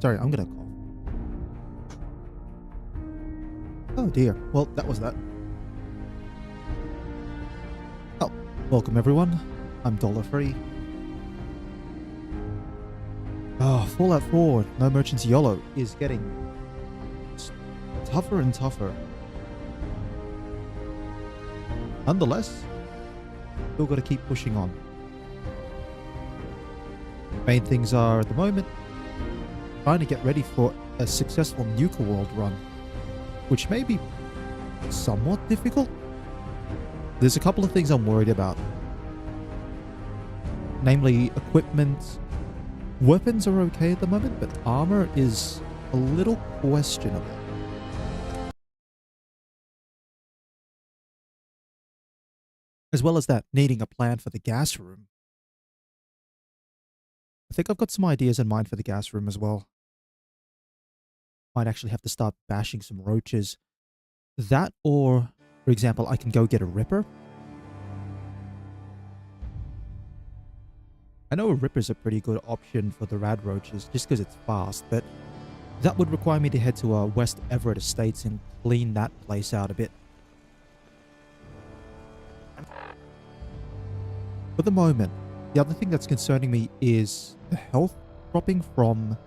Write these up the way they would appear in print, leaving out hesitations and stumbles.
Sorry, I'm gonna cough. Oh dear. Well, that was that. Oh, welcome everyone. I'm $3. Oh, Fallout 4, No Merchants YOLO is getting tougher and tougher. Nonetheless, still got to keep pushing on. Main things are at the moment trying to get ready for a successful Nuka World run, which may be somewhat difficult. There's a couple of things I'm worried about. Namely, equipment. Weapons are okay at the moment, but armor is a little questionable. As well as that, needing a plan for the gas room. I think I've got some ideas in mind for the gas room as well. Might actually have to start bashing some roaches. That, or, for example, I can go get a ripper. I know a ripper's a pretty good option for the rad roaches, just because it's fast, but that would require me to head to West Everett Estates and clean that place out a bit. For the moment, the other thing that's concerning me is the health dropping from,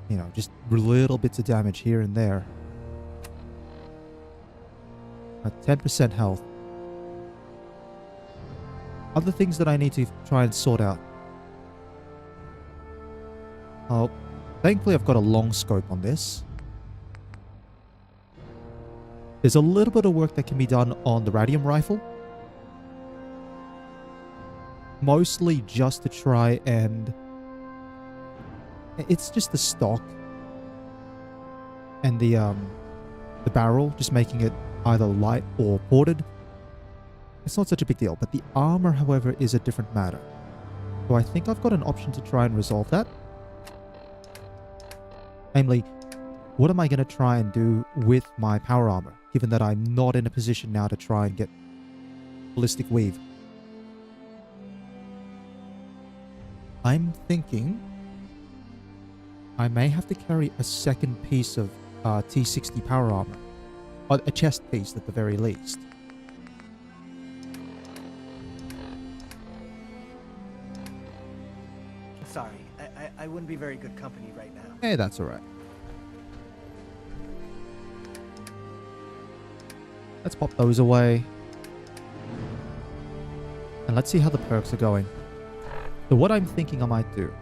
you know, just little bits of damage here and there. 10% health. Other things that I need to try and sort out. Oh, thankfully I've got a long scope on this. There's a little bit of work that can be done on the radium rifle. Mostly just to try and... It's just the stock and the barrel, just making it either light or ported. It's not such a big deal, but the armor, however, is a different matter. So I think I've got an option to try and resolve that. Namely, what am I going to try and do with my power armor, given that I'm not in a position now to try and get ballistic weave? I'm thinking I may have to carry a second piece of T60 power armor. Or a chest piece at the very least. Sorry, I wouldn't be very good company right now. Hey, that's alright. Let's pop those away. And let's see how the perks are going. So what I'm thinking I might do.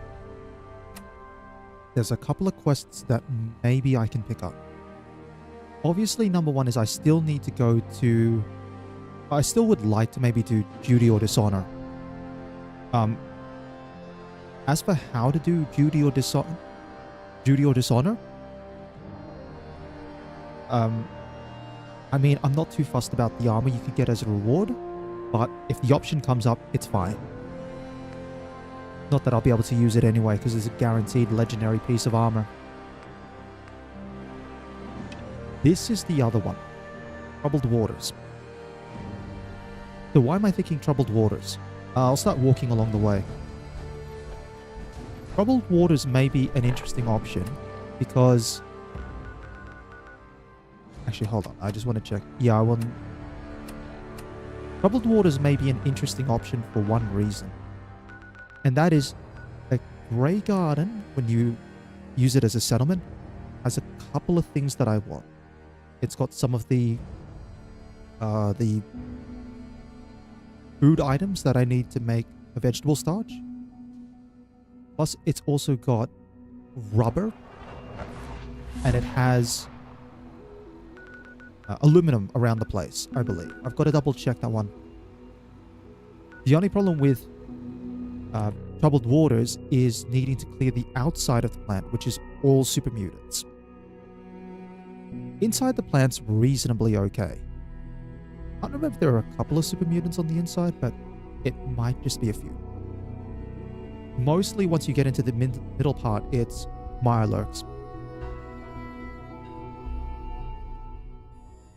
There's a couple of quests that maybe I can pick up. Obviously, number one is I still need to go to... I still would like to maybe do duty or dishonor. As for how to do duty or dishonor... I mean, I'm not too fussed about the armor you could get as a reward, but if the option comes up, it's fine. Not that I'll be able to use it anyway, because it's a guaranteed legendary piece of armor. This is the other one. Troubled Waters. So why am I thinking Troubled Waters? I'll start walking along the way. Troubled Waters may be an interesting option, because... Actually, hold on. I just want to check. Yeah, I want... Troubled Waters may be an interesting option for one reason. And that is, a Grey Garden, when you use it as a settlement, has a couple of things that I want. It's got some of the food items that I need to make a vegetable starch. Plus, it's also got rubber, and it has aluminum around the place, I believe. I've got to double check that one. The only problem with Troubled Waters is needing to clear the outside of the plant, which is all super mutants. Inside the plant's reasonably okay. I don't remember if there are a couple of super mutants on the inside, but it might just be a few. Mostly once you get into the middle part, it's Mirelurks.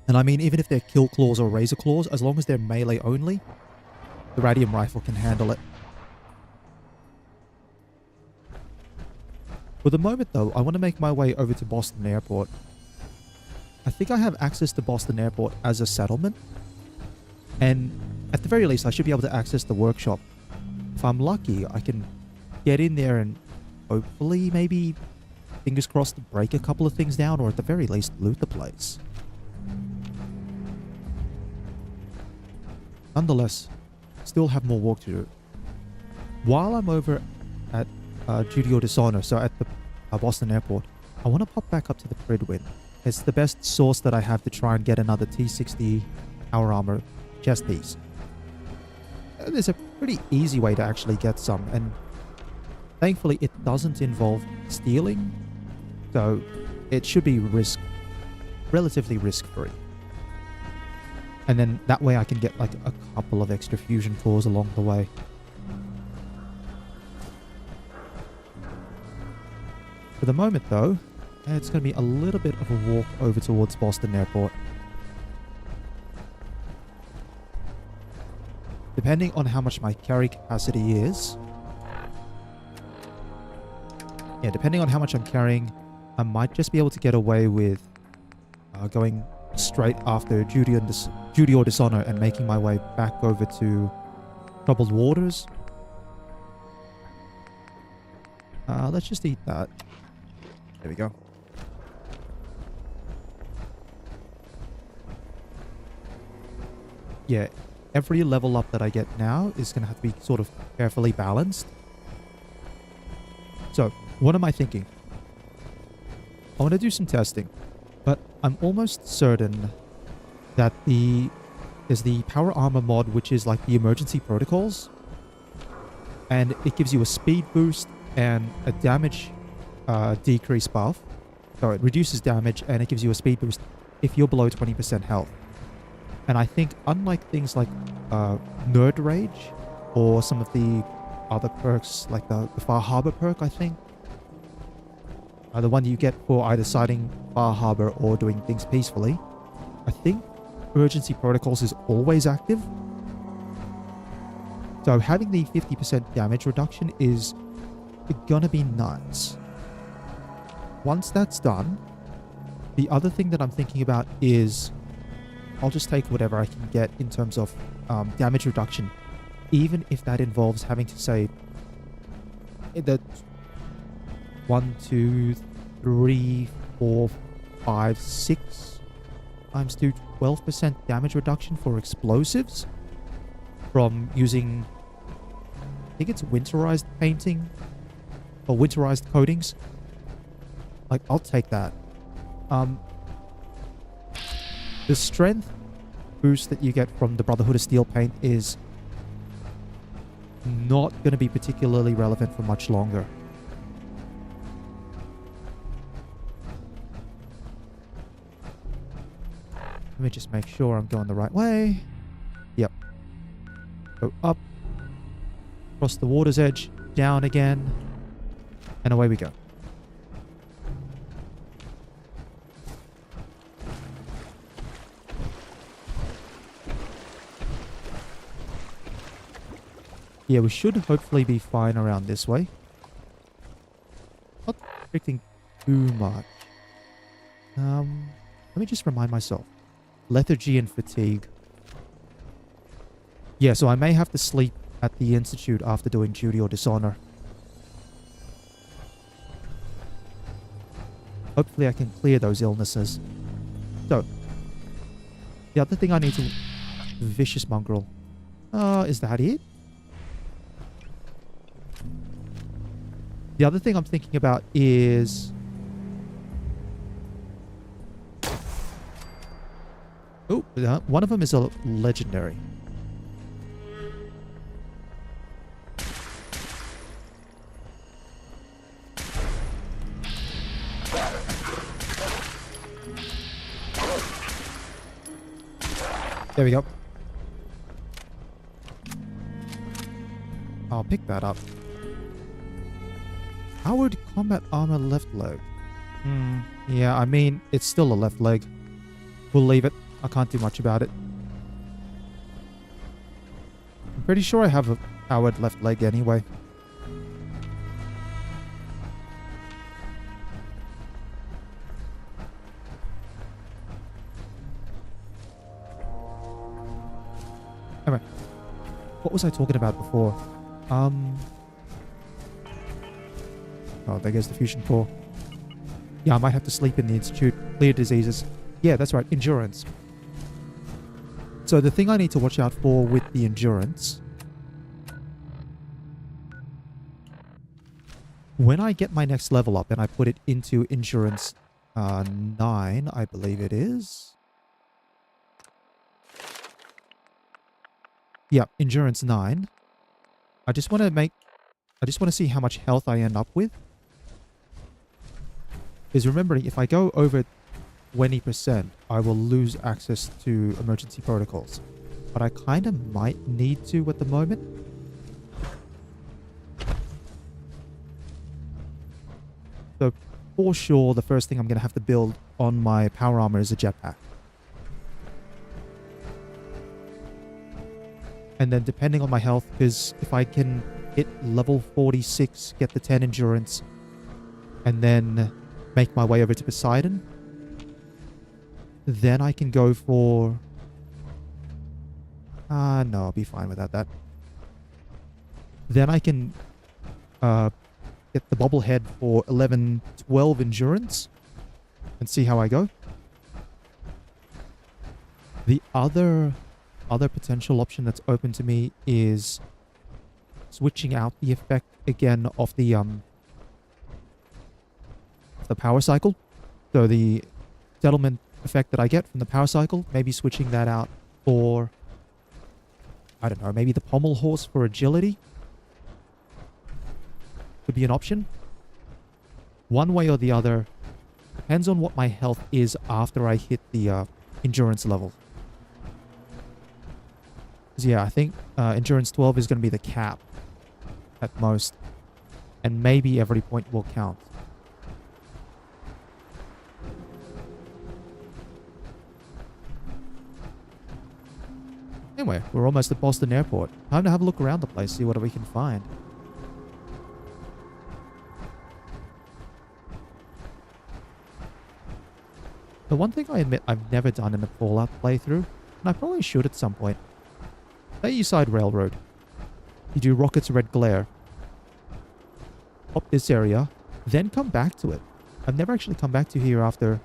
And I mean, even if they're Kill Claws or Razor Claws, as long as they're melee only, the Radium Rifle can handle it. For the moment, though, I want to make my way over to Boston Airport. I think I have access to Boston Airport as a settlement. And at the very least, I should be able to access the workshop. If I'm lucky, I can get in there and hopefully, maybe, fingers crossed, break a couple of things down, or at the very least, loot the place. Nonetheless, still have more work to do. While I'm over at Duty or Dishonor, so at the Boston Airport, I want to pop back up to the Pridwin. It's the best source that I have to try and get another T60 Power Armor chest piece. There's a pretty easy way to actually get some, and thankfully it doesn't involve stealing, so it should be relatively risk-free. And then that way I can get like a couple of extra fusion cores along the way. For the moment though, it's going to be a little bit of a walk over towards Boston Airport. Depending on how much my carry capacity is. Yeah, depending on how much I'm carrying, I might just be able to get away with going straight after Duty or Dishonor and making my way back over to Troubled Waters. Let's just eat that. There we go. Yeah, every level up that I get now is going to have to be sort of carefully balanced. So, what am I thinking? I want to do some testing, but I'm almost certain that there's the Power Armor mod, which is like the emergency protocols, and it gives you a speed boost and a damage decrease buff. So it reduces damage and it gives you a speed boost if you're below 20% health. And I think unlike things like Nerd Rage or some of the other perks, like the Far Harbor perk, I think, the one you get for either sighting Far Harbor or doing things peacefully, I think Emergency Protocols is always active. So having the 50% damage reduction is gonna be nuts. Once that's done, the other thing that I'm thinking about is I'll just take whatever I can get in terms of damage reduction, even if that involves having to say that 1, 2, 3, 4, 5, 6 times 2, 12% damage reduction for explosives from using, I think it's winterized painting or winterized coatings. Like, I'll take that. The strength boost that you get from the Brotherhood of Steel paint is not going to be particularly relevant for much longer. Let me just make sure I'm going the right way. Yep. Go up. Across the water's edge. Down again. And away we go. Yeah, we should hopefully be fine around this way. Not expecting too much. Let me just remind myself. Lethargy and fatigue. Yeah, so I may have to sleep at the Institute after doing Duty or Dishonor. Hopefully I can clear those illnesses. So, the other thing I need to... Vicious Mongrel. Is that it? The other thing I'm thinking about is... Oh, one of them is a legendary. There we go. I'll pick that up. Powered combat armor left leg. Yeah, I mean, it's still a left leg. We'll leave it. I can't do much about it. I'm pretty sure I have a powered left leg anyway. Anyway, what was I talking about before? Oh, there goes the fusion core. Yeah, I might have to sleep in the institute. Clear diseases. Yeah, that's right. Endurance. So the thing I need to watch out for with the endurance, when I get my next level up and I put it into endurance 9, I believe it is. Yeah, endurance 9. I just want to see how much health I end up with. Because remembering, if I go over 20%, I will lose access to emergency protocols. But I kind of might need to at the moment. So for sure, the first thing I'm going to have to build on my power armor is a jetpack. And then depending on my health, because if I can hit level 46, get the 10 endurance, and then make my way over to Poseidon, then I can go for... no, I'll be fine without that. Then I can get the bobblehead for 11, 12 endurance and see how I go. The other potential option that's open to me is switching out the effect again of the power cycle. So the settlement effect that I get from the power cycle, maybe switching that out for, I don't know, maybe the pommel horse for agility could be an option. One way or the other, depends on what my health is after I hit the endurance level. Yeah, I think endurance 12 is going to be the cap at most. And maybe every point will count. Anyway, we're almost at Boston Airport. Time to have a look around the place, see what we can find. The one thing I admit I've never done in a Fallout playthrough, and I probably should at some point. Bayside Railroad. You do Rocket's Red Glare. Pop this area, then come back to it. I've never actually come back to here after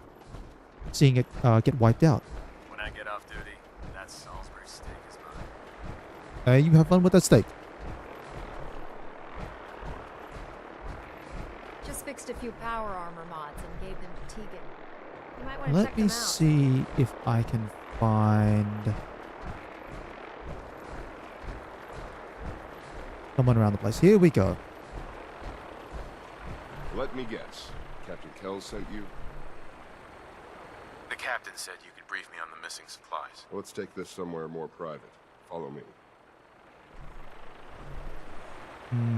seeing it get wiped out. When I get off duty, that Salisbury steak is mine. You have fun with that steak. Just fixed a few power armor mods and gave them to Tegan. You might want to Let check me them out. see if I can find someone around the place. Here we go. Let me guess. Captain Kells sent you? The captain said you could brief me on the missing supplies. Well, let's take this somewhere more private. Follow me.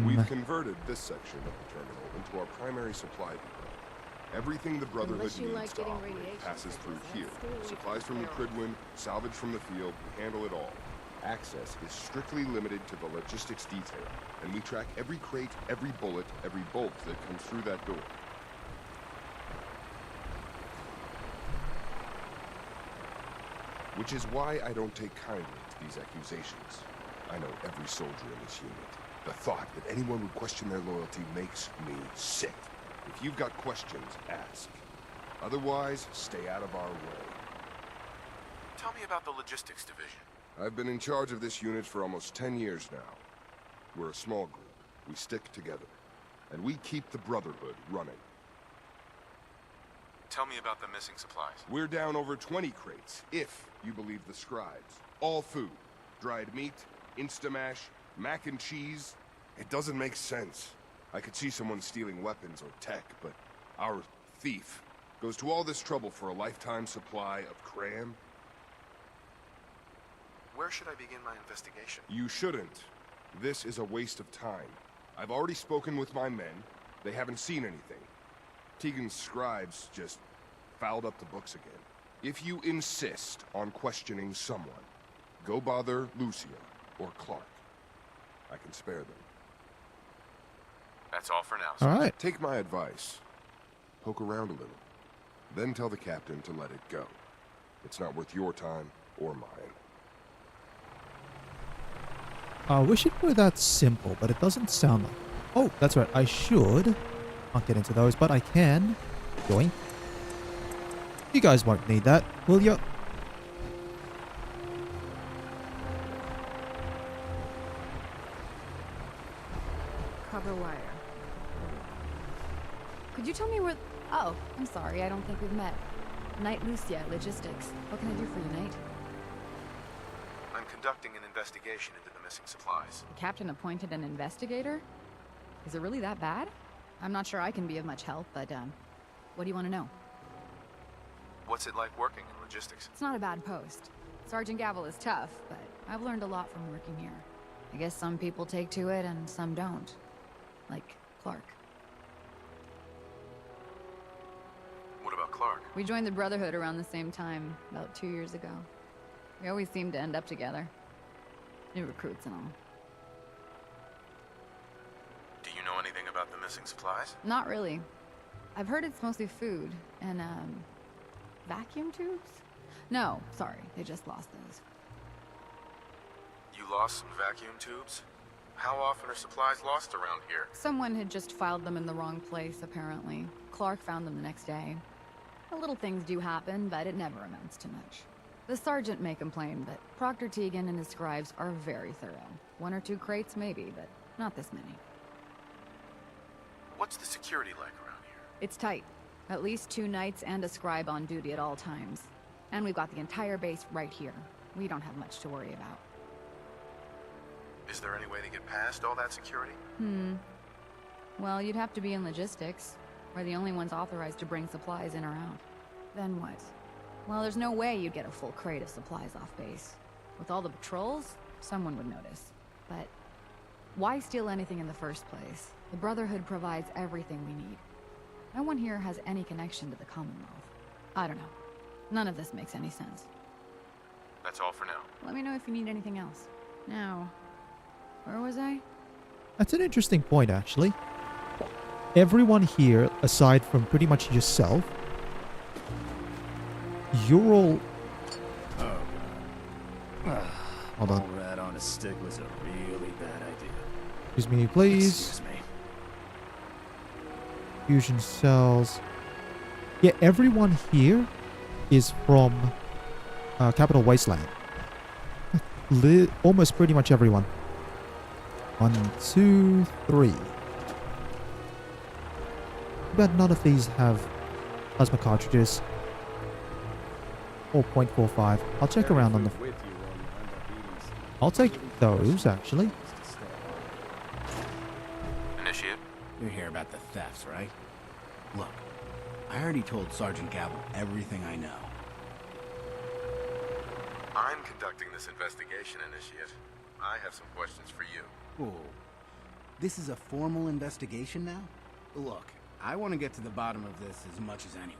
We've converted this section of the terminal into our primary supply depot. Everything the Brotherhood Unless you needs like to getting operate radiation passes through sickness, here. that's Supplies from the Cridwin, salvage from the field, we handle it all. Access is strictly limited to the logistics detail, and we track every crate, every bullet, every bolt that comes through that door. Which is why I don't take kindly to these accusations. I know every soldier in this unit. The thought that anyone would question their loyalty makes me sick. If you've got questions, ask. Otherwise, stay out of our way. Tell me about the logistics division. I've been in charge of this unit for almost 10 years now. We're a small group. We stick together. And we keep the Brotherhood running. Tell me about the missing supplies. We're down over 20 crates, if you believe the scribes. All food. Dried meat, Instamash, mac and cheese. It doesn't make sense. I could see someone stealing weapons or tech, but our thief goes to all this trouble for a lifetime supply of cram. Where should I begin my investigation? You shouldn't. This is a waste of time. I've already spoken with my men. They haven't seen anything. Tegan's scribes just fouled up the books again. If you insist on questioning someone, go bother Lucia or Clark. I can spare them. That's all for now. All right. Take my advice. Poke around a little. Then tell the captain to let it go. It's not worth your time or mine. I wish it were that simple, but it doesn't sound like. Oh, that's right. I should. Can't get into those, but I can. Yoink. You guys won't need that, will you? Copper wire. Could you tell me where... Oh, I'm sorry, I don't think we've met. Knight Lucia, Logistics. What can I do for you, Knight? I'm conducting an investigation into the missing supplies. The captain appointed an investigator? Is it really that bad? I'm not sure I can be of much help, but, what do you want to know? What's it like working in logistics? It's not a bad post. Sergeant Gavel is tough, but I've learned a lot from working here. I guess some people take to it and some don't. Like Clark. What about Clark? We joined the Brotherhood around the same time, about 2 years ago. We always seem to end up together. New recruits and all. Do you know anything about the missing supplies? Not really. I've heard it's mostly food and, vacuum tubes? No, sorry, they just lost those. You lost some vacuum tubes? How often are supplies lost around here? Someone had just filed them in the wrong place, apparently. Clark found them the next day. The little things do happen, but it never amounts to much. The sergeant may complain, but Proctor Tegan and his scribes are very thorough. 1 or 2 crates, maybe, but not this many. What's the security like around here? It's tight. At least 2 knights and a scribe on duty at all times. And we've got the entire base right here. We don't have much to worry about. Is there any way to get past all that security? Well, you'd have to be in logistics. We're the only ones authorized to bring supplies in or out. Then what? Well, there's no way you'd get a full crate of supplies off base. With all the patrols, someone would notice. But why steal anything in the first place? The Brotherhood provides everything we need. No one here has any connection to the Commonwealth. I don't know. None of this makes any sense. That's all for now. Let me know if you need anything else. Now, where was I? That's an interesting point, actually. Everyone here, aside from pretty much yourself, you're all... Oh, God. Hold on. All rat on a stick was a really bad idea. Excuse me, please. Excuse me. Fusion cells. Yeah, everyone here is from Capital Wasteland. Almost pretty much everyone. 1, 2, 3. But none of these have plasma cartridges. Or .45. I'll check around on the... I'll take those, actually. Initiate. You hear about the thefts, right? Look, I already told Sergeant Gavel everything I know. I'm conducting this investigation, Initiate. I have some questions for you. Whoa. This is a formal investigation now? Look, I want to get to the bottom of this as much as anyone.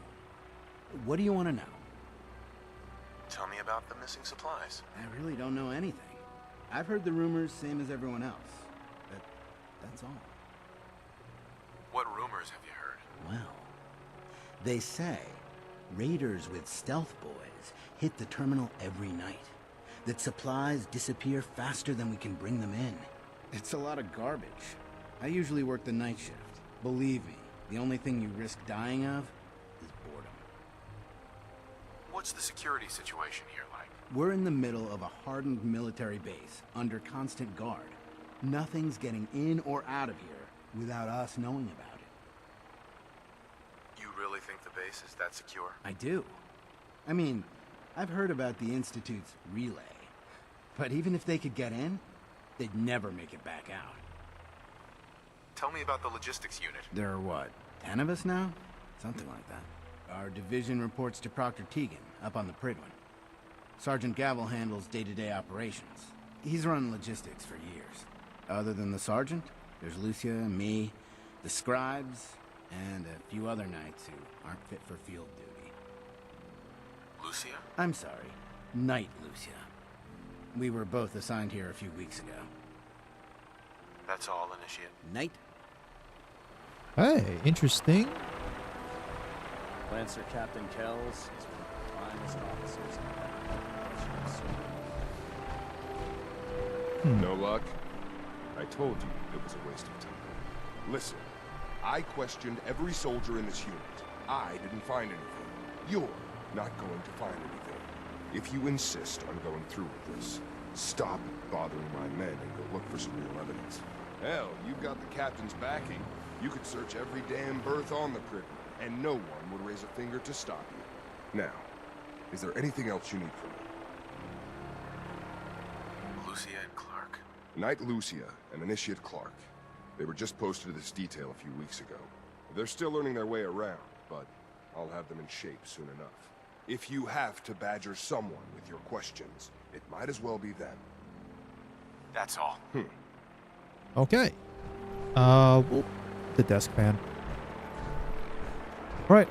What do you want to know? Tell me about the missing supplies. I really don't know anything. I've heard the rumors, same as everyone else. But that's all. What rumors have you heard? Well, they say raiders with stealth boys hit the terminal every night. That supplies disappear faster than we can bring them in. It's a lot of garbage. I usually work the night shift. Believe me, the only thing you risk dying of is boredom. What's the security situation here like? We're in the middle of a hardened military base, under constant guard. Nothing's getting in or out of here without us knowing about it. You really think the base is that secure? I do. I mean, I've heard about the Institute's relay. But even if they could get in, they'd never make it back out. Tell me about the logistics unit. There are what, 10 of us now? Something like that. Our division reports to Proctor Tegan, up on the Prydwen. Sergeant Gavel handles day-to-day operations. He's run logistics for years. Other than the sergeant, there's Lucia, me, the scribes, and a few other knights who aren't fit for field duty. Lucia? I'm sorry, Knight Lucia. We were both assigned here a few weeks ago. That's all, Initiate. Knight? Hey, interesting. Lancer Captain Kells is one of the finest officers in the No luck? I told you it was a waste of time. Listen, I questioned every soldier in this unit. I didn't find anything. You're not going to find anything. If you insist on going through with this, stop bothering my men and go look for some real evidence. Hell, you've got the captain's backing. You could search every damn berth on the prison, and no one would raise a finger to stop you. Now, is there anything else you need from me? Lucia and Clark. Knight Lucia and Initiate Clark. They were just posted to this detail a few weeks ago. They're still learning their way around, but I'll have them in shape soon enough. If you have to badger someone with your questions, it might as well be them. That's all. Okay. Well, the desk fan. Right.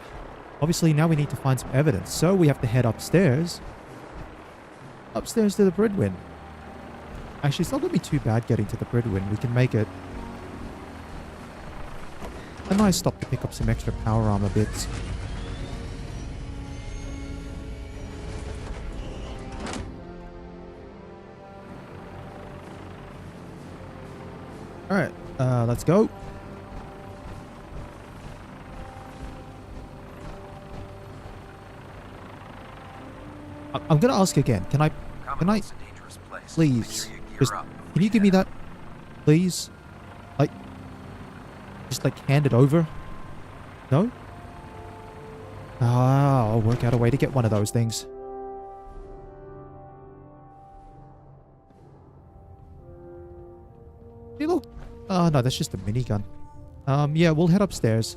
Obviously, now we need to find some evidence, so we have to head upstairs. Upstairs to the Bridwin. Actually, it's not going to be too bad getting to the Bridwin. We can make it a nice stop to pick up some extra power armor bits. Alright, let's go. I'm gonna ask again. Can I please, just, can you give me that, please? Like, just like hand it over? No? Ah, I'll work out a way to get one of those things. Hey, look. Oh, no, that's just a minigun. Yeah, we'll head upstairs.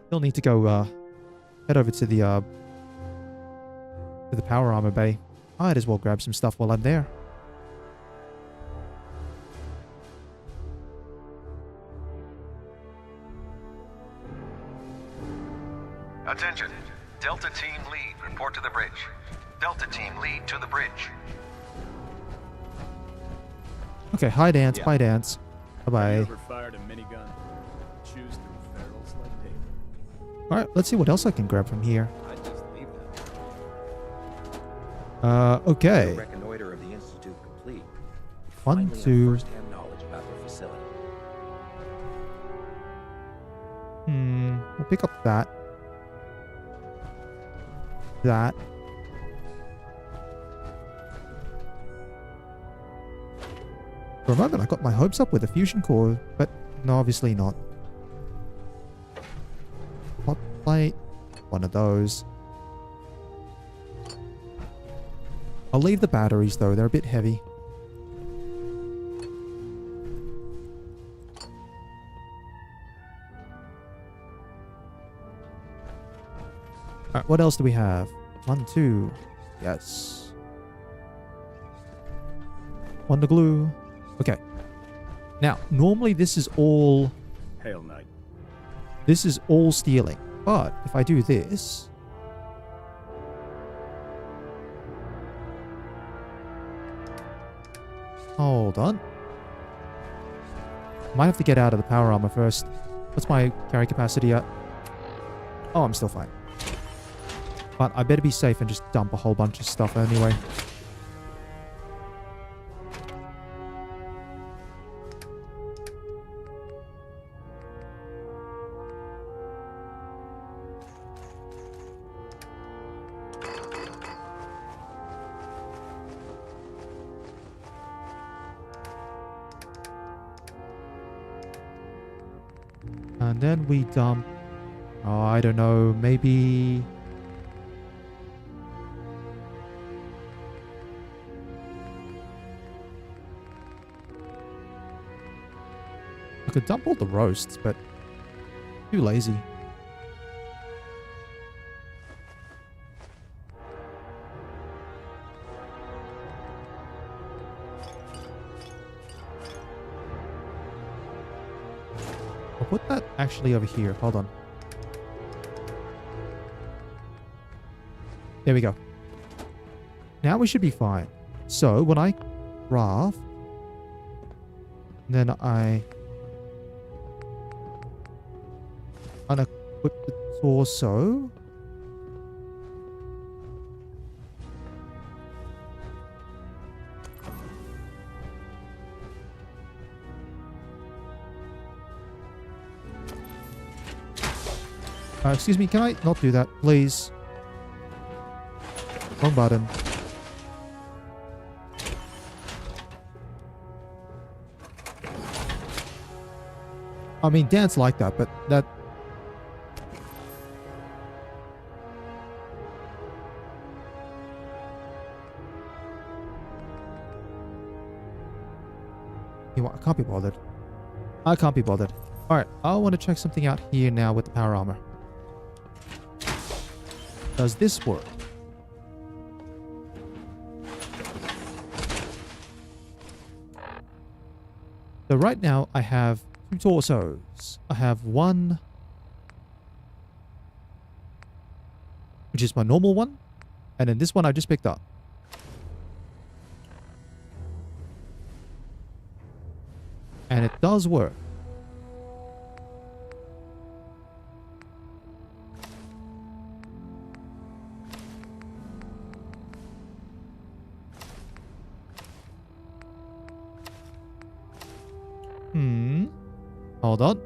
Still need to go, head over to the power armor bay. Might as well grab some stuff while I'm there. Attention. Delta Team Lead, report to the bridge. Delta Team Lead to the bridge. Okay, hi Dance, bye Dance. Bye-bye. Ever fired a minigun? Choose through ferrules like paper. Alright, let's see what else I can grab from here. I just leave that. Okay. Reconnoiter of the Institute complete. One, Finally have two. first-hand knowledge about the facility. I'll pick up that. That. For a moment, I got my hopes up with a fusion core, but no, obviously not. Hot plate. One of those. I'll leave the batteries, though. They're a bit heavy. Alright, what else do we have? 1, 2. Yes. Wonder glue. Okay. Now, normally this is all... Hail Knight. This is all stealing. But if I do this... Hold on. Might have to get out of the power armor first. What's my carry capacity at? Oh, I'm still fine. But I better be safe and just dump a whole bunch of stuff anyway. And then we dump... Oh, I don't know. Maybe... I could dump all the roasts, but... Too lazy. I'll put that actually over here. Hold on. There we go. Now we should be fine. So, when I craft... Then I... unequip the torso. Excuse me, can I not do that, please? Wrong button. I mean, Dan's like that, but that... You know what? I can't be bothered. I can't be bothered. Alright, I want to check something out here now with the power armor. Does this work? So right now I have 2 torsos. I have one, which is my normal one, and then this one I just picked up. And it does work. Hold on.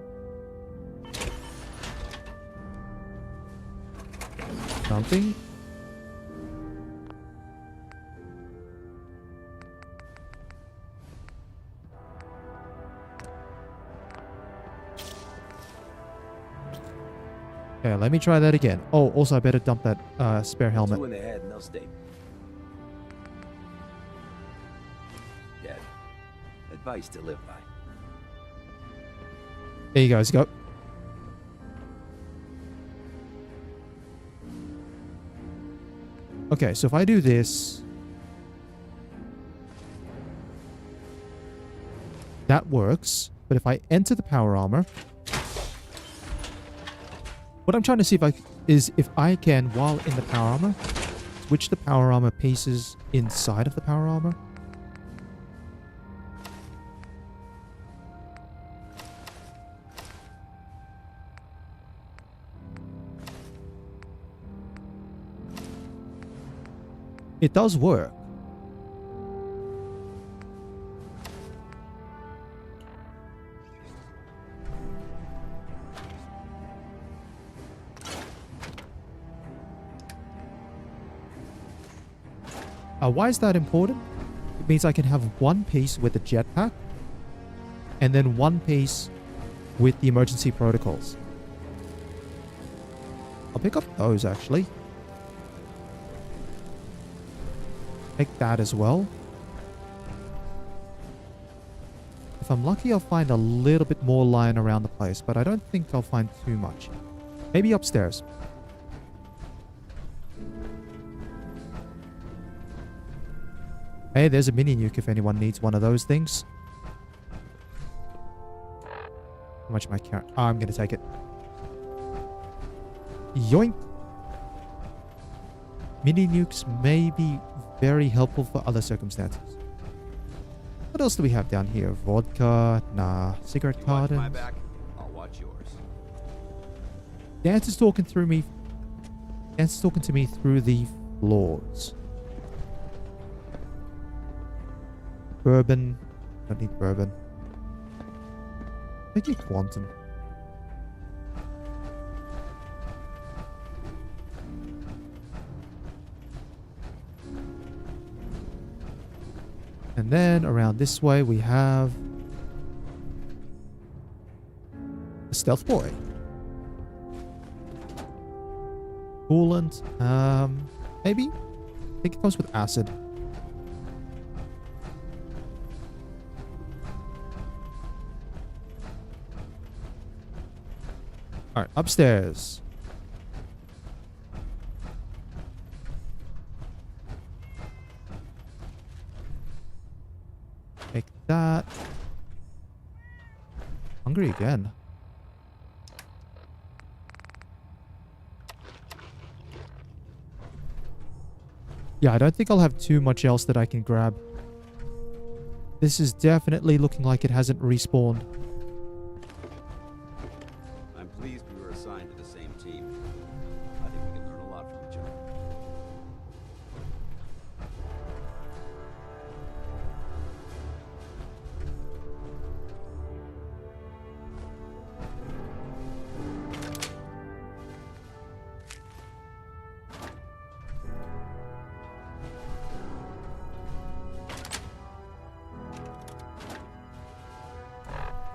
Something. Okay, let me try that again. Oh, also I better dump that spare helmet. 2 in the head and they'll stay. Dead. Advice to live by. There you guys go. Okay, so if I do this, that works. But if I enter the power armor, what I'm trying to see if I can, while in the power armor, switch the power armor pieces inside of the power armor. It does work. Why is that important? It means I can have one piece with the jetpack and then one piece with the emergency protocols. I'll pick up those actually. Take that as well. If I'm lucky, I'll find a little bit more lying around the place, but I don't think I'll find too much. Maybe upstairs. Hey, there's a mini nuke if anyone needs one of those things. How much am I carrying? Oh, I'm going to take it. Yoink. Mini nukes may be very helpful for other circumstances. What else do we have down here? Vodka? Nah. Cigarette cartons? Watch my back, I'll watch yours. Dance is talking through me. Dance is talking to me through the floors. Bourbon. Don't need bourbon. Make it quantum. And then around this way we have a stealth boy. Coolant. Maybe? I think it comes with acid. Alright, upstairs. Take that. Hungry again. Yeah, I don't think I'll have too much else that I can grab. This is definitely looking like it hasn't respawned. I'm pleased we were assigned to the same team. I think we can learn a lot from each other.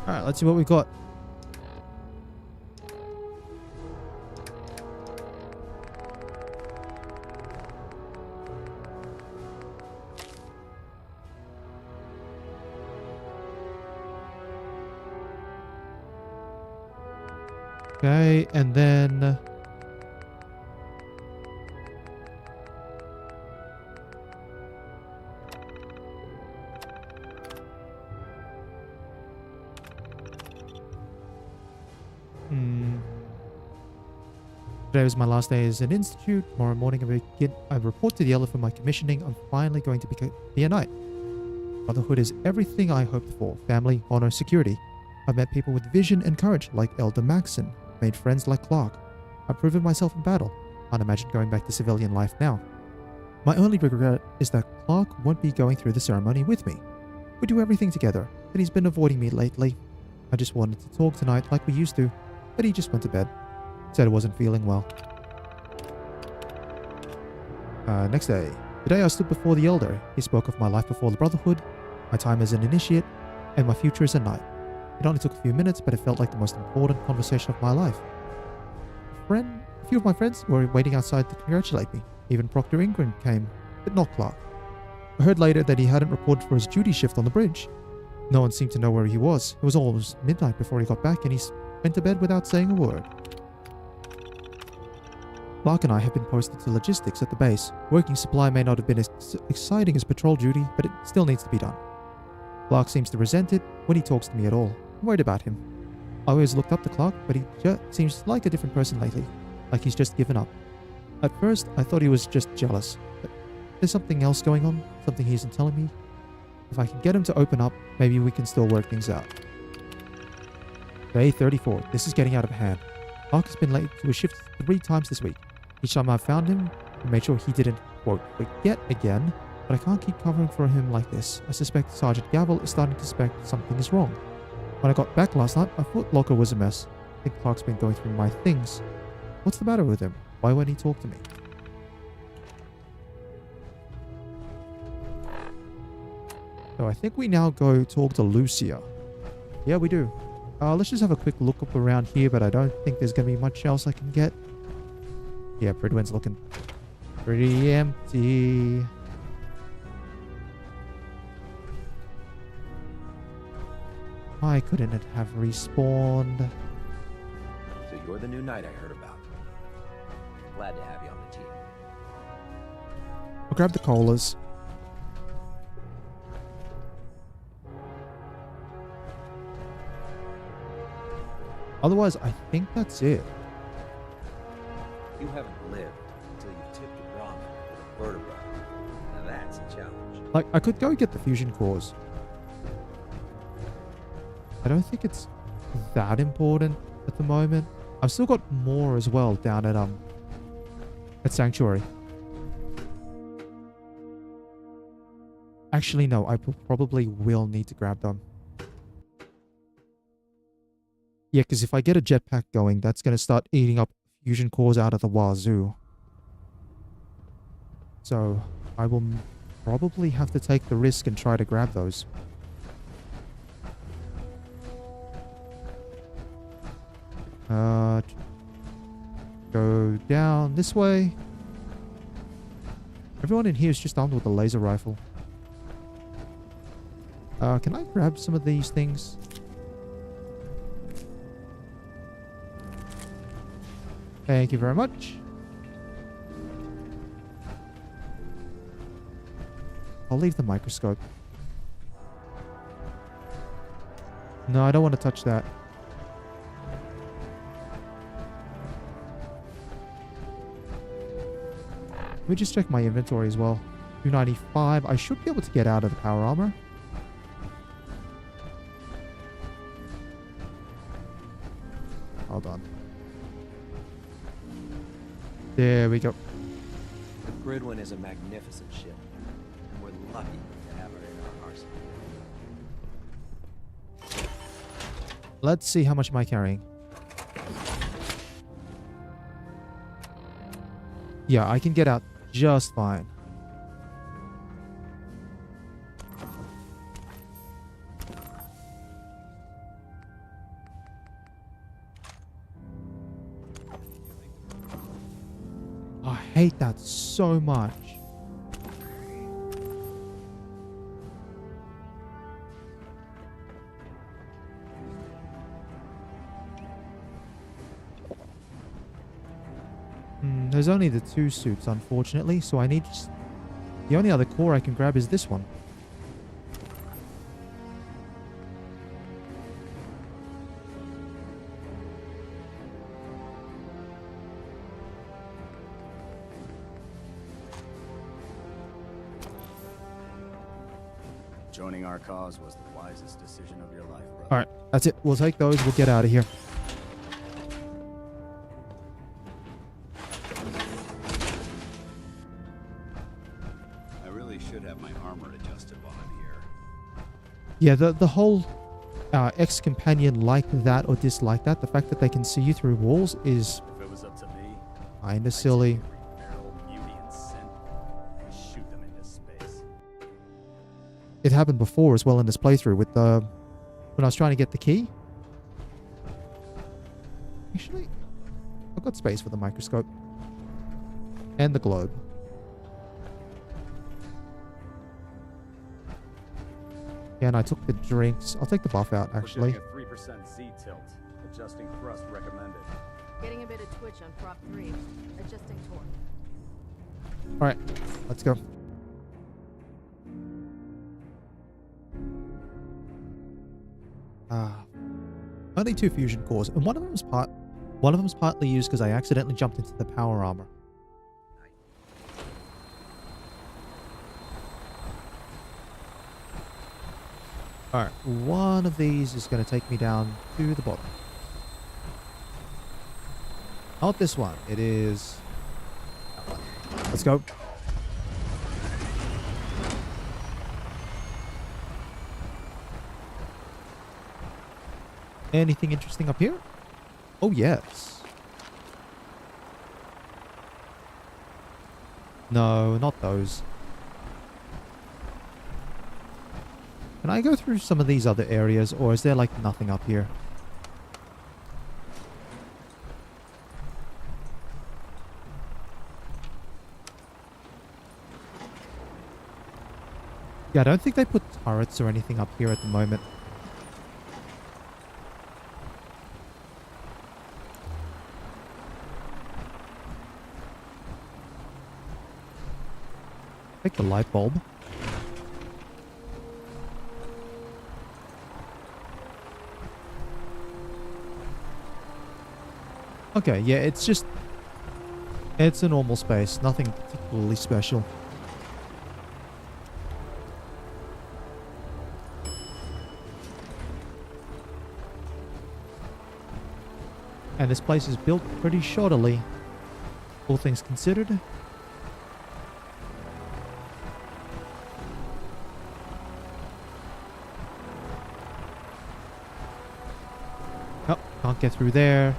Alright, let's see what we've got. Okay, and then... Today was my last day as an institute. Tomorrow morning I report to the Yellow for my commissioning. I'm finally going to be a knight. Brotherhood is everything I hoped for. Family, honor, security. I've met people with vision and courage like Elder Maxon. Made friends like Clark. I've proven myself in battle. Can't imagine going back to civilian life now. My only regret is that Clark won't be going through the ceremony with me. We do everything together, but he's been avoiding me lately. I just wanted to talk tonight like we used to, but he just went to bed. Said I wasn't feeling well. Next day. Today I stood before the Elder. He spoke of my life before the Brotherhood, my time as an initiate, and my future as a knight. It only took a few minutes, but it felt like the most important conversation of my life. A few of my friends were waiting outside to congratulate me. Even Proctor Ingram came, but not Clark. I heard later that he hadn't reported for his duty shift on the bridge. No one seemed to know where he was. It was almost midnight before he got back, and he went to bed without saying a word. Clark and I have been posted to logistics at the base. Working supply may not have been as exciting as patrol duty, but it still needs to be done. Clark seems to resent it when he talks to me at all. I'm worried about him. I always looked up to Clark, but he seems like a different person lately. Like he's just given up. At first, I thought he was just jealous, but there's something else going on, something he isn't telling me. If I can get him to open up, maybe we can still work things out. Day 34. This is getting out of hand. Clark has been late to his shift 3 times this week. Each time I found him, I made sure he didn't, quote, forget again, but I can't keep covering for him like this. I suspect Sergeant Gavel is starting to suspect something is wrong. When I got back last night, my foot locker was a mess. I think Clark's been going through my things. What's the matter with him? Why won't he talk to me? So I think we now go talk to Lucia. Yeah, we do. Let's just have a quick look up around here, but I don't think there's going to be much else I can get. Yeah, Pridwen's looking pretty empty. Why couldn't it have respawned? So you're the new knight I heard about. Glad to have you on the team. I'll grab the colas. Otherwise, I think that's it. You haven't lived until you've tipped your ramen with a vertebra. Now that's a challenge. Like, I could go get the fusion cores. I don't think it's that important at the moment. I've still got more as well down at Sanctuary. Actually, no, I probably will need to grab them. Yeah, because if I get a jetpack going, that's going to start eating up fusion cores out of the wazoo. So, I will probably have to take the risk and try to grab those. Go down this way. Everyone in here is just armed with a laser rifle. Can I grab some of these things? Thank you very much. I'll leave the microscope. No, I don't want to touch that. Let me just check my inventory as well. 295. I should be able to get out of the power armor. Hold on. There we go. The Gridwin is a magnificent ship. And we're lucky to have her in our arsenal. Let's see how much am I carrying. Yeah, I can get out just fine. hate that so much. There's only the 2 suits, unfortunately, so I need... The only other core I can grab is this one. Joining our cause was the wisest decision of your life, brother. Alright, that's it. We'll take those. We'll get out of here. I really should have my armor adjusted while I'm here. Yeah, the whole ex-companion like that or dislike that, the fact that they can see you through walls is If it was up to me, kinda silly. shoot them into space. It happened before as well in this playthrough with the... When I was trying to get the key. Actually, I've got space for the microscope. And the globe. Yeah, and I took the drinks. I'll take the buff out, actually. We're getting a 3% Z tilt. Adjusting thrust recommended. Getting a bit of twitch on prop 3. Adjusting torque. Alright, let's go. Only 2 fusion cores, and one of them's partly used because I accidentally jumped into the power armor. Alright, one of these is going to take me down to the bottom. Not this one, it is that one. Let's go. Anything interesting up here? Oh, yes. No, not those. Can I go through some of these other areas, or is there like nothing up here? Yeah, I don't think they put turrets or anything up here at the moment. Take the light bulb. Okay, yeah, it's a normal space, nothing particularly special. And this place is built pretty shoddily, all things considered. Oh, can't get through there.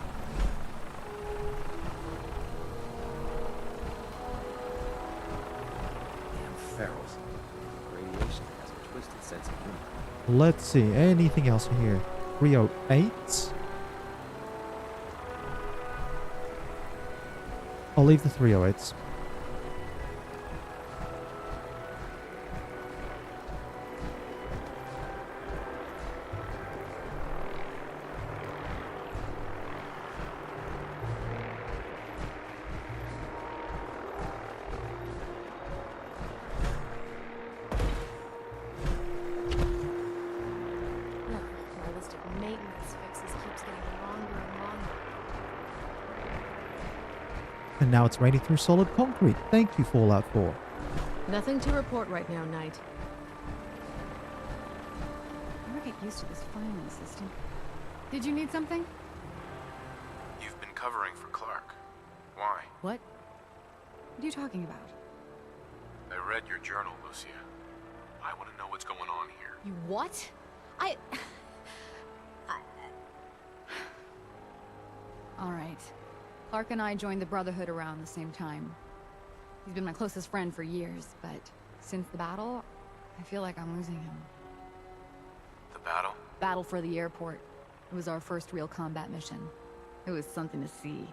Let's see, anything else in here? 308. I'll leave the 308s. And now it's raining through solid concrete. Thank you, Fallout 4. Nothing to report right now, Knight. Never get used to this filing system. Did you need something? You've been covering for Clark. Why? What? What are you talking about? I read your journal, Lucia. I want to know what's going on here. You what? All right. Clark and I joined the Brotherhood around the same time. He's been my closest friend for years, but since the battle, I feel like I'm losing him. The battle? Battle for the airport. It was our first real combat mission. It was something to see.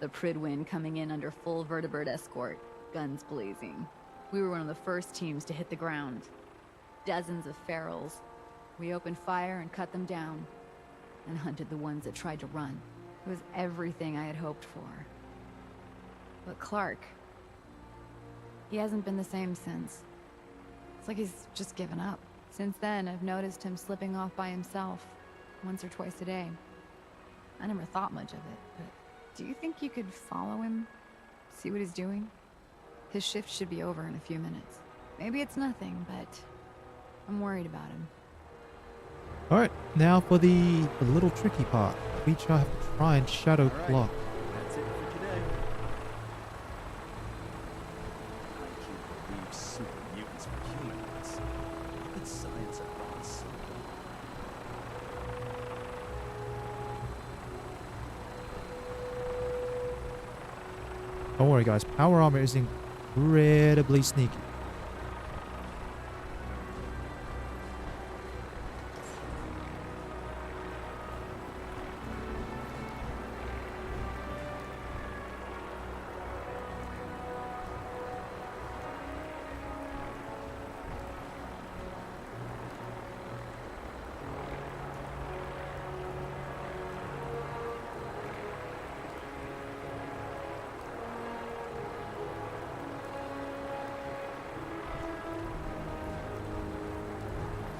The Pridwin coming in under full vertebrate escort, guns blazing. We were one of the first teams to hit the ground. Dozens of ferals. We opened fire and cut them down, and hunted the ones that tried to run. It was everything I had hoped for. But Clark, he hasn't been the same since. It's like he's just given up. Since then, I've noticed him slipping off by himself, once or twice a day. I never thought much of it, but do you think you could follow him? See what he's doing? His shift should be over in a few minutes. Maybe it's nothing, but I'm worried about him. Alright, now for the little tricky part. We shall have to try and shadow Clark. That's it for today. I can't believe super mutants were humanoids. How could science have gone so wrong? Don't worry guys, power armor is incredibly sneaky.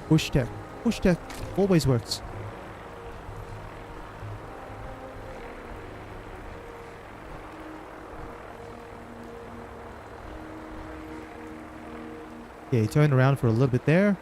Push tech. Push tech always works. Okay, turn around for a little bit there.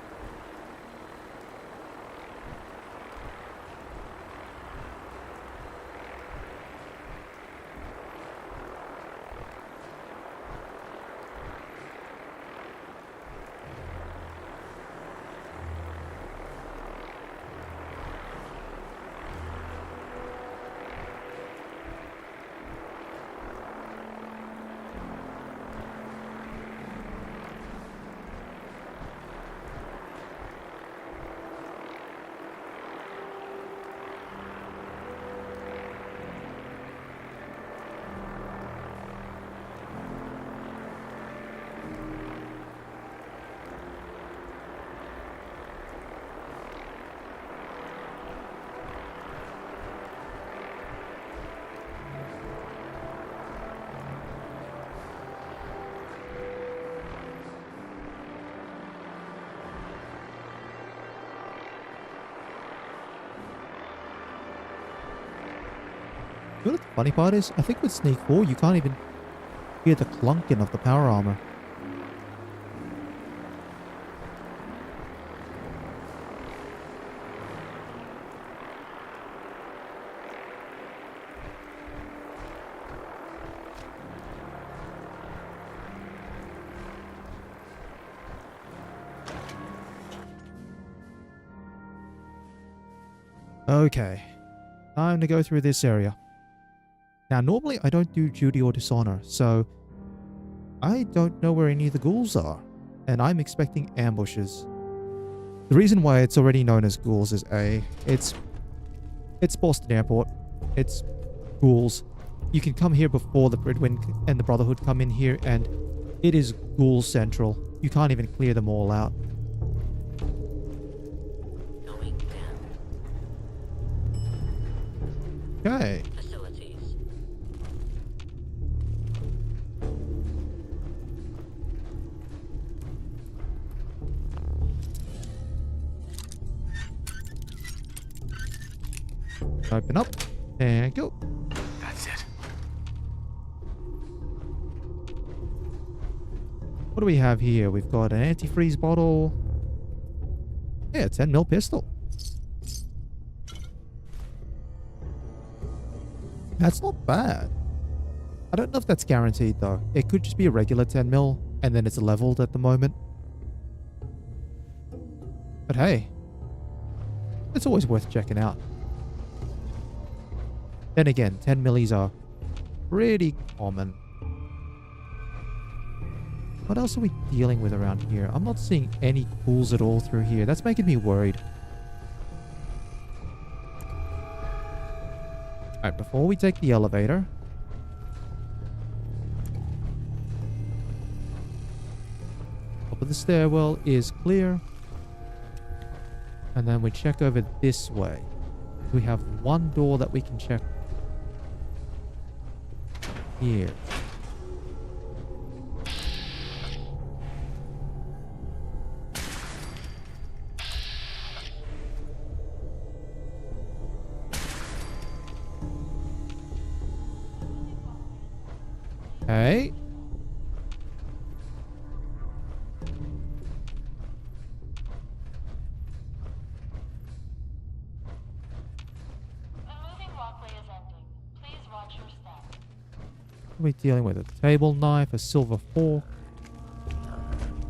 You know what the funny part is? I think with Sneak 4 you can't even hear the clunking of the power armor. Okay, time to go through this area. Now, normally I don't do duty or dishonor, so I don't know where any of the ghouls are, and I'm expecting ambushes. The reason why it's already known as ghouls is it's Boston Airport. It's ghouls. You can come here before the Pridwin and the Brotherhood come in here, and it is ghoul central. You can't even clear them all out. Okay. Open up and go. That's it. What do we have here? We've got an antifreeze bottle. Yeah, 10mm pistol. That's not bad. I don't know if that's guaranteed though. It could just be a regular 10mm and then it's leveled at the moment. But hey, it's always worth checking out. Then again, 10mm are pretty common. What else are we dealing with around here? I'm not seeing any ghouls at all through here. That's making me worried. Alright, before we take the elevator, the stairwell is clear. And then we check over this way. We have one door that we can check here. Okay. What are we dealing with? A table knife, a silver fork.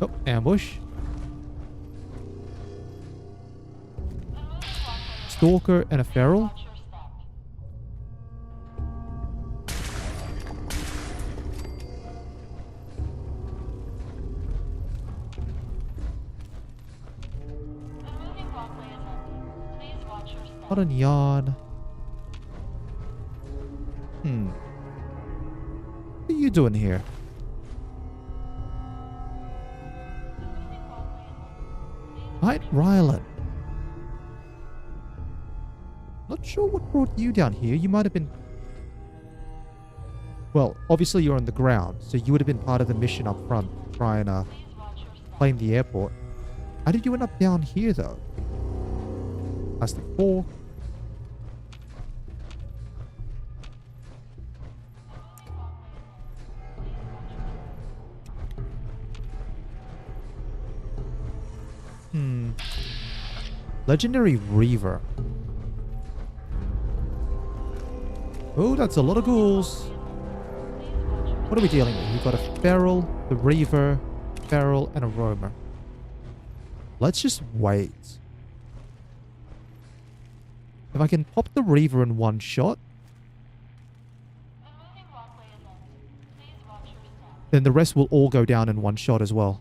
Oh, ambush. Stalker and a feral. Modern yarn. What are you doing here? Right, Rylan. Not sure what brought you down here. You might have been... Well, obviously you're on the ground, so you would have been part of the mission up front, trying to claim the airport. How did you end up down here, though? Plastic fork. Legendary Reaver. Oh, that's a lot of ghouls. What are we dealing with? We've got a feral, the Reaver, feral, and a roamer. Let's just wait. If I can pop the Reaver in one shot, then the rest will all go down in one shot as well.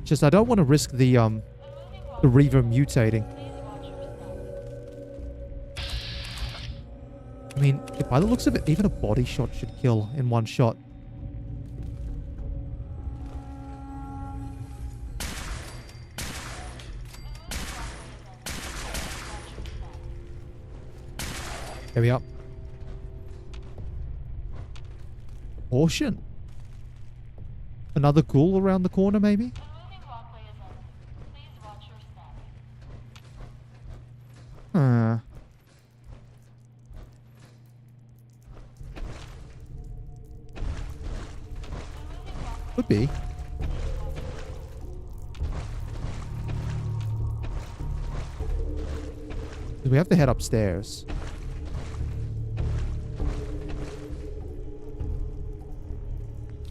Just I don't want to risk the Reaver mutating. I mean, by the looks of it, even a body shot should kill in one shot. Here we are. Portion. Another ghoul around the corner, maybe? Could be. We have to head upstairs.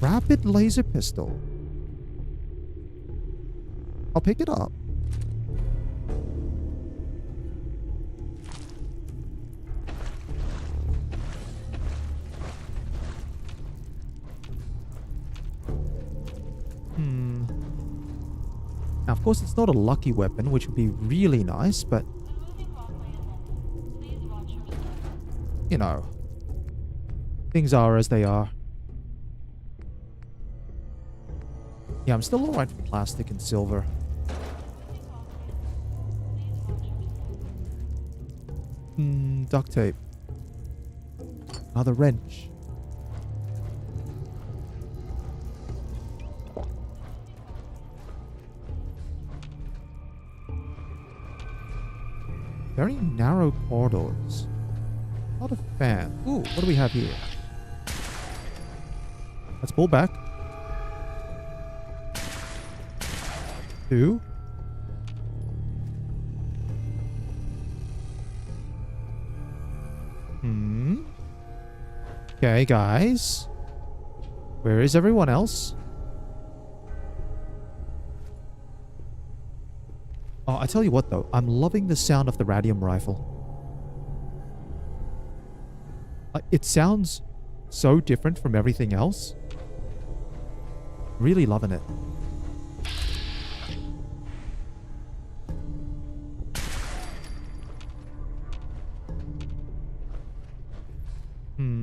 Rapid laser pistol. I'll pick it up. Now, of course, it's not a lucky weapon, which would be really nice, but... You know. Things are as they are. Yeah, I'm still alright for plastic and silver. Duct tape. Another wrench. Very narrow corridors. Not a fan. Ooh, what do we have here? Let's pull back. 2. Okay, guys. Where is everyone else? Oh, I tell you what, though. I'm loving the sound of the radium rifle. It sounds so different from everything else. Really loving it.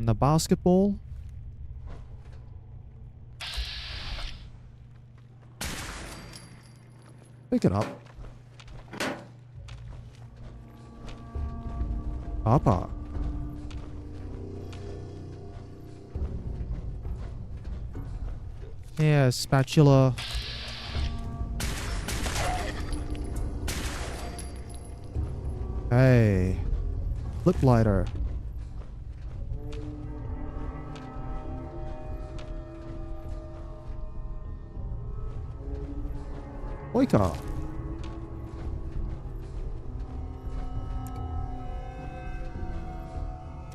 The basketball. Pick it up. Papa. Yeah, spatula. Hey. Flip lighter. Oika.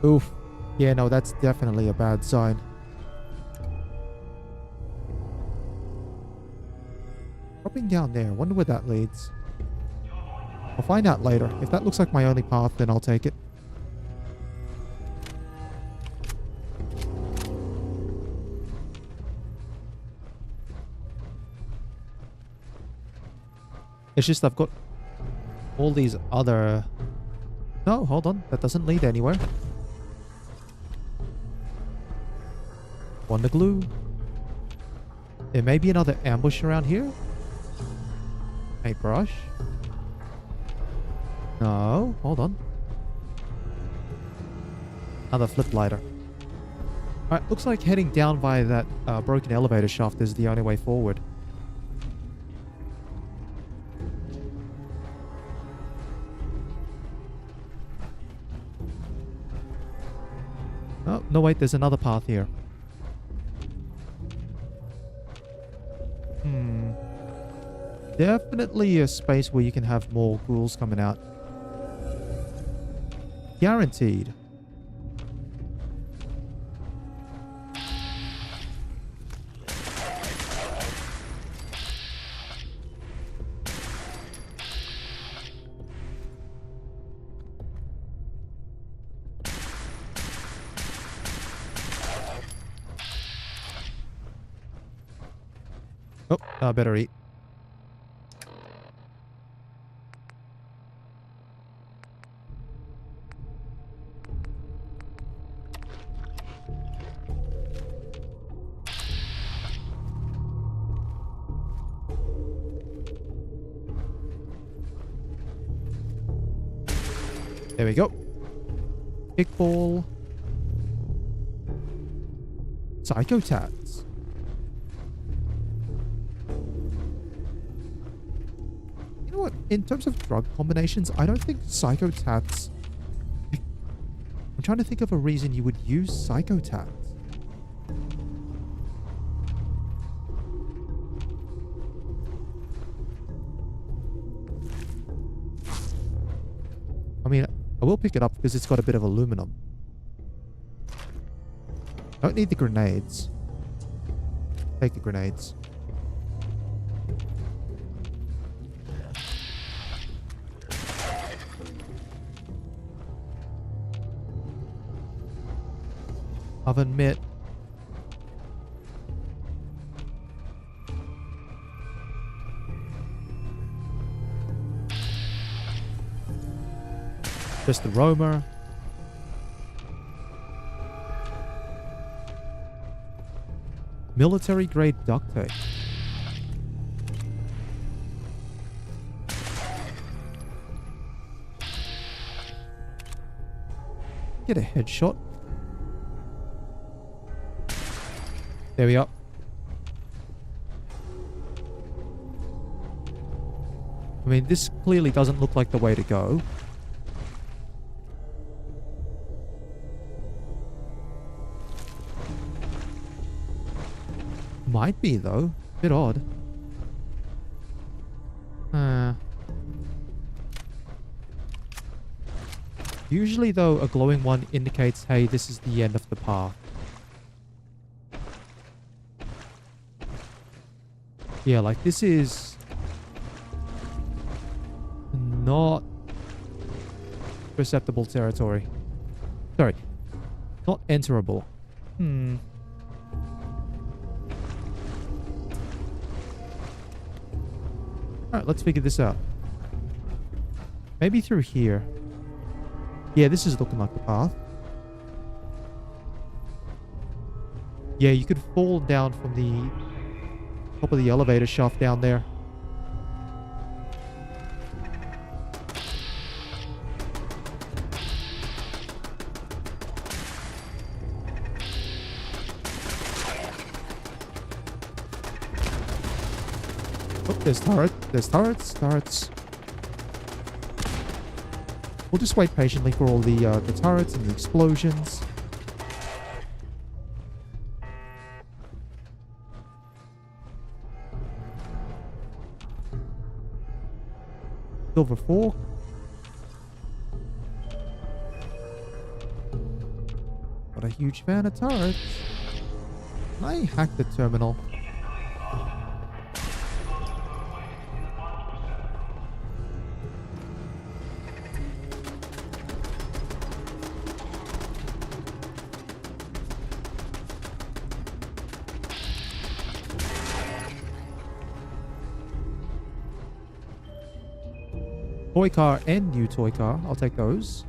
Oof. Yeah, no, that's definitely a bad sign. Dropping down there. Wonder where that leads. I'll find out later. If that looks like my only path, then I'll take it. It's just I've got all these other... No, hold on. That doesn't lead anywhere. Wonder glue. There may be another ambush around here. A brush. No, hold on. Another flip lighter. Alright, looks like heading down via that broken elevator shaft is the only way forward. Oh, no wait, there's another path here. Definitely a space where you can have more ghouls coming out. Guaranteed. Oh, I better eat. There we go. Kickball. Psychotats. You know what? In terms of drug combinations, I don't think psychotats... I'm trying to think of a reason you would use psychotats. I mean, I will pick it up because it's got a bit of aluminum. Don't need the grenades. Take the grenades. Oven mitt. Just the roamer. Military grade duct tape. Get a headshot. There we are. I mean, this clearly doesn't look like the way to go. Might be, though. Bit odd. Usually, though, a glowing one indicates, hey, this is the end of the path. Yeah, like, this is not perceptible territory. Sorry. Not enterable. Alright, let's figure this out. Maybe through here. Yeah, this is looking like the path. Yeah, you could fall down from the top of the elevator shaft down there. Oh, there's turret. There's turrets. Turrets. We'll just wait patiently for all the turrets and the explosions. Silver fork. Not a huge fan of turrets. Can I hack the terminal? Toy car and new toy car. I'll take those.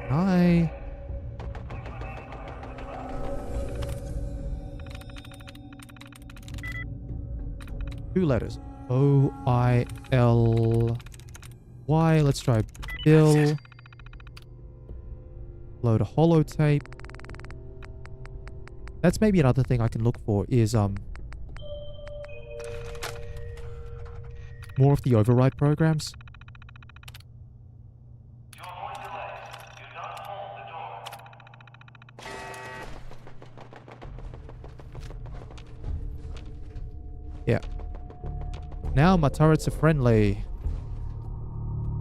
Hi. Two letters. O-I-L-Y. Let's try Bill. Load a holotape. That's maybe another thing I can look for is more of the override programs. Yeah. Now my turrets are friendly.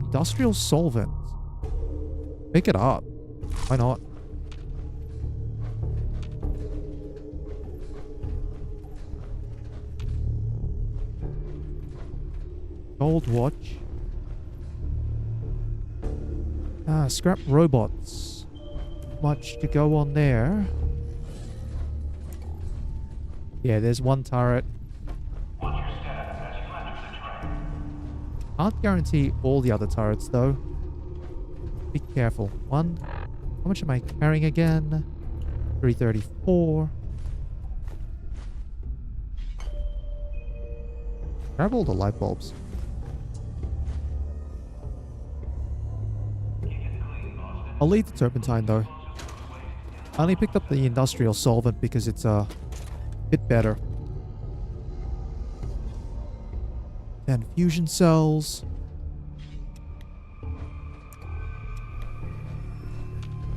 Industrial solvent. Pick it up. Why not? Gold watch. Scrap robots. Much to go on there. Yeah, there's one turret. Can't guarantee all the other turrets though. Be careful. One. How much am I carrying again? 334. Grab all the light bulbs. I'll leave the turpentine though. I only picked up the industrial solvent because it's a bit better. 10 fusion cells.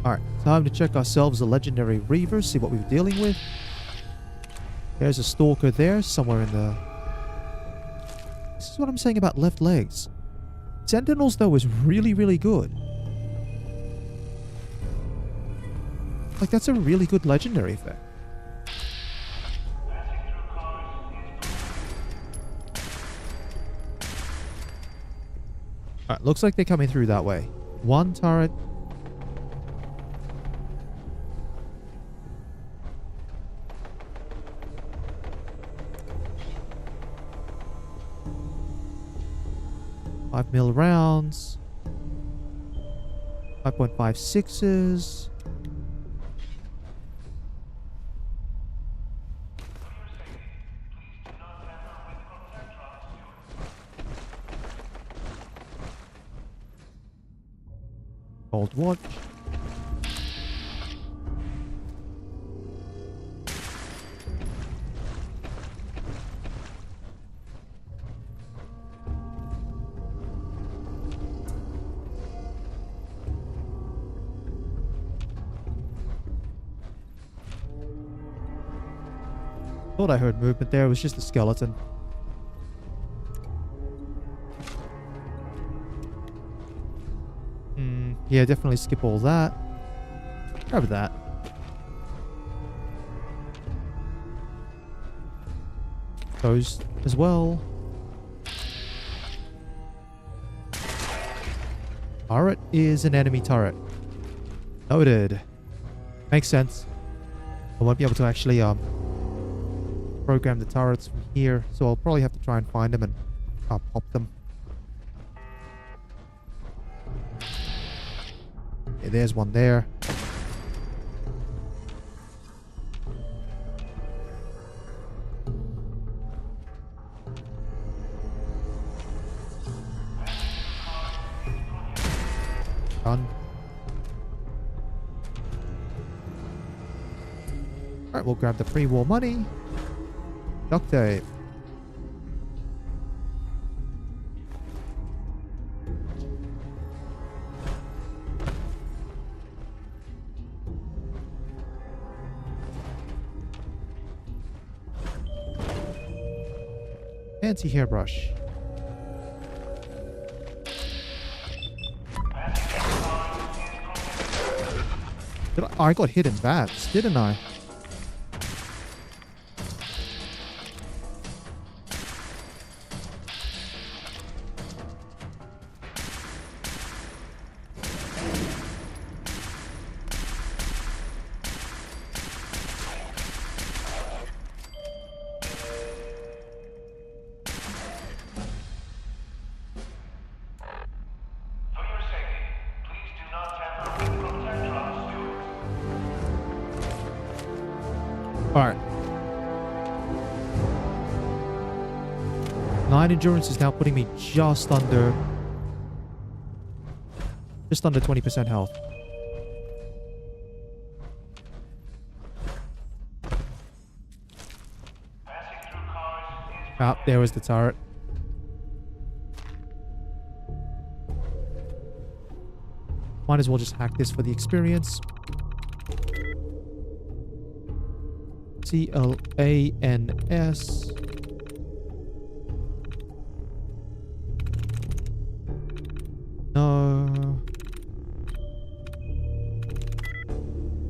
Alright, time to check ourselves a legendary reaver, see what we're dealing with. There's a stalker there, somewhere in the... This is what I'm saying about left legs. Sentinels though is really, really good. Like, that's a really good legendary effect. Alright, looks like they're coming through that way. One turret. $5 mil rounds. 5.56s. Gold watch. Thought I heard movement there. It was just a skeleton. Yeah, definitely skip all that. Grab that. Those as well. Turret is an enemy turret. Noted. Makes sense. I won't be able to actually program the turrets from here, so I'll probably have to try and find them and pop them. Yeah, there's one there. Done. Alright, we'll grab the pre-war money. Duct tape. Fancy hairbrush. I got hit in bats, didn't I? Alright. 9 endurance is now putting me just under 20% health. Ah, there was the turret. Might as well just hack this for the experience. CLANS. No.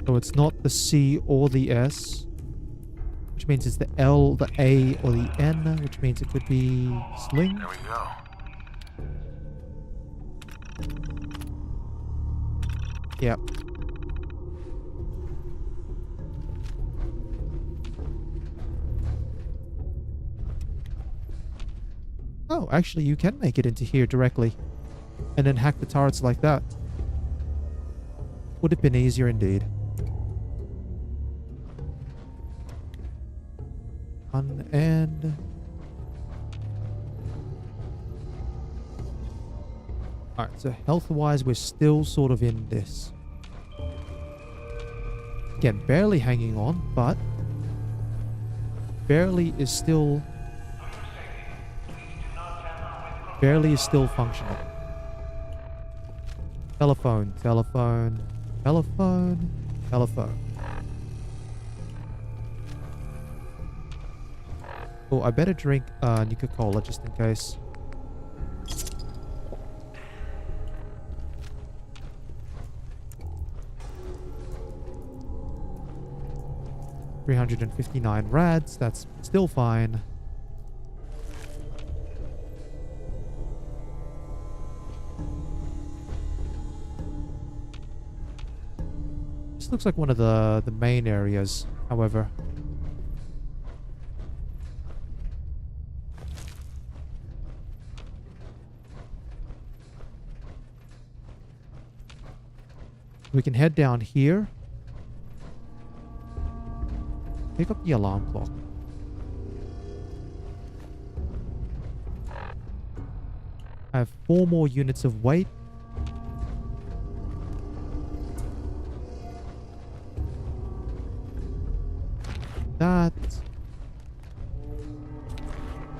So it's not the C or the S, which means it's the L, the A, or the N, which means it could be sling. There we go. Yep. Oh, actually, you can make it into here directly. And then hack the turrets like that. Would have been easier indeed. And... Alright, so health-wise, we're still sort of in this. Again, barely hanging on, but... Barely is still functional. Telephone, telephone, telephone, telephone. Oh, I better drink Nuka Cola just in case. $359 rads, that's still fine. This looks like one of the main areas, however. We can head down here. Pick up the alarm clock. I have 4 more units of weight.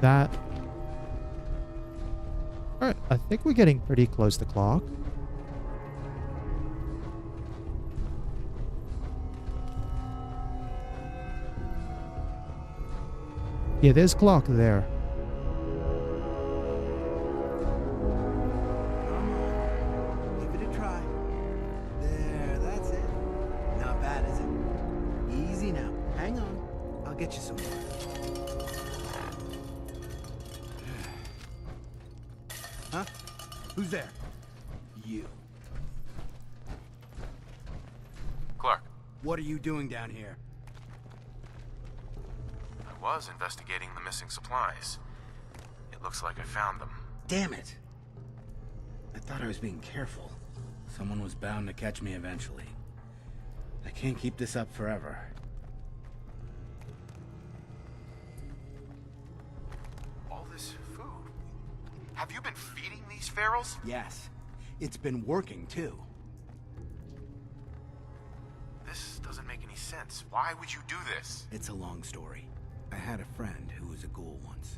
That. Alright, I think we're getting pretty close to clock. Yeah, there's clock there. Come on. Give it a try. There, that's it. Not bad, is it? Easy now. Hang on. I'll get you some more. Huh? Who's there? You. Clark, What are you doing down here? I was investigating the missing supplies. It looks like I found them. Damn it. I thought I was being careful. Someone was bound to catch me eventually. I can't keep this up forever. All this food. Have you been feeding these ferals? Yes. It's been working, too. This doesn't make any sense. sense. Why would you do this? It's a long story. I had a friend who was a ghoul once.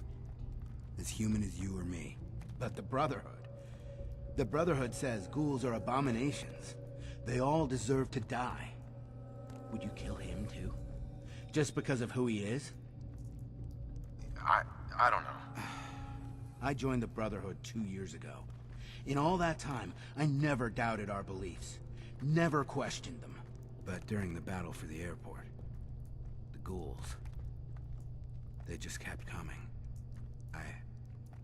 As human as you or me. But the Brotherhood says ghouls are abominations. They all deserve to die. Would you kill him too? Just because of who he is? I don't know. I joined the Brotherhood 2 years ago. In all that time, I never doubted our beliefs. Never questioned them. But during the battle for the airport, the ghouls, they just kept coming.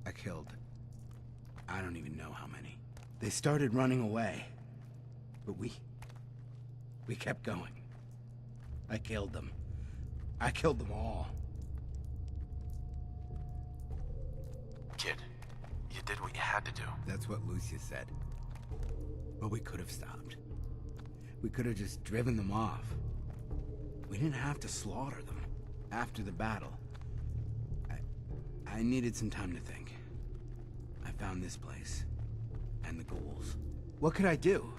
I killed, I don't even know how many. They started running away, but we kept going. I killed them. I killed them all. Kid, you did what you had to do. That's what Lucia said. But we could have stopped. We could have just driven them off. We didn't have to slaughter them. After the battle, I needed some time to think. I found this place. And the ghouls. What could I do?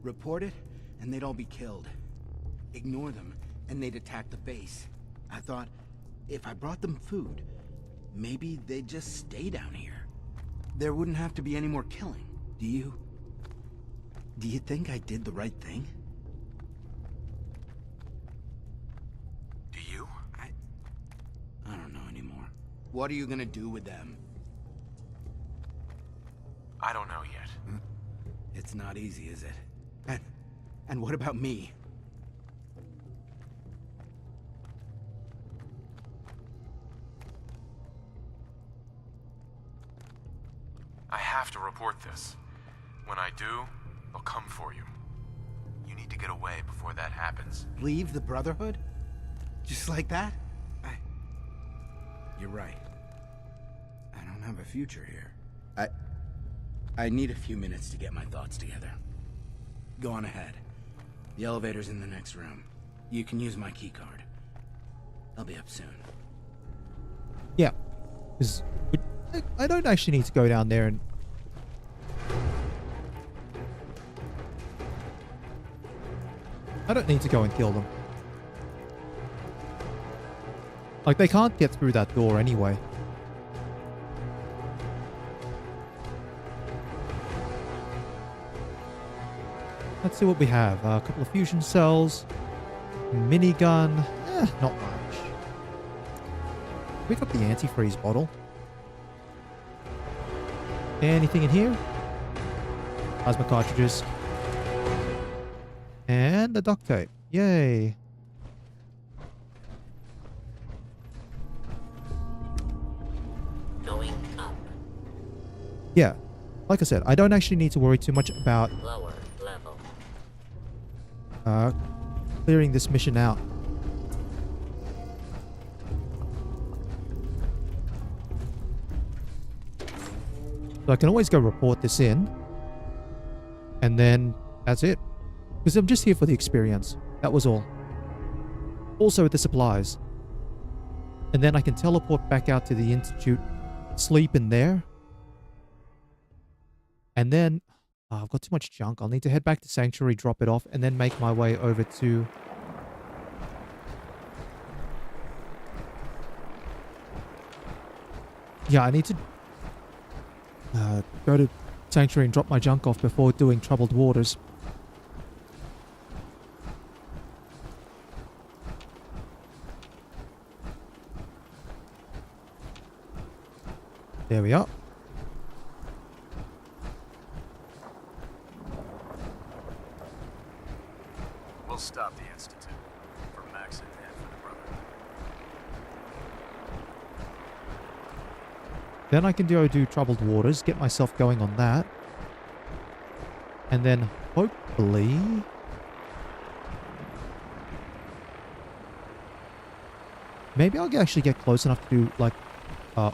Report it, and they'd all be killed. Ignore them, and they'd attack the base. I thought, if I brought them food, maybe they'd just stay down here. There wouldn't have to be any more killing. Do you think I did the right thing? Do you? I don't know anymore. What are you gonna do with them? I don't know yet. It's not easy, is it? And what about me? I have to report this. When I do, they'll come for you. You need to get away before that happens. Leave the Brotherhood? Just like that? You're right. I don't have a future here. I need a few minutes to get my thoughts together. Go on ahead. The elevator's in the next room. You can use my keycard. I'll be up soon. Yeah. Because I don't actually need to go down there and... I don't need to go and kill them. Like, they can't get through that door anyway. Let's see what we have. A couple of fusion cells. Minigun. Not much. We got the antifreeze bottle. Anything in here? Plasma cartridges. And a duct tape. Yay. Going up. Yeah. Like I said, I don't actually need to worry too much about Lower level. clearing this mission out. So I can always go report this in. And then that's it. Because I'm just here for the experience. That was all. Also the supplies. And then I can teleport back out to the Institute, sleep in there. And then... I've got too much junk. I'll need to head back to Sanctuary, drop it off, and then make my way over to... Yeah, I need to go to Sanctuary and drop my junk off before doing Troubled Waters. There we are. We'll stop the Institute. For Max and for the Brotherhood. Then I can go do Troubled Waters, get myself going on that. And then hopefully... Maybe I'll actually get close enough to do, like,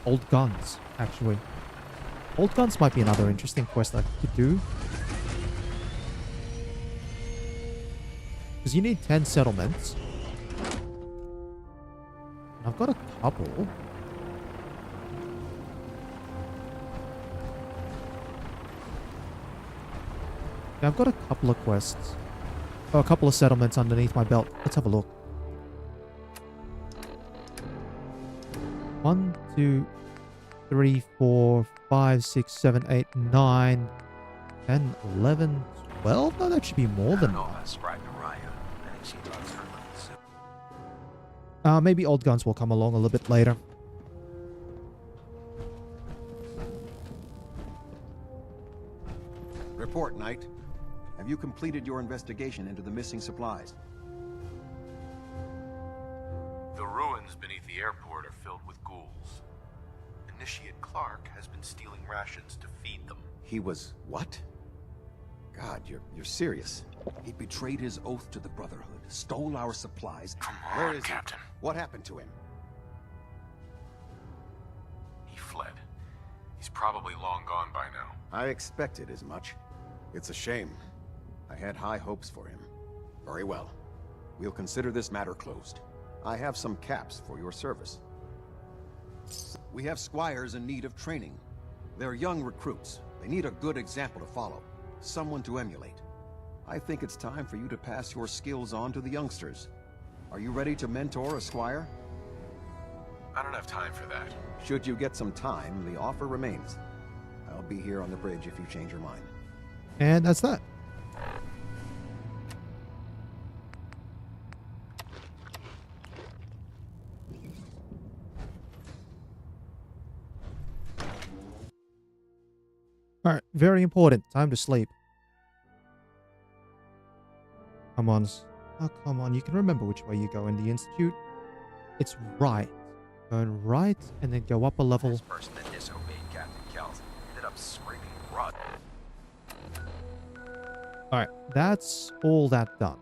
old guns, actually. Old guns might be another interesting quest I could do. Because you need 10 settlements. And I've got a couple. Yeah, I've got a couple of quests. Oh, a couple of settlements underneath my belt. Let's have a look. 1, 2, 3, 4, 5, 6, 7, 8, 9, 10, 11, 12? No, that should be more than that. Maybe old guns will come along a little bit later. Report, Knight. Have you completed your investigation into the missing supplies? The ruins beneath the airport are filled with ghouls. Initiate Clark has been stealing rations to feed them. He was what? God, you're serious. He betrayed his oath to the Brotherhood, stole our supplies. Come Where on, is Captain. he? What happened to him? He fled. He's probably long gone by now. I expected as much. It's a shame. I had high hopes for him. Very well. We'll consider this matter closed. I have some caps for your service. We have squires in need of training. They're young recruits. They need a good example to follow. Someone to emulate. I think it's time for you to pass your skills on to the youngsters. Are you ready to mentor a squire? I don't have time for that. Should you get some time, the offer remains. I'll be here on the bridge if you change your mind. And that's that. Alright, very important. Time to sleep. Come on. Oh, come on. You can remember which way you go in the Institute. It's right. Going right and then go up a level. This person that disobeyed Captain Kells ended up screaming run. Alright, that's all that done.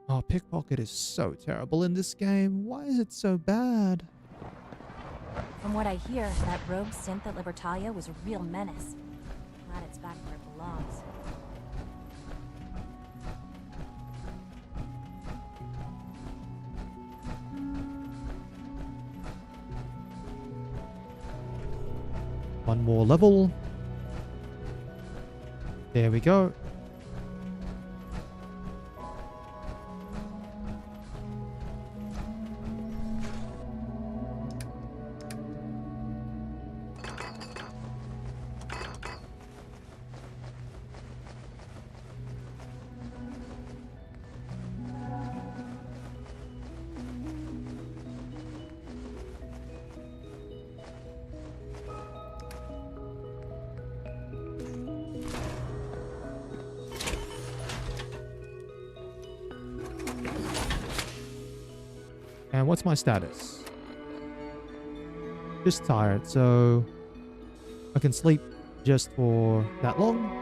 Oh, pickpocket is so terrible in this game. Why is it so bad? From what I hear, that rogue synth at Libertalia was a real menace. Glad it's back where it belongs. One more level. There we go. And what's my status? Just tired, so I can sleep just for that long.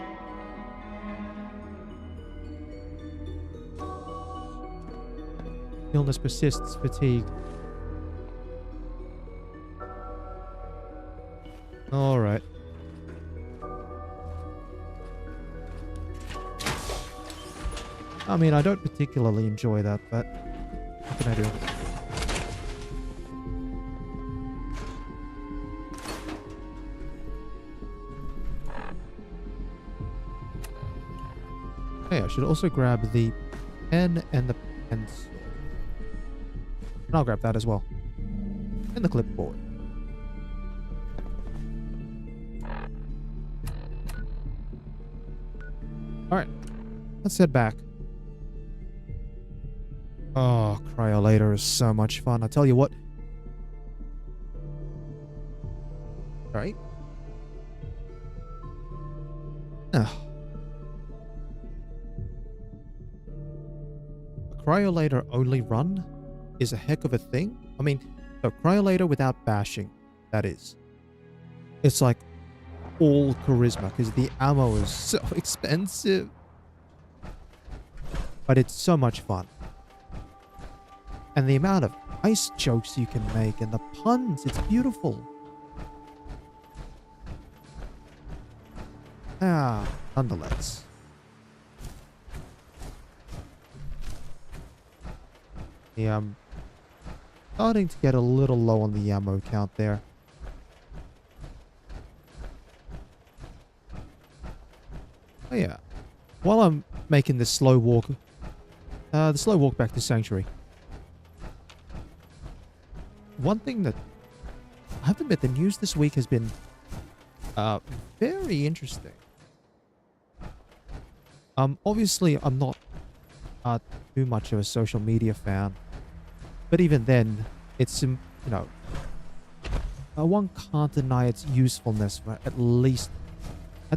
Illness persists, fatigue. Alright. I mean, I don't particularly enjoy that, but what can I do? Hey, I should also grab the pen and the pencil. And I'll grab that as well. And the clipboard. Alright. Let's head back. Oh, Cryolator is so much fun. I tell you what. Right? Oh. Cryolator only run is a heck of a thing. I mean, so Cryolator without bashing, that is. It's like all charisma because the ammo is so expensive. But it's so much fun. And the amount of ice jokes you can make and the puns, it's beautiful. Nonetheless. starting to get a little low on the ammo count there. Oh yeah. While I'm making this slow walk, the slow walk back to Sanctuary, one thing that I have to admit, the news this week has been very interesting. Obviously, I'm not too much of a social media fan, but even then, it's one can't deny its usefulness for at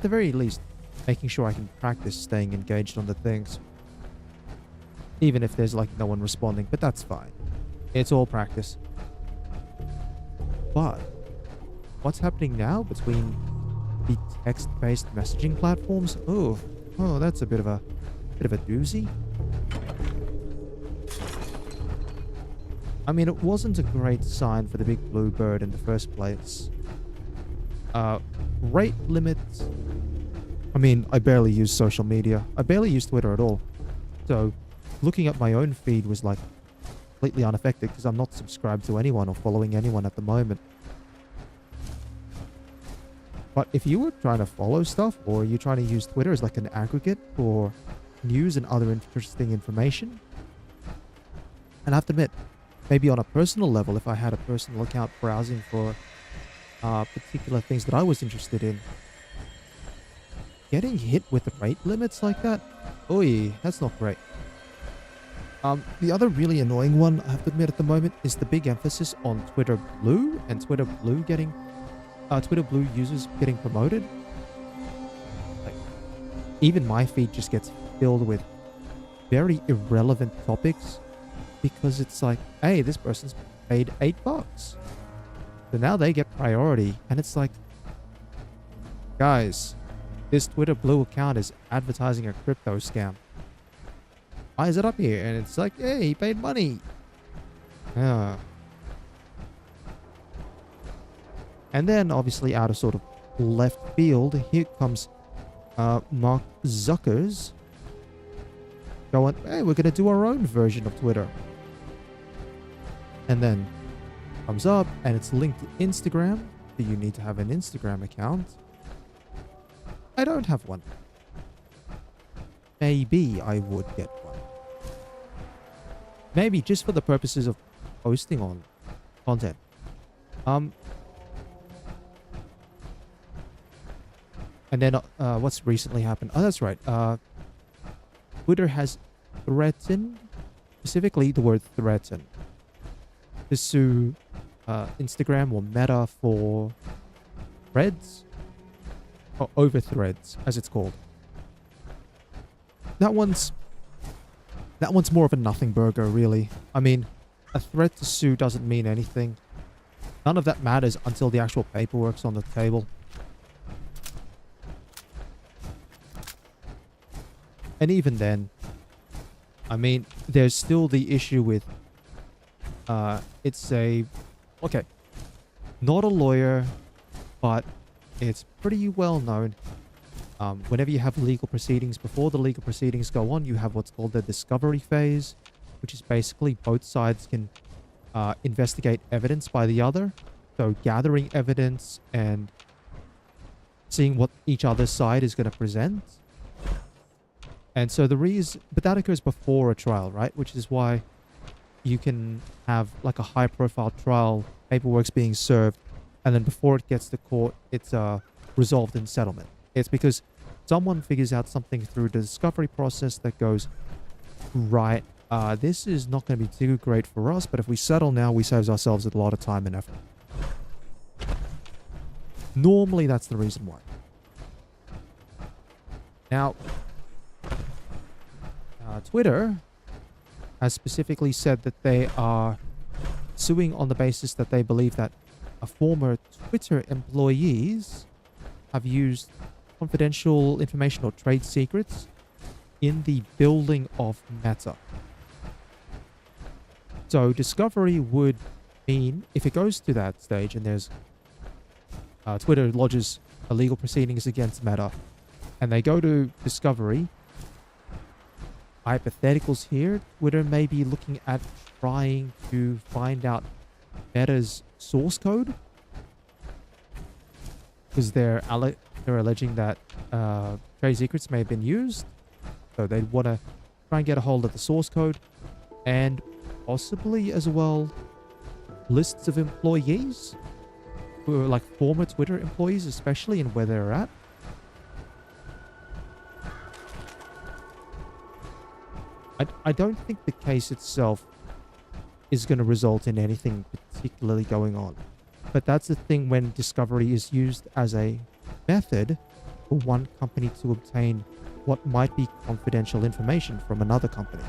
the very least, making sure I can practice staying engaged on the things, even if there's like no one responding. But that's fine. It's all practice. But what's happening now between the text-based messaging platforms? Oh, that's a bit of a doozy. I mean, it wasn't a great sign for the big blue bird in the first place. Rate limits. I mean, I barely use social media. I barely use Twitter at all. So, looking at my own feed was like completely unaffected because I'm not subscribed to anyone or following anyone at the moment. But if you were trying to follow stuff, or you're trying to use Twitter as like an aggregate for news and other interesting information, and I have to admit, maybe on a personal level, if I had a personal account browsing for particular things that I was interested in, getting hit with the rate limits like that, oi, that's not great. The other really annoying one, I have to admit at the moment, is the big emphasis on Twitter Blue and Twitter Blue users getting promoted. Like, even my feed just gets filled with very irrelevant topics because it's like, hey, this person's paid $8. So now they get priority, and it's like, guys, this Twitter Blue account is advertising a crypto scam. Why is it up here? And it's like, hey, he paid money. Yeah. And then, obviously, out of sort of left field, here comes Mark Zuckers going, hey, we're going to do our own version of Twitter. And then comes up, and it's linked to Instagram. Do you need to have an Instagram account? I don't have one. Maybe I would get one. Maybe just for the purposes of posting on content. And then what's recently happened? Oh, that's right. Twitter has threatened, specifically the word threaten, to sue Instagram or Meta for threads, or over threads, as it's called. That one's more of a nothing burger, really. I mean, a threat to sue doesn't mean anything. None of that matters until the actual paperwork's on the table. And even then, I mean, there's still the issue with, okay, not a lawyer, but it's pretty well known. Whenever you have legal proceedings, before the legal proceedings go on, you have what's called the discovery phase, which is basically both sides can investigate evidence by the other. So gathering evidence and seeing what each other's side is going to present. And so but that occurs before a trial, right? Which is why you can have like a high profile trial, paperwork's being served, and then before it gets to court, it's resolved in settlement. It's because someone figures out something through the discovery process that goes, right, this is not going to be too great for us, but if we settle now, we save ourselves a lot of time and effort. Normally, that's the reason why. Now, Twitter has specifically said that they are suing on the basis that they believe that a former Twitter employees have used confidential information or trade secrets in the building of Meta. So discovery would mean, if it goes to that stage and there's Twitter lodges illegal proceedings against Meta and they go to discovery, hypotheticals here. Twitter may be looking at trying to find out Meta's source code, because they're alleging that trade secrets may have been used. So they'd want to try and get a hold of the source code, and possibly as well lists of employees who are like former Twitter employees, especially, and where they're at. I don't think the case itself is going to result in anything particularly going on. But that's the thing when discovery is used as a method for one company to obtain what might be confidential information from another company.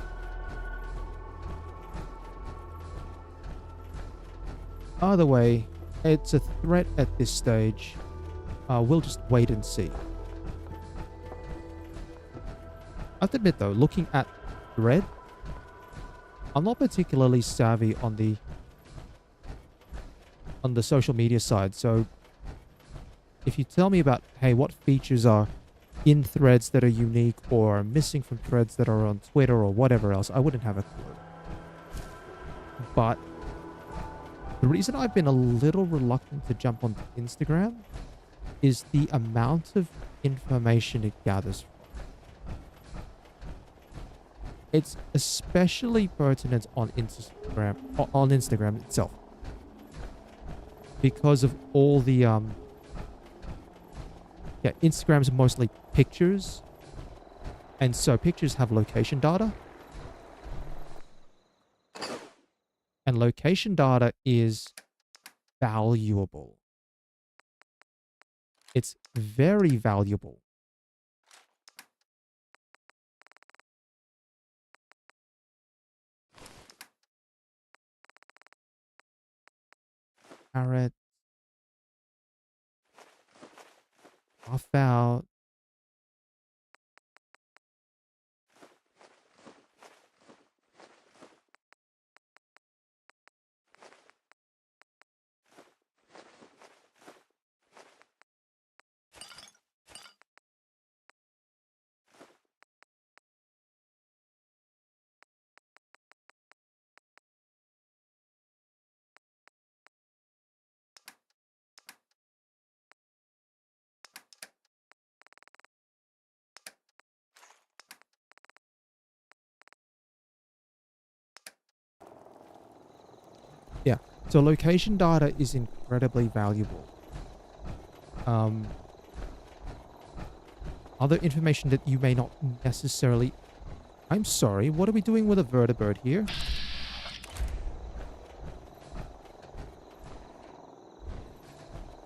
Either way, it's a threat at this stage. We'll just wait and see. I have to admit though, looking at Thread, I'm not particularly savvy on the social media side. So if you tell me about, hey, what features are in Threads that are unique or are missing from Threads that are on Twitter or whatever else, I wouldn't have a clue. But the reason I've been a little reluctant to jump onto Instagram is the amount of information it gathers from. It's especially pertinent on Instagram itself, because of all the Instagram's mostly pictures, and so pictures have location data, and location data is valuable. It's very valuable. Carrot. Off out. Yeah, so location data is incredibly valuable. Other information that you may not necessarily... I'm sorry, what are we doing with a vertibird here?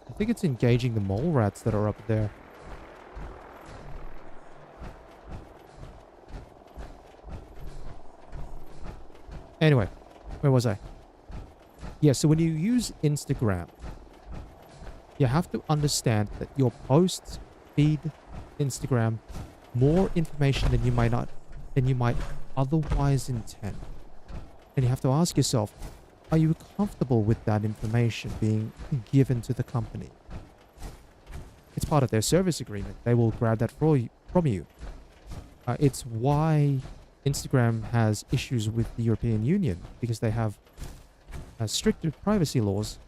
I think it's engaging the mole rats that are up there. Anyway, where was I? Yeah, so when you use Instagram, you have to understand that your posts feed Instagram more information than you might otherwise intend. And you have to ask yourself, are you comfortable with that information being given to the company? It's part of their service agreement. They will grab that from you. It's why Instagram has issues with the European Union, because they have stricter privacy laws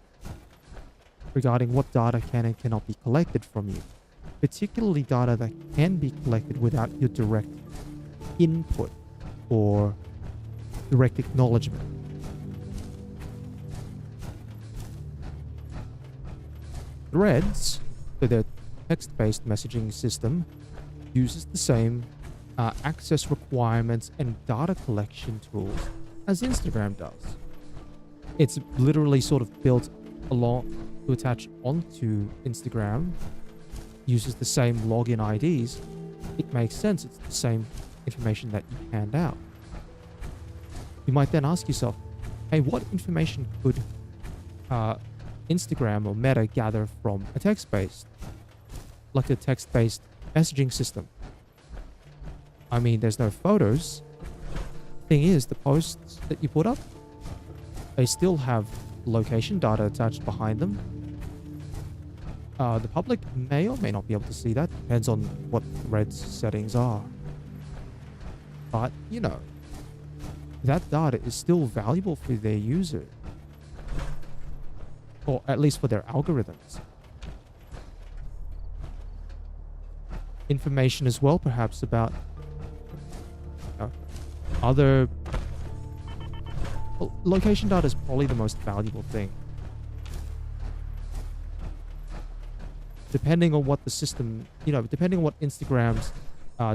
regarding what data can and cannot be collected from you, particularly data that can be collected without your direct input or direct acknowledgement. Threads, so their text-based messaging system, uses the same access requirements and data collection tools as Instagram does. It's literally sort of built along to attach onto Instagram, uses the same login IDs. It makes sense. It's the same information that you hand out. You might then ask yourself, hey, what information could Instagram or Meta gather from a text-based messaging system? I mean, there's no photos. Thing is, the posts that you put up, they still have location data attached behind them. The public may or may not be able to see that. Depends on what Thread's settings are. But, you know, that data is still valuable for their user. Or at least for their algorithms. Information as well, perhaps, about other... Well, location data is probably the most valuable thing. Depending on what the system, depending on what Instagram's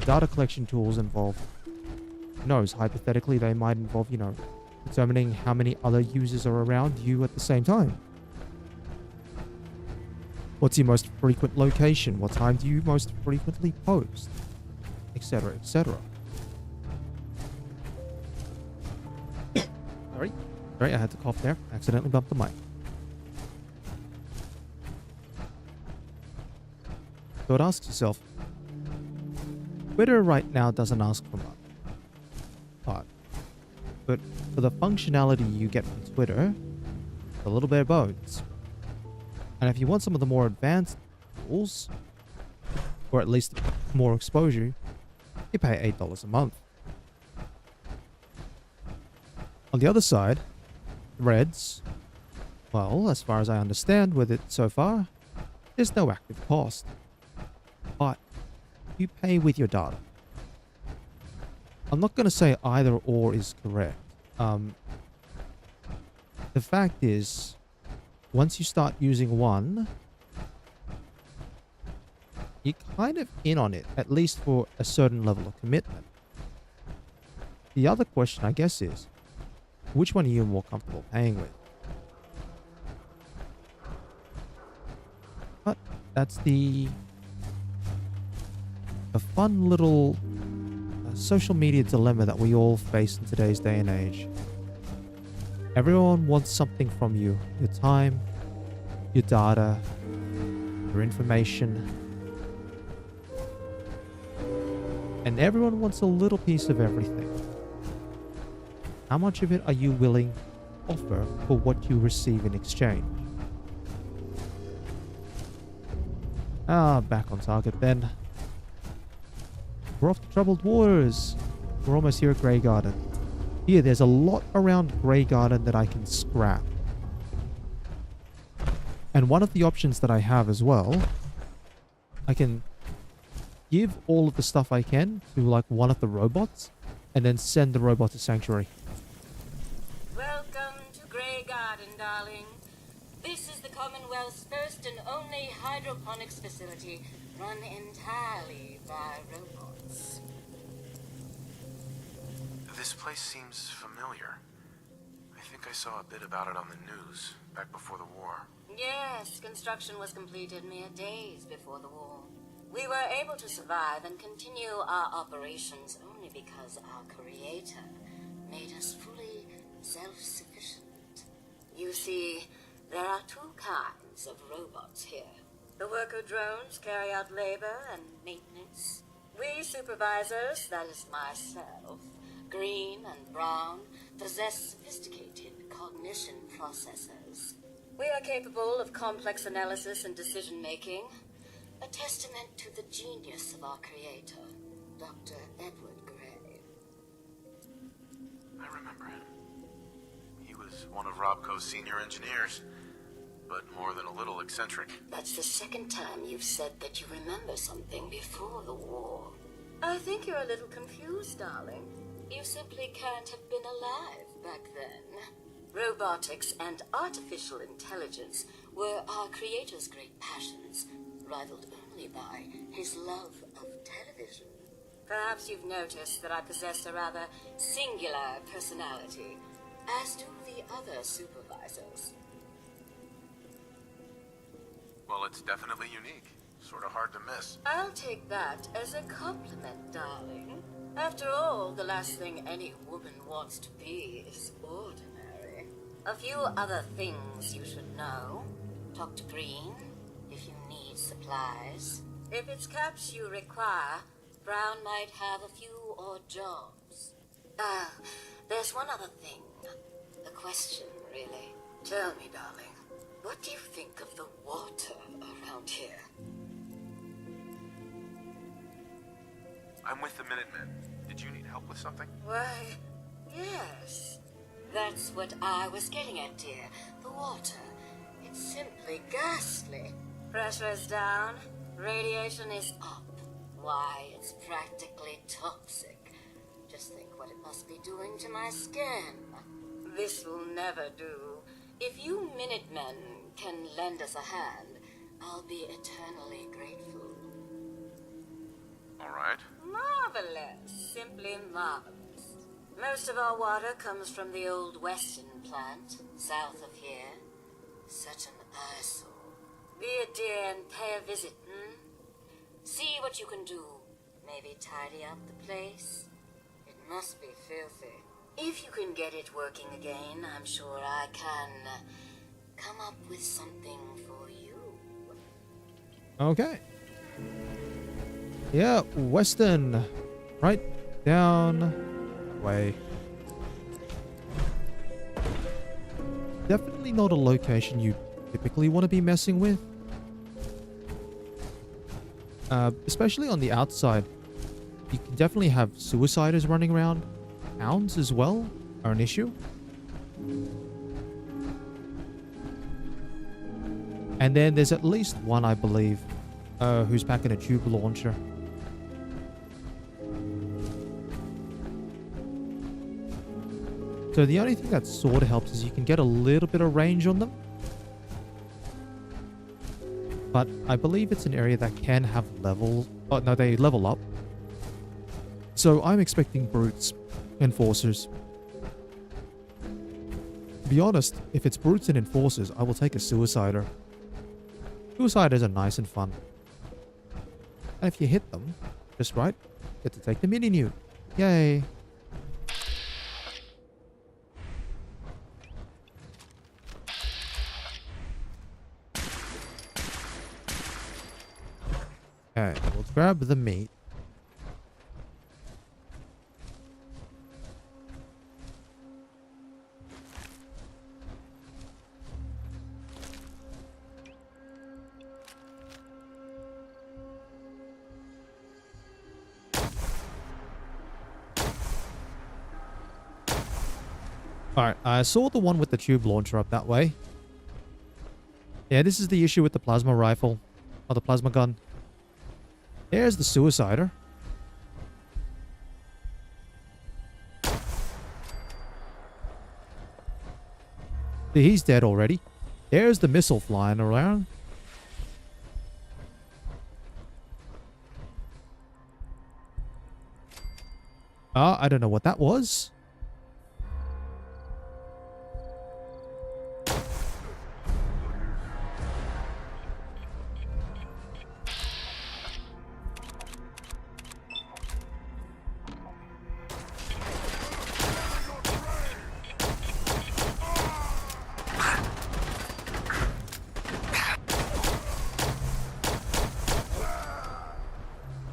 data collection tools involve. Who knows, hypothetically, they might involve, determining how many other users are around you at the same time. What's your most frequent location? What time do you most frequently post? Etc., etc. Sorry, I had to cough there. Accidentally bumped the mic. So it asks yourself, Twitter right now doesn't ask for much. But for the functionality you get from Twitter, it's a little bare bones. And if you want some of the more advanced tools, or at least more exposure, you pay $8 a month. On the other side, Threads, well, as far as I understand with it so far, there's no active cost. But you pay with your data. I'm not going to say either or is correct. The fact is, once you start using one, you're kind of in on it, at least for a certain level of commitment. The other question, I guess, is, which one are you more comfortable paying with? But that's the fun little social media dilemma that we all face in today's day and age. Everyone wants something from you. Your time, your data, your information. And everyone wants a little piece of everything. How much of it are you willing to offer for what you receive in exchange? Back on target then. We're off to troubled waters. We're almost here at Grey Garden. Here, there's a lot around Grey Garden that I can scrap. And one of the options that I have as well, I can give all of the stuff I can to like one of the robots and then send the robot to Sanctuary. Welcome to Grey Garden, darling. This is the Commonwealth's first and only hydroponics facility run entirely by robots. This place seems familiar. I think I saw a bit about it on the news back before the war. Yes, construction was completed mere days before the war. We were able to survive and continue our operations only because our creator made us fully self-sufficient. You see, there are two kinds of robots here. The worker drones carry out labor and maintenance. We supervisors, that is myself, green and brown, possess sophisticated cognition processors. We are capable of complex analysis and decision-making, a testament to the genius of our creator, Dr. Edward Gray. I remember him. He was one of Robco's senior engineers, but more than a little eccentric. That's the second time you've said that you remember something before the war. I think you're a little confused, darling. You simply can't have been alive back then. Robotics and artificial intelligence were our creator's great passions, rivaled only by his love of television. Perhaps you've noticed that I possess a rather singular personality, as do the other supervisors. Well, it's definitely unique. Sort of hard to miss. I'll take that as a compliment, darling. After all, the last thing any woman wants to be is ordinary. A few other things you should know. Talk to Green if you need supplies. If it's caps you require, Brown might have a few odd jobs. There's one other thing. A question, really. Tell me, darling, what do you think of the water around here? I'm with the Minutemen. Did you need help with something? Why, yes. That's what I was getting at, dear. The water. It's simply ghastly. Pressure's down. Radiation is up. Why, it's practically toxic. Just think what it must be doing to my skin. This will never do. If you Minutemen can lend us a hand, I'll be eternally grateful. All right. Marvelous. Simply marvelous. Most of our water comes from the old Weston plant, south of here. Such an eyesore. Be a dear and pay a visit, See what you can do. Maybe tidy up the place. It must be filthy. If you can get it working again, I'm sure I can come up with something for you. Okay. Yeah, Western. Right down way. Definitely not a location you typically want to be messing with. Especially on the outside. You can definitely have suiciders running around. Hounds as well are an issue. And then there's at least one, I believe, who's packing a tube launcher. So the only thing that sort of helps is you can get a little bit of range on them. But I believe it's an area that can have levels. Oh, no, they level up. So I'm expecting brutes, enforcers. To be honest, if it's brutes and enforcers, I will take a suicider. Suiciders are nice and fun. And if you hit them just right, you get to take the mini nuke. Yay. Okay, we'll grab the meat. Alright, I saw the one with the tube launcher up that way. Yeah, this is the issue with the plasma rifle. Or the plasma gun. There's the suicider. See, he's dead already. There's the missile flying around. I don't know what that was.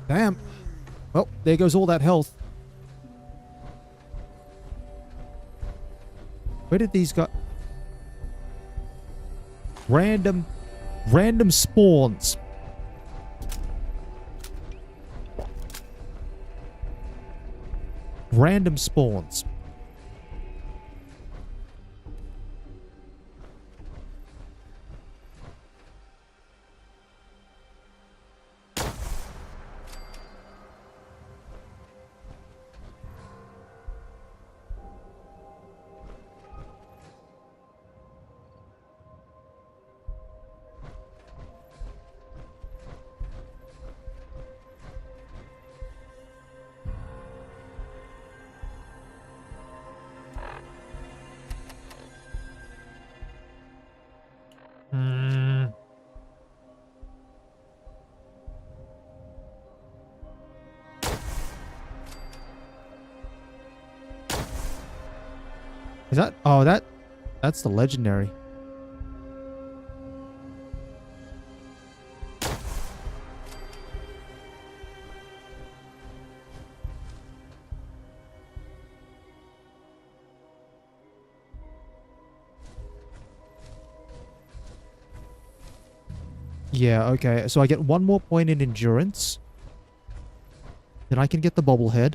Damn. Well, there goes all that health. Where did these go? Random spawns. Random spawns. Is that? Oh, that's the legendary. Yeah, okay. So I get one more point in endurance. Then I can get the bobblehead.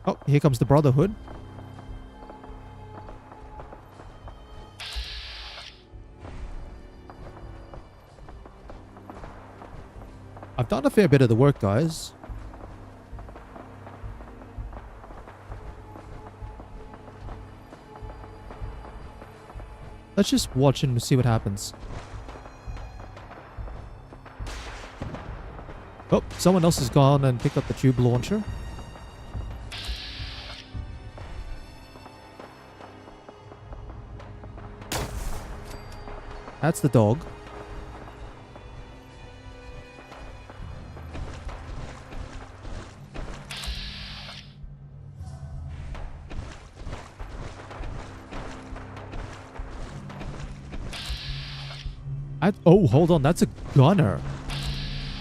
Oh, here comes the Brotherhood. I've done a fair bit of the work, guys. Let's just watch and see what happens. Oh, someone else has gone and picked up the tube launcher. That's the dog. Oh, hold on. That's a gunner.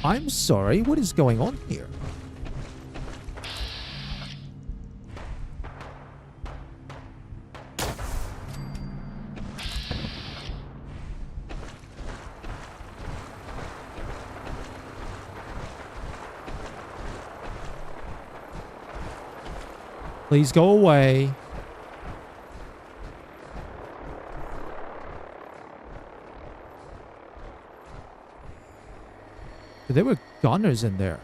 I'm sorry. What is going on here? Please go away. There were gunners in there.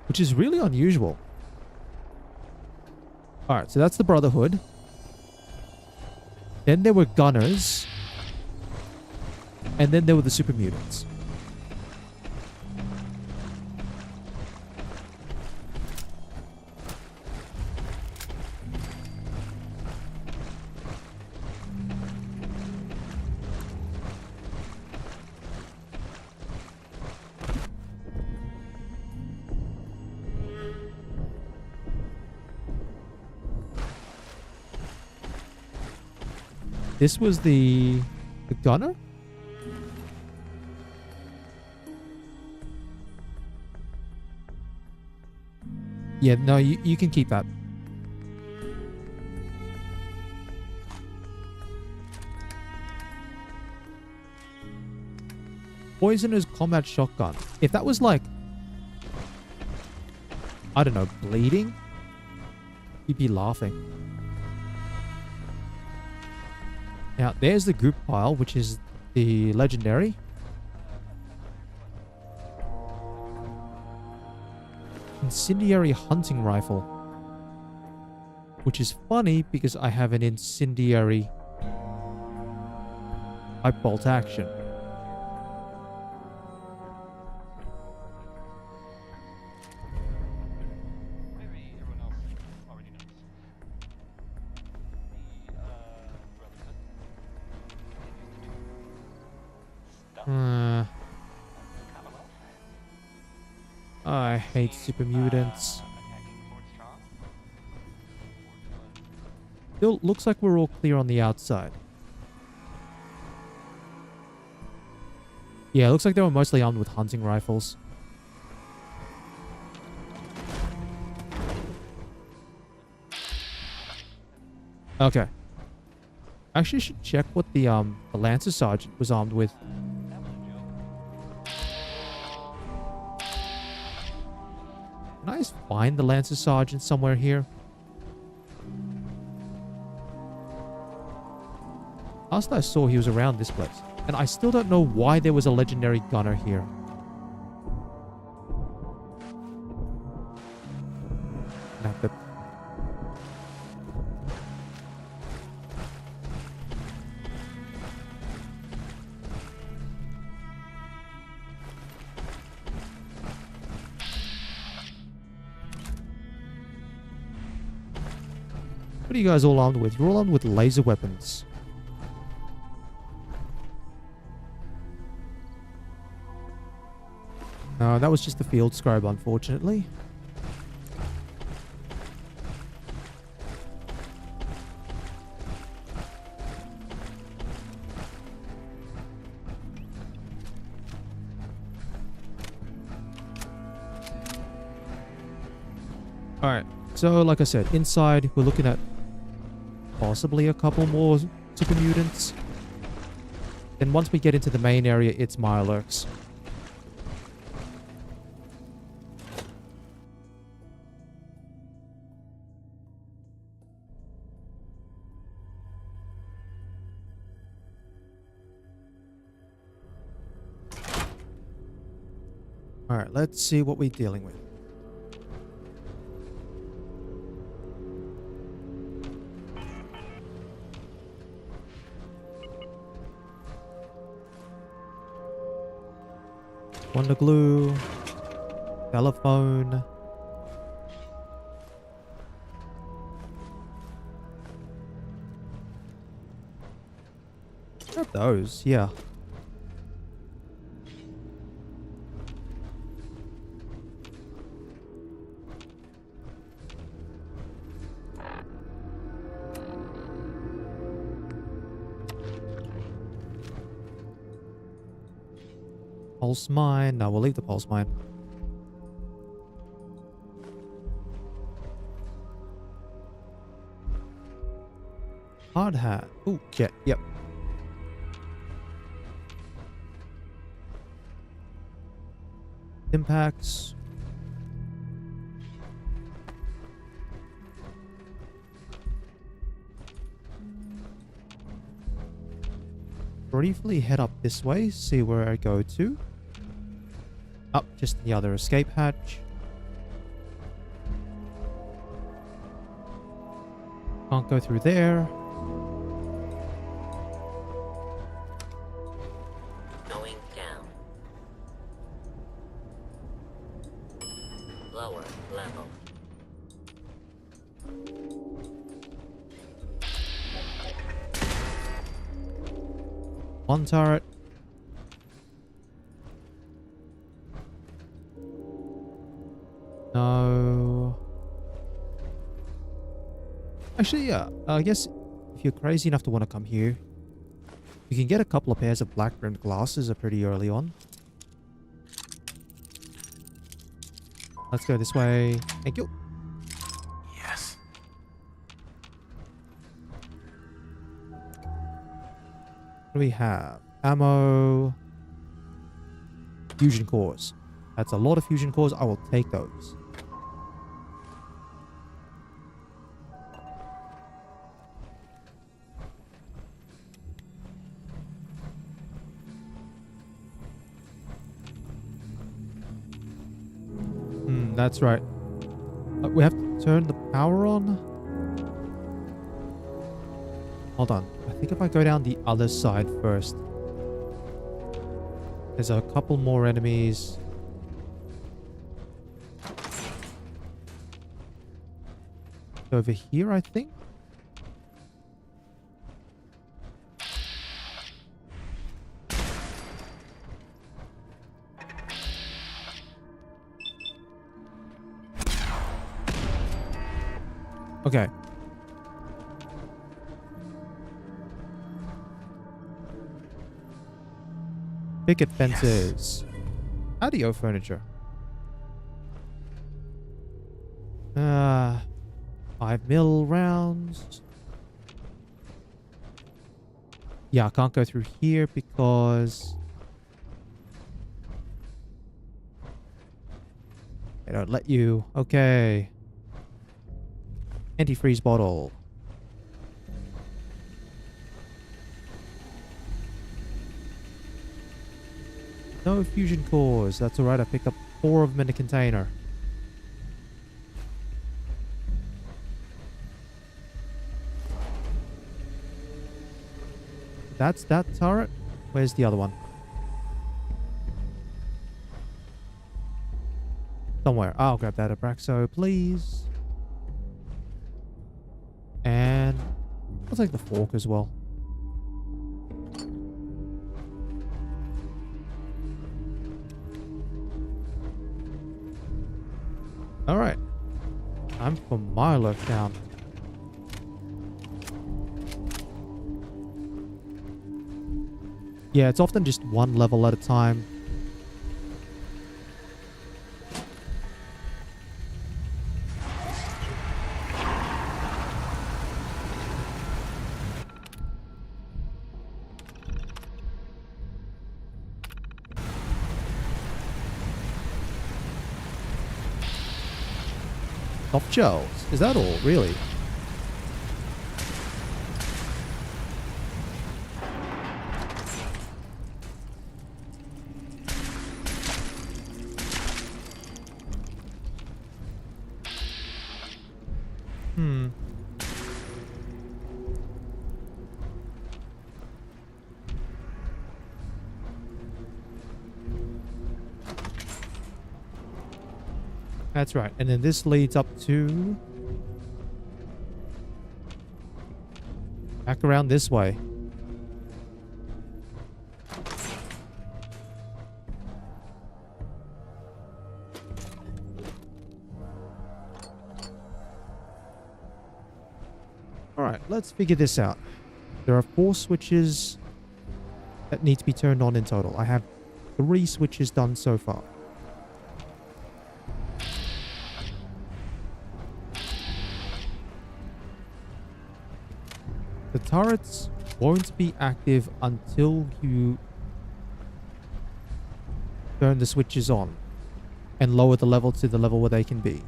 Which is really unusual. Alright, so that's the Brotherhood. Then there were gunners. And then there were the super mutants. This was the gunner? Yeah, no, you can keep that. Poisoner's combat shotgun. If that was like, I don't know, bleeding, you'd be laughing. Now, there's the group pile, which is the legendary. Incendiary hunting rifle. Which is funny because I have an incendiary pipe bolt action. I hate super mutants. Still looks like we're all clear on the outside. Yeah, it looks like they were mostly armed with hunting rifles. Okay. Actually, I should check what the Lancer Sergeant was armed with. Can I just find the Lancer Sergeant somewhere here? Last I saw, he was around this place. And I still don't know why there was a legendary gunner here. What are you guys all armed with? You're all armed with laser weapons. No, that was just the field scribe, unfortunately. Alright, so like I said, inside we're looking at possibly a couple more super mutants. Then once we get into the main area, it's Mirelurks. Alright, let's see what we're dealing with. Wonder glue. Telephone. Grab those, yeah. Pulse mine. No, we'll leave the pulse mine. Hard hat. Ooh, jet. Yep. Impacts. Briefly head up this way, see where I go to. Up just the other escape hatch. Can't go through there. Going down. Lower level. One turret. No. Actually, yeah. I guess if you're crazy enough to want to come here, you can get a couple of pairs of black rimmed glasses pretty early on. Let's go this way. Thank you. Yes. What do we have? Ammo. Fusion cores. That's a lot of fusion cores. I will take those. That's right. We have to turn the power on. Hold on. I think if I go down the other side first. There's a couple more enemies. Over here, I think. Okay. Picket fences. Patio furniture. 5mm rounds. Yeah, I can't go through here because they don't let you. Okay. Antifreeze bottle. No fusion cores. That's alright. I picked up 4 of them in a container. That's that turret. Where's the other one? Somewhere. I'll grab that Abraxo, please. And I'll take the fork as well. Alright. I'm for my left down. Yeah, it's often just one level at a time. Soft shells. Is that all? Really? That's right. And then this leads up to... back around this way. Alright, let's figure this out. There are 4 switches that need to be turned on in total. I have 3 switches done so far. The turrets won't be active until you turn the switches on and lower the level to the level where they can be.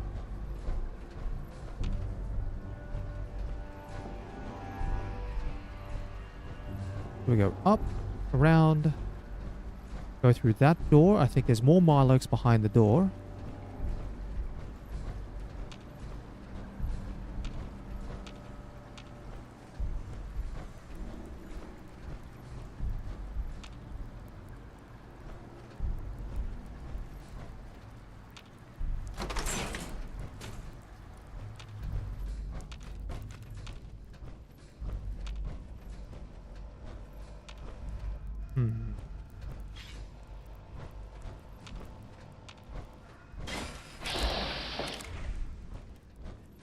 We go up, around, go through that door. I think there's more Milox behind the door.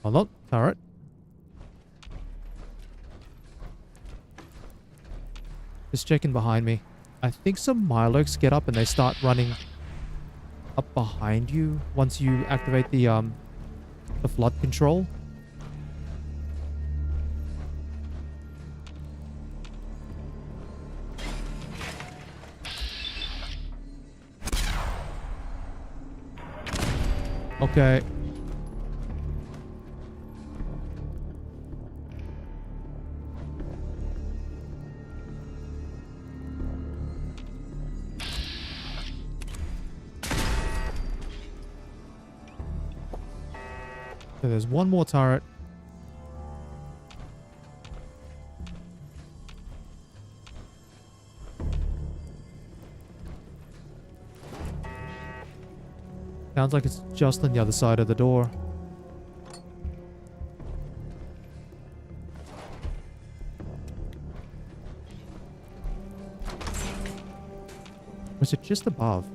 Hold on, turret. Just checking behind me. I think some Milox get up and they start running up behind you once you activate the flood control. Okay. So there's one more turret. Sounds like it's just on the other side of the door. Or is it just above?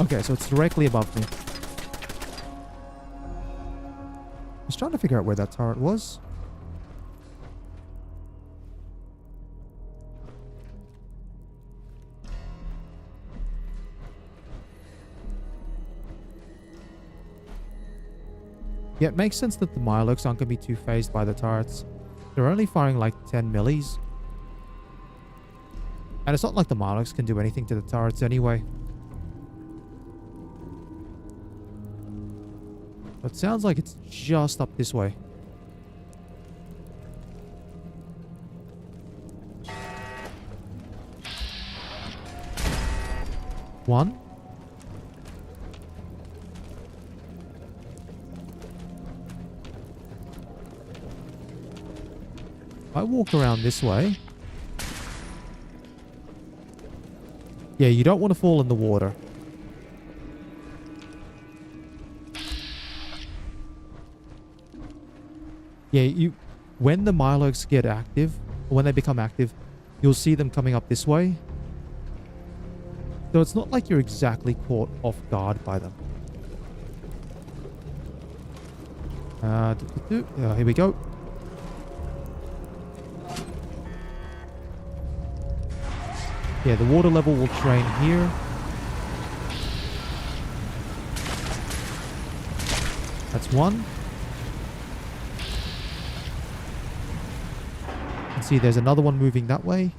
Okay, so it's directly above me. I was trying to figure out where that turret was. Yeah, it makes sense that the Milox aren't going to be too phased by the turrets. They're only firing like 10 millis. And it's not like the Milox can do anything to the turrets anyway. It sounds like it's just up this way. One. I walk around this way. Yeah, you don't want to fall in the water. Yeah, when the Milox get active, or when they become active, you'll see them coming up this way. So it's not like you're exactly caught off guard by them. Here we go. Yeah, the water level will drain here. That's one. See, there's another one moving that way.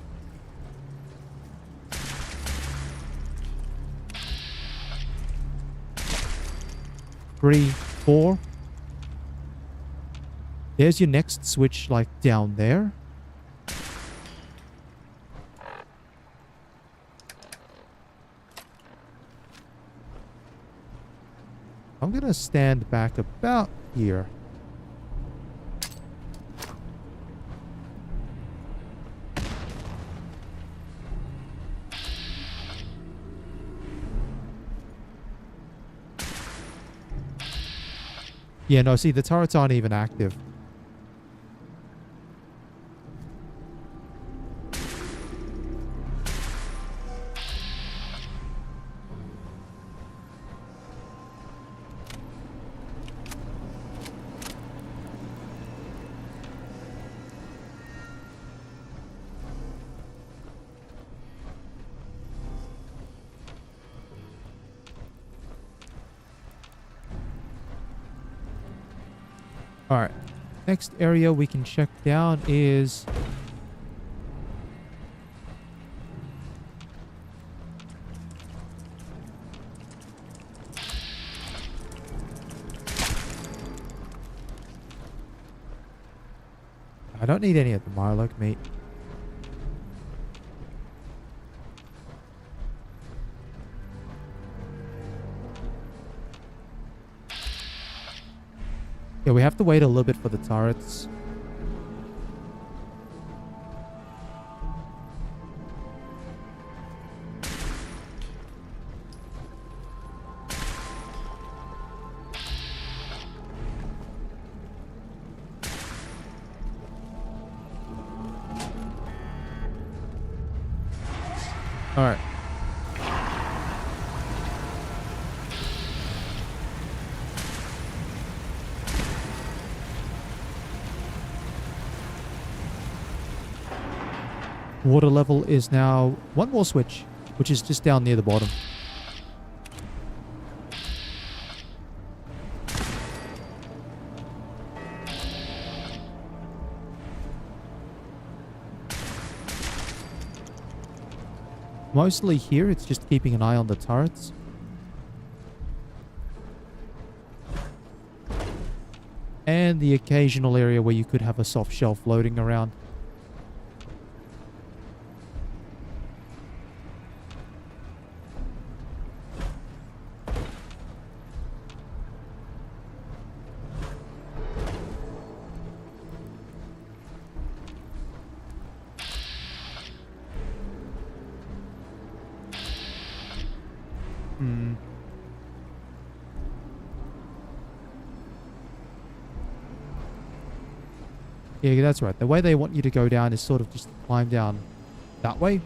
Three, four. There's your next switch, like, down there. I'm gonna stand back about here. Yeah, no, see, the turrets aren't even active. Alright. Next area we can check down is... I don't need any of the Myrloc meat. Yeah, we have to wait a little bit for the turrets. All right. Water level is now one more switch, which is just down near the bottom. Mostly here, it's just keeping an eye on the turrets. And the occasional area where you could have a soft shell floating around. Yeah, that's right. The way they want you to go down is sort of just climb down that way.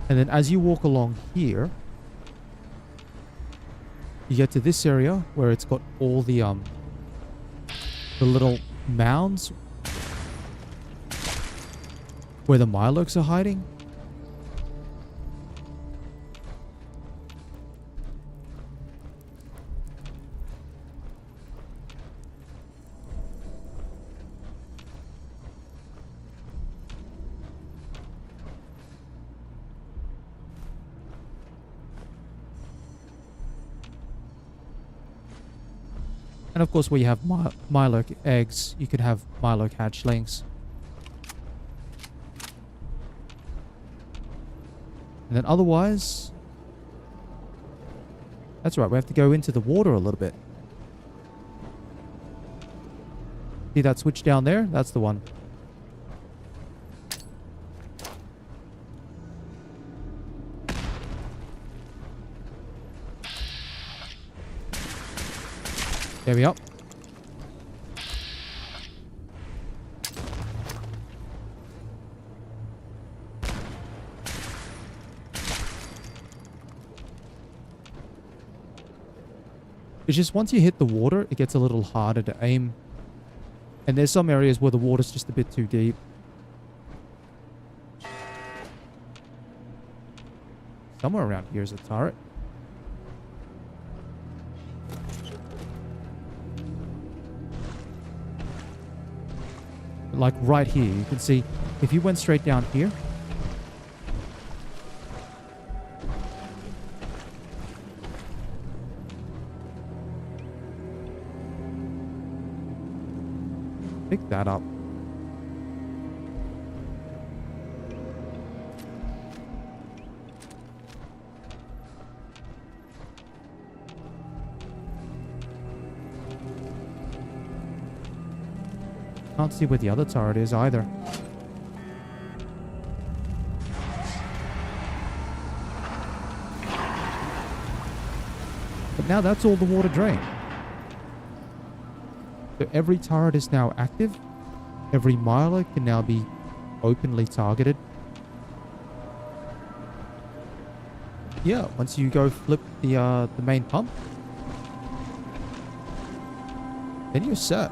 And then as you walk along here, you get to this area where it's got all the little mounds where the Myrlocs are hiding. And of course, where you have Myrloc eggs, you could have Myrloc hatchlings. And then otherwise... That's right, we have to go into the water a little bit. See that switch down there? That's the one. There we are. It's just once you hit the water, it gets a little harder to aim. And there's some areas where the water's just a bit too deep. Somewhere around here is a turret. like right here. You can see if you went straight down here, pick that up. Can't see where the other turret is either. But now that's all the water drained. So every turret is now active. Every miler can now be openly targeted. Yeah, once you go flip the main pump, then you're set.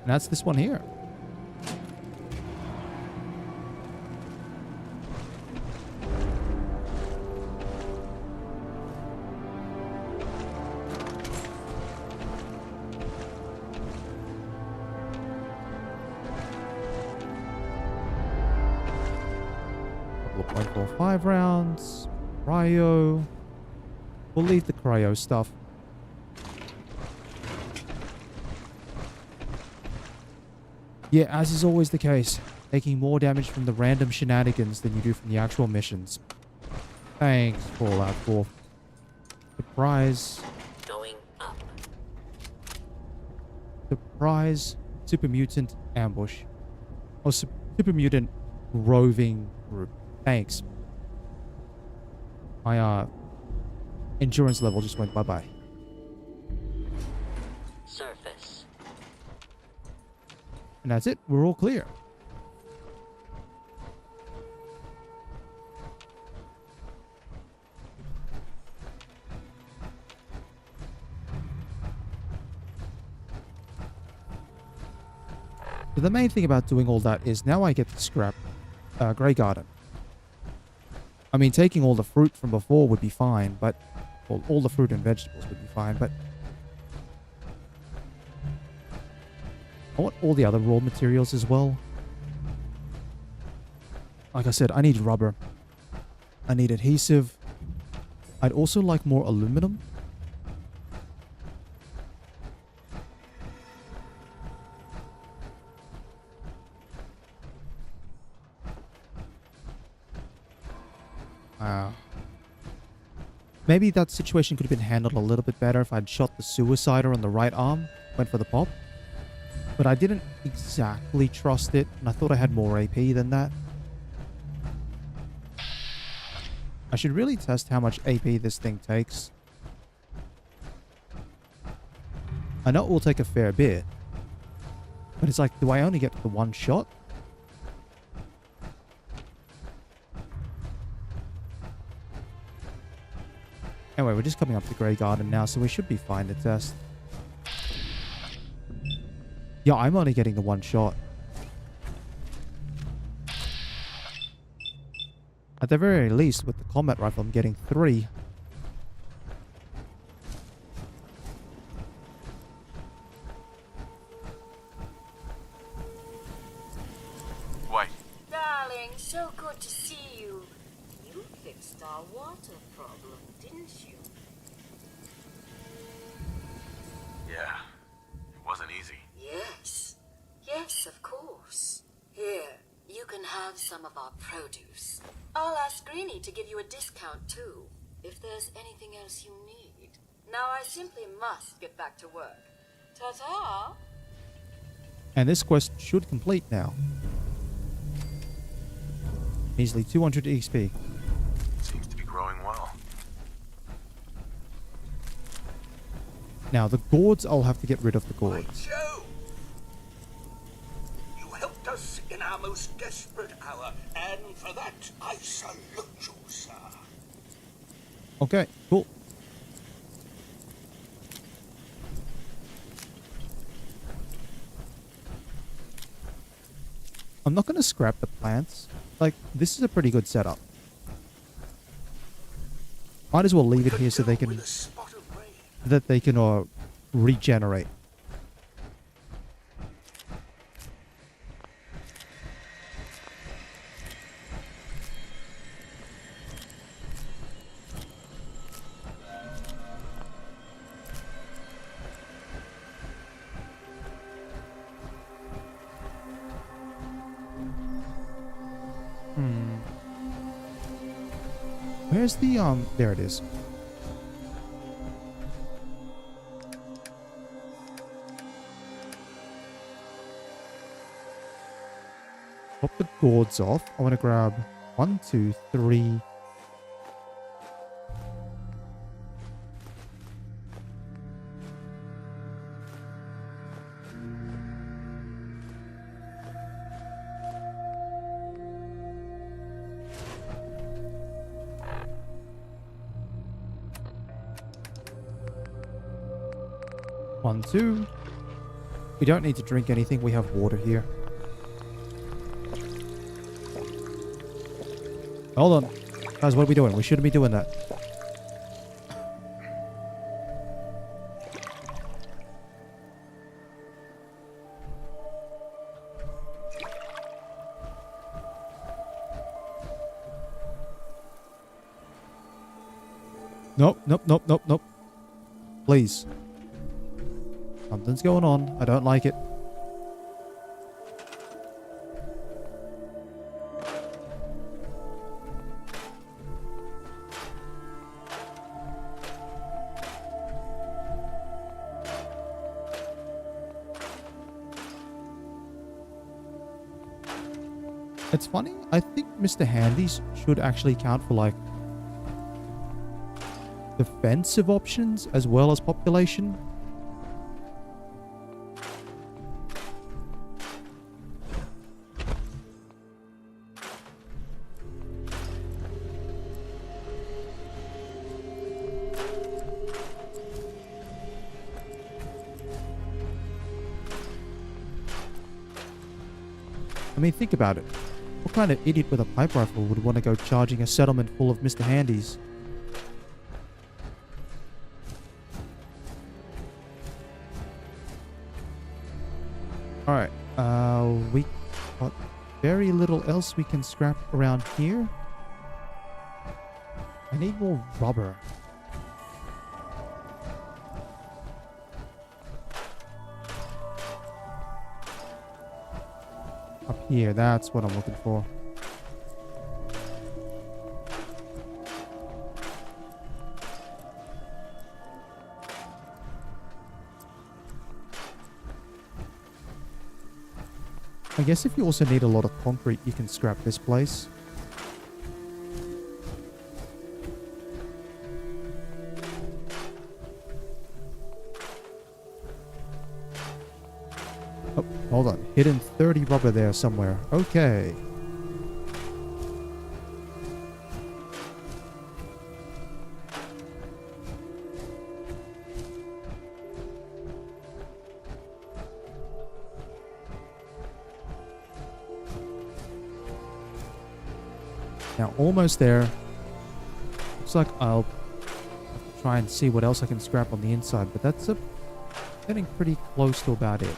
And that's this one here. Couple of .45 rounds. Cryo. We'll leave the cryo stuff. Yeah, as is always the case, taking more damage from the random shenanigans than you do from the actual missions. Thanks, Fallout 4. Surprise. Going up. Surprise. Super mutant ambush. Or super mutant roving group. Thanks. My endurance level just went bye-bye. Surface. And that's it. We're all clear. So the main thing about doing all that is now I get to scrap Grey Garden. I mean, taking all the fruit from before would be fine, but... well, all the fruit and vegetables would be fine, but... I want all the other raw materials as well. Like I said, I need rubber. I need adhesive. I'd also like more aluminum. Maybe that situation could have been handled a little bit better if I'd shot the suicider on the right arm, went for the pop. But I didn't exactly trust it, and I thought I had more AP than that. I should really test how much AP this thing takes. I know it will take a fair bit, but it's like, do I only get the one shot? Anyway, we're just coming up to Grey Garden now, so we should be fine to test. Yeah, I'm only getting the one shot. At the very least, with the combat rifle, I'm getting 3. White. Darling, so good to see you. You fixed our water problem, didn't you? Yeah, it wasn't easy. Yes. Yes, of course. Here, you can have some of our produce. I'll ask Greenie to give you a discount, too, if there's anything else you need. Now I simply must get back to work. Ta-ta! And this quest should complete now. Measly 200 XP. Seems to be growing well. Now, the gourds, I'll have to get rid of the gourds. Joe! You helped us in our most desperate hour, and for that, I salute you, sir. Okay, cool. I'm not going to scrap the plants. Like, this is a pretty good setup. Might as well leave it here so they can regenerate. Where's the there it is. Pop the gourds off. I want to grab 1, 2, 3. One, two. We don't need to drink anything. We have water here. Hold on. Guys, what are we doing? We shouldn't be doing that. Nope, nope, nope, nope, nope. Please. Something's going on. I don't like it. It's funny. I think Mr. Handy's should actually count for like defensive options as well as population. I mean, think about it. What kind of idiot with a pipe rifle would want to go charging a settlement full of Mr. Handys? Alright, we got very little else we can scrap around here. I need more rubber. Up here, that's what I'm looking for. I guess if you also need a lot of concrete, you can scrap this place. Oh, hold on. Hidden 30 rubber there somewhere. Okay. Now, almost there. Looks like I'll try and see what else I can scrap on the inside, but that's getting pretty close to about it.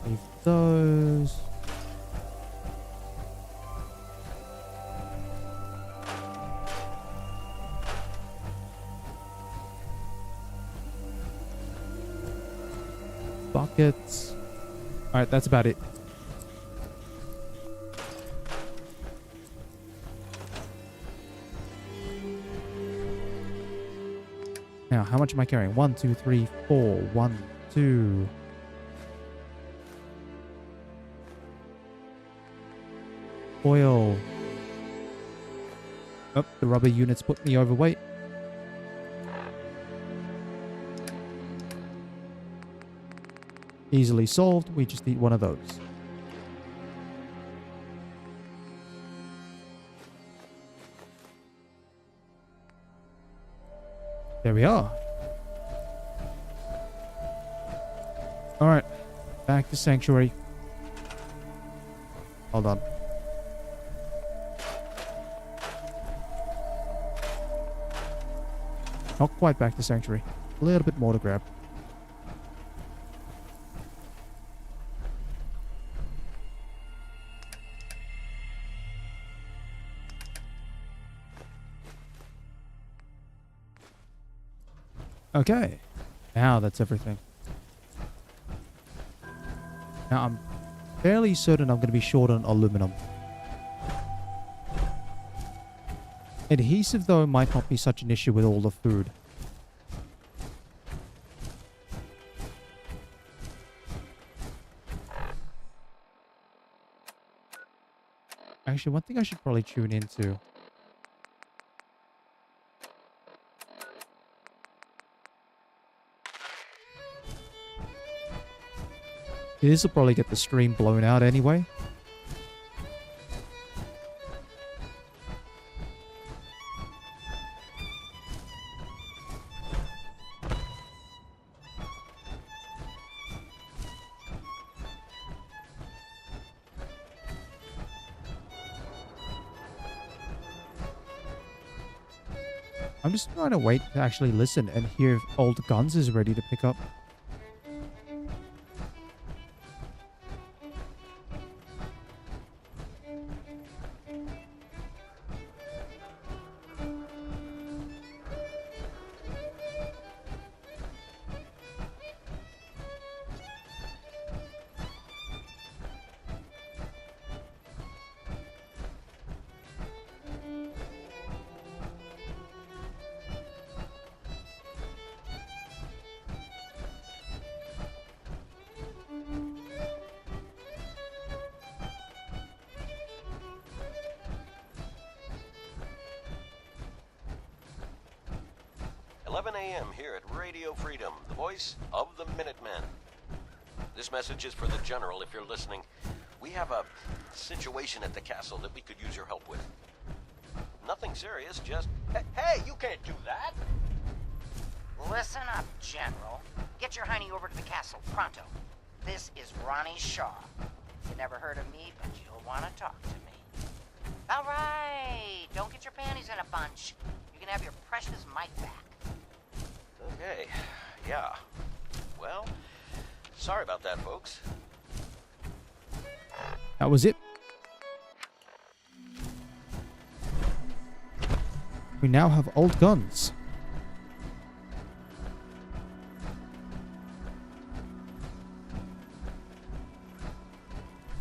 Leave those. Buckets. Alright, that's about it. Now, how much am I carrying? 1, 2, 3, 4. 1, 2. Oil. Oh, the rubber units put me overweight. Easily solved. We just need one of those. There we are. All right. Back to Sanctuary. Hold on. Not quite back to Sanctuary. A little bit more to grab. Okay. Now that's everything. Now I'm fairly certain I'm going to be short on aluminum. Adhesive, though, might not be such an issue with all the food. Actually, one thing I should probably tune into. This will probably get the stream blown out anyway. I'm just trying to wait to actually listen and hear if Old Guns is ready to pick up. Of the Minutemen. This message is for the General if you're listening. We have a situation at the castle that we could use your help with. Nothing serious, just... Hey, you can't do that! Listen up, General. Get your hiney over to the castle, pronto. This is Ronnie Shaw. You never heard of me, but you'll want to talk to me. All right, don't get your panties in a bunch. You can have your precious mic back. Okay, yeah. Well, sorry about that, folks. That was it. We now have Old Guns.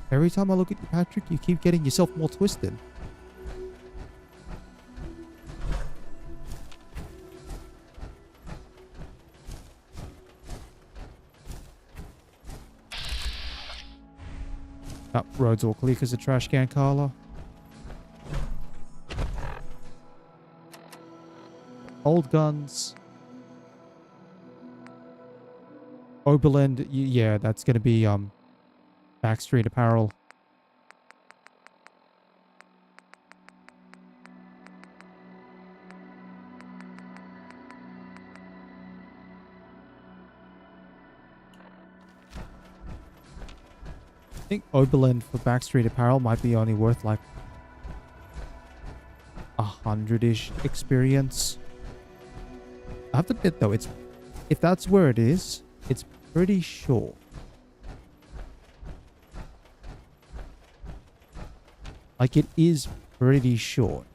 Every time I look at you, Patrick, you keep getting yourself more twisted. Oh, road's all clear because of trash can, Carla. Old Guns. Oberlin, yeah, that's going to be Backstreet Apparel. I think Oberlin for Backstreet Apparel might be only worth like 100-ish experience. I have to admit though, if that's where it is, it's pretty short. Like, it is pretty short.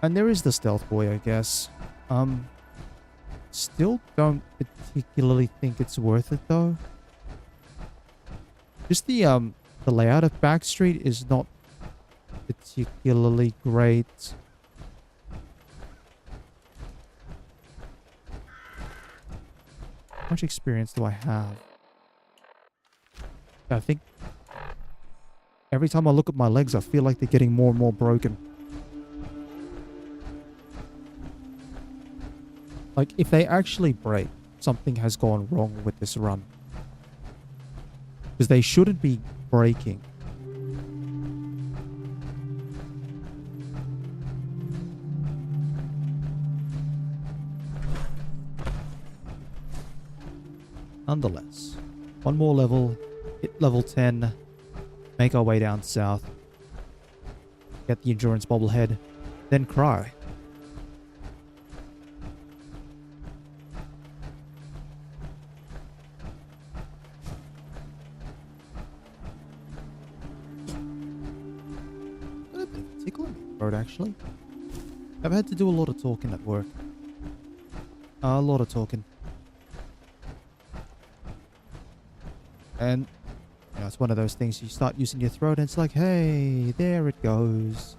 And there is the stealth boy, I guess. Still don't particularly think it's worth it though. Just the layout of Backstreet is not particularly great. How much experience do I have? I think every time I look at my legs, I feel like they're getting more and more broken. Like, if they actually break, something has gone wrong with this run. Because they shouldn't be breaking. Nonetheless, one more level, hit level 10, make our way down south, get the endurance bobblehead, then cry. A bit of a tickle in my throat, actually. I've had to do a lot of talking at work. A lot of talking. And you know, it's one of those things you start using your throat and it's like, hey, there it goes.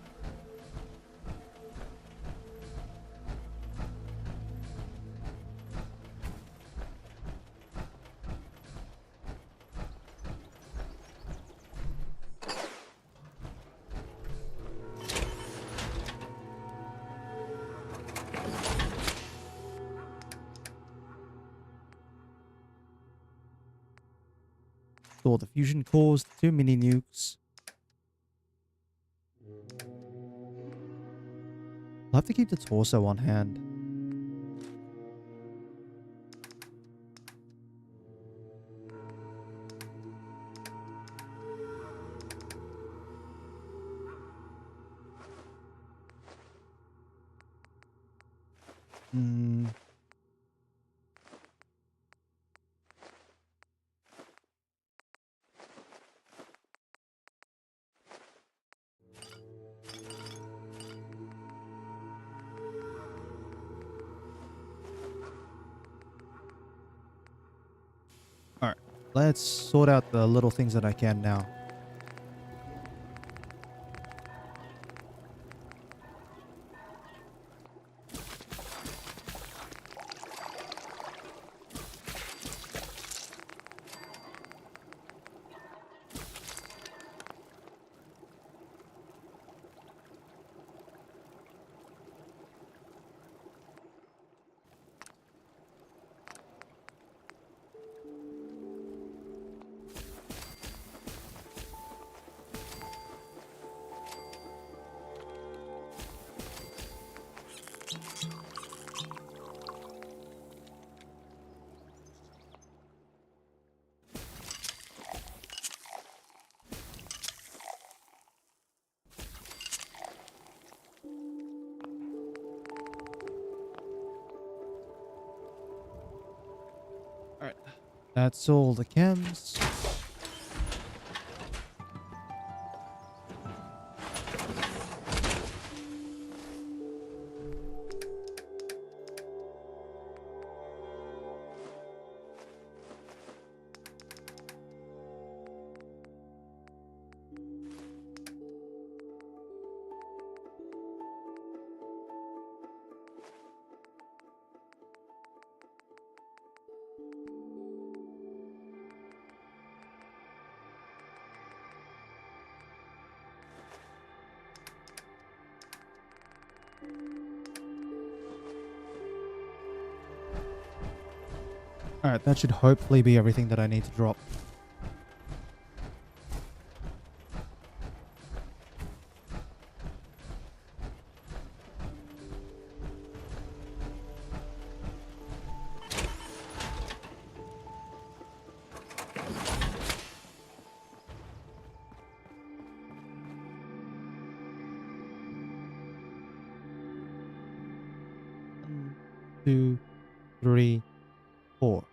Store the fusion cores, 2 mini nukes. I'll have to keep the torso on hand. Hmm. Alright, let's sort out the little things that I can now. Alright, that's all the chems. Alright, that should hopefully be everything that I need to drop. One, 2, 3, 4.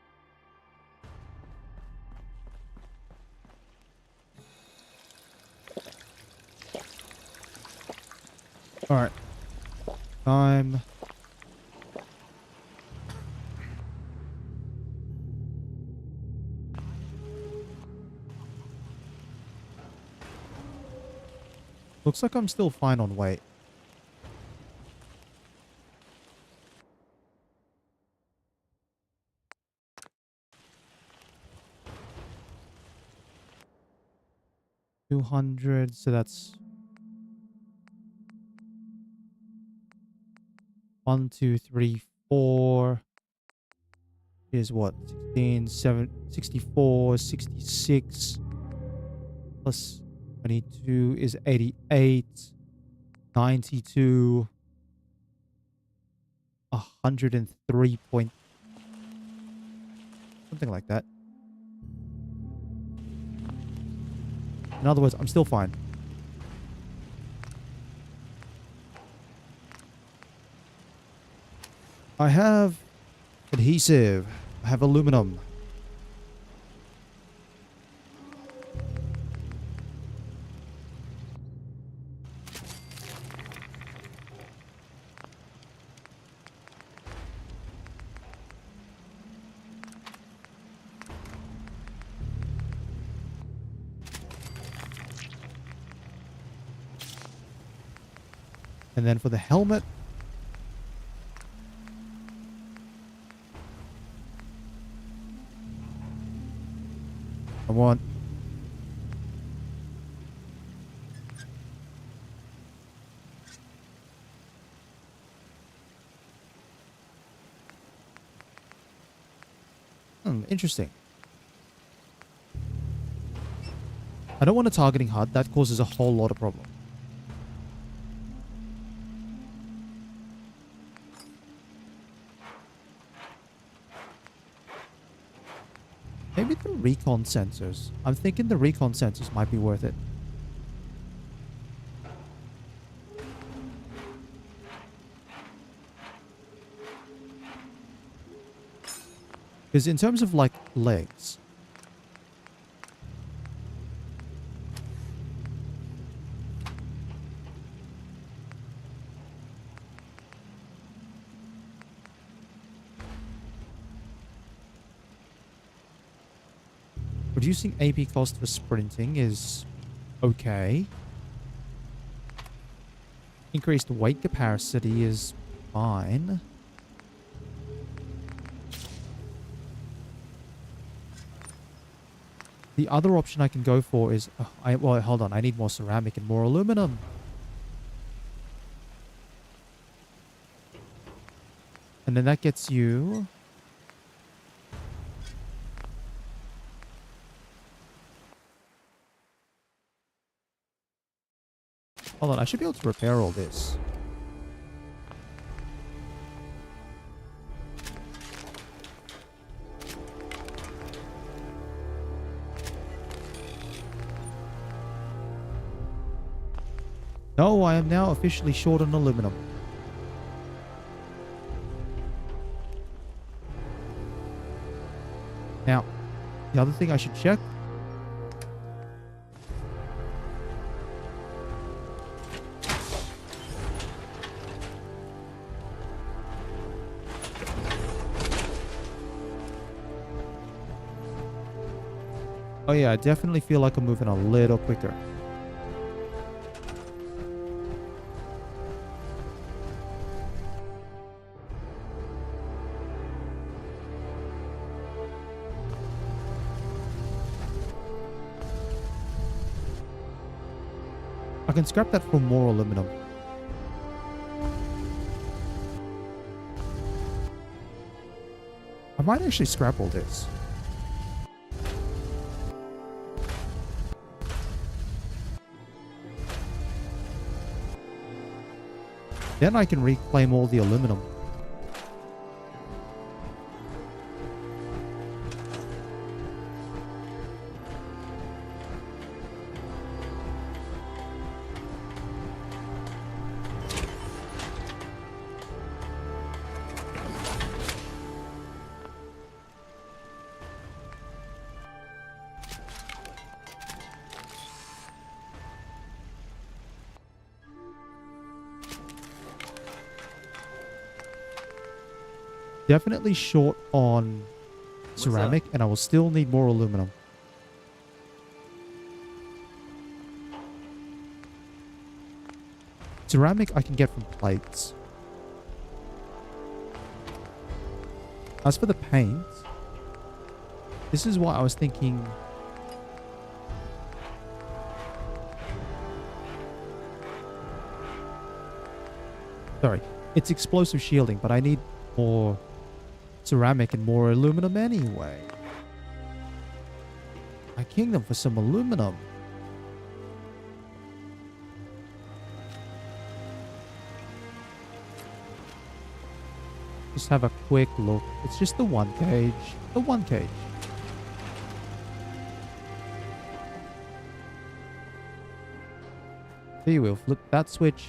Alright. Time. Looks like I'm still fine on weight. $200, so that's 1, 2, 3, 4. Is what? 16, 7, 64, 66. plus 22 is 88, 92, 103 point... something like that. In other words, I'm still fine. I have adhesive. I have aluminum. And then for the helmet, I want interesting. I don't want a targeting HUD. That causes a whole lot of problem. Maybe the recon sensors. I'm thinking the recon sensors might be worth it. Because in terms of like legs, reducing AP cost for sprinting is okay. Increased weight capacity is fine. The other option I can go for is... well, hold on. I need more ceramic and more aluminum. And then that gets you... hold on. I should be able to repair all this. No, I am now officially short on aluminum. Now, the other thing I should check. Oh yeah, I definitely feel like I'm moving a little quicker. I can scrap that for more aluminum. I might actually scrap all this. Then I can reclaim all the aluminum. Definitely short on ceramic, and I will still need more aluminum. Ceramic I can get from plates. As for the paint, this is what I was thinking. Sorry, it's explosive shielding, but I need more ceramic and more aluminum anyway. My kingdom for some aluminum. Just have a quick look. It's just the one cage. The one cage. There you will. Flip that switch.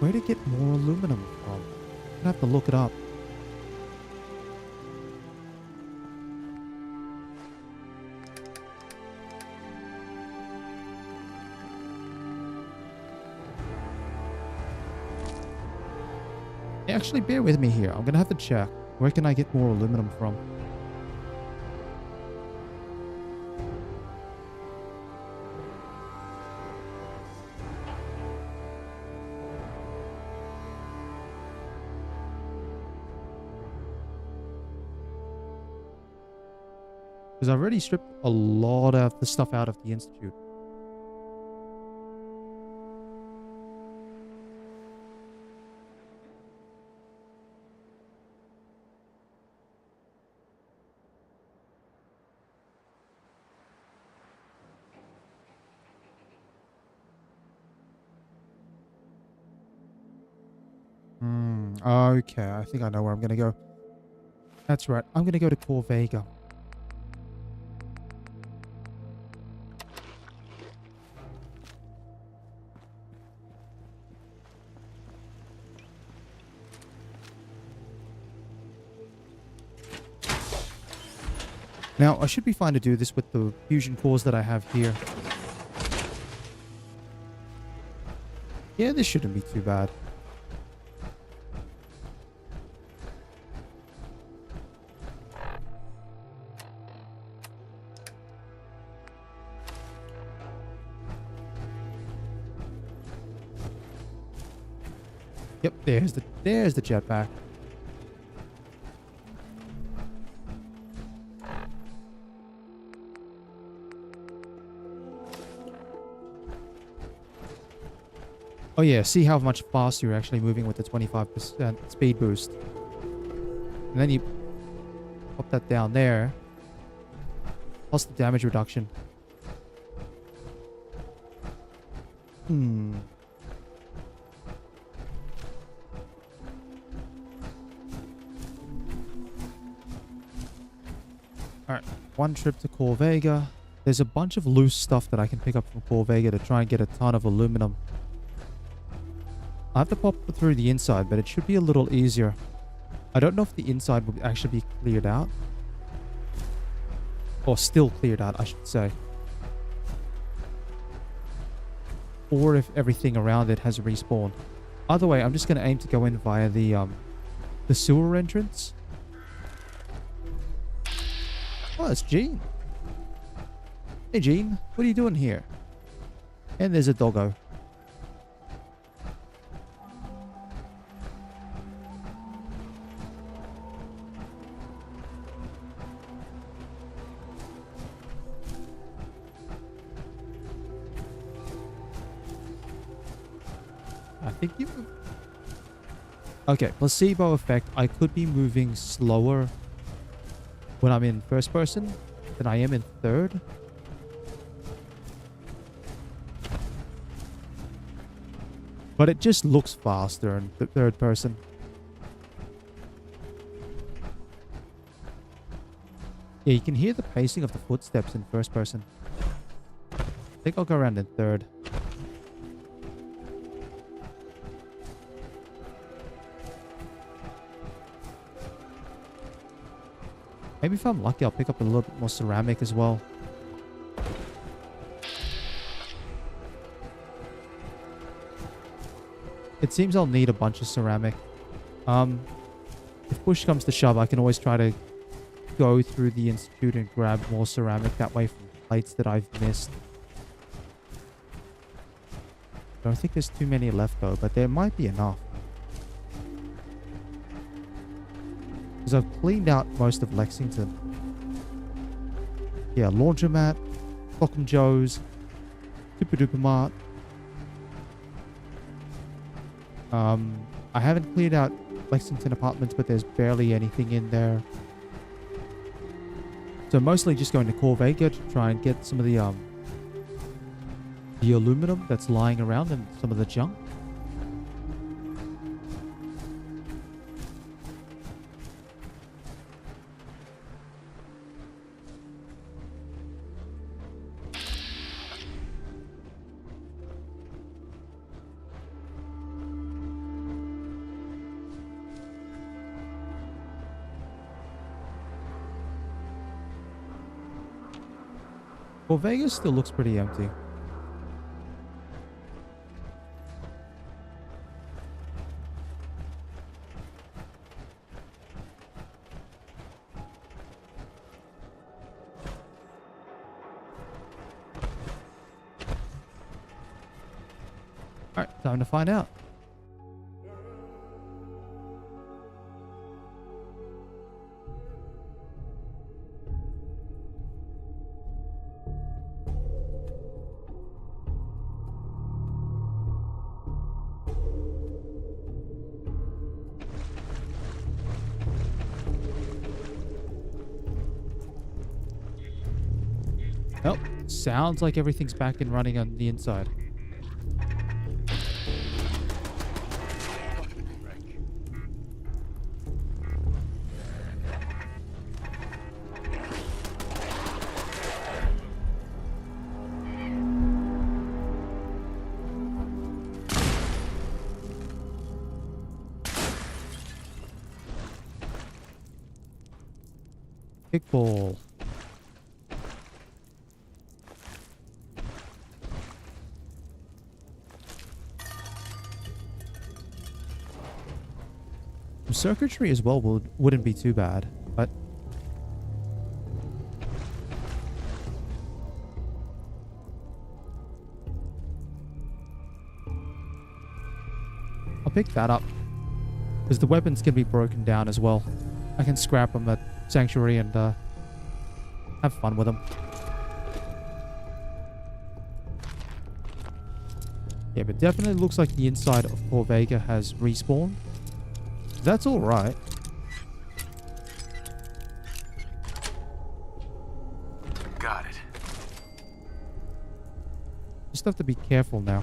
Where to get more aluminum from? I'm gonna have to look it up. Actually, bear with me here. I'm gonna have to check. Where can I get more aluminum from? Because I've already stripped a lot of the stuff out of the Institute. Okay, I think I know where I'm going to go. That's right. I'm going to go to Corvega. Now, I should be fine to do this with the fusion cores that I have here. Yeah, this shouldn't be too bad. Yep, there's the jetpack. Oh yeah, see how much faster you're actually moving with the 25% speed boost. And then you pop that down there. Plus the damage reduction. Alright, one trip to Corvega. There's a bunch of loose stuff that I can pick up from Corvega to try and get a ton of aluminum. I have to pop through the inside, but it should be a little easier. I don't know if the inside will actually be cleared out. Or still cleared out, I should say. Or if everything around it has respawned. Either way, I'm just going to aim to go in via the sewer entrance. Oh, it's Gene. Hey, Gene. What are you doing here? And there's a doggo. I think you... Okay, placebo effect. I could be moving slower when I'm in first person than I am in third. But it just looks faster in the third person. Yeah, you can hear the pacing of the footsteps in first person. I think I'll go around in third. Maybe if I'm lucky, I'll pick up a little bit more ceramic as well. It seems I'll need a bunch of ceramic. If push comes to shove, I can always try to go through the Institute and grab more ceramic that way from plates that I've missed. I don't think there's too many left though, but there might be enough. Because I've cleaned out most of Lexington. Yeah, Laundromat, Clockham Joe's, Super Duper Mart. I haven't cleared out Lexington Apartments, but there's barely anything in there. So mostly just going to Corvega to try and get some of the aluminum that's lying around and some of the junk. Well, Vegas still looks pretty empty. Alright, time to find out. Oh, sounds like everything's back and running on the inside. Kickball. Circuitry as well wouldn't be too bad, but I'll pick that up because the weapons can be broken down as well. I can scrap them at Sanctuary and have fun with them. Yeah, but definitely looks like the inside of Corvega has respawned. That's all right. Got it. Just have to be careful now.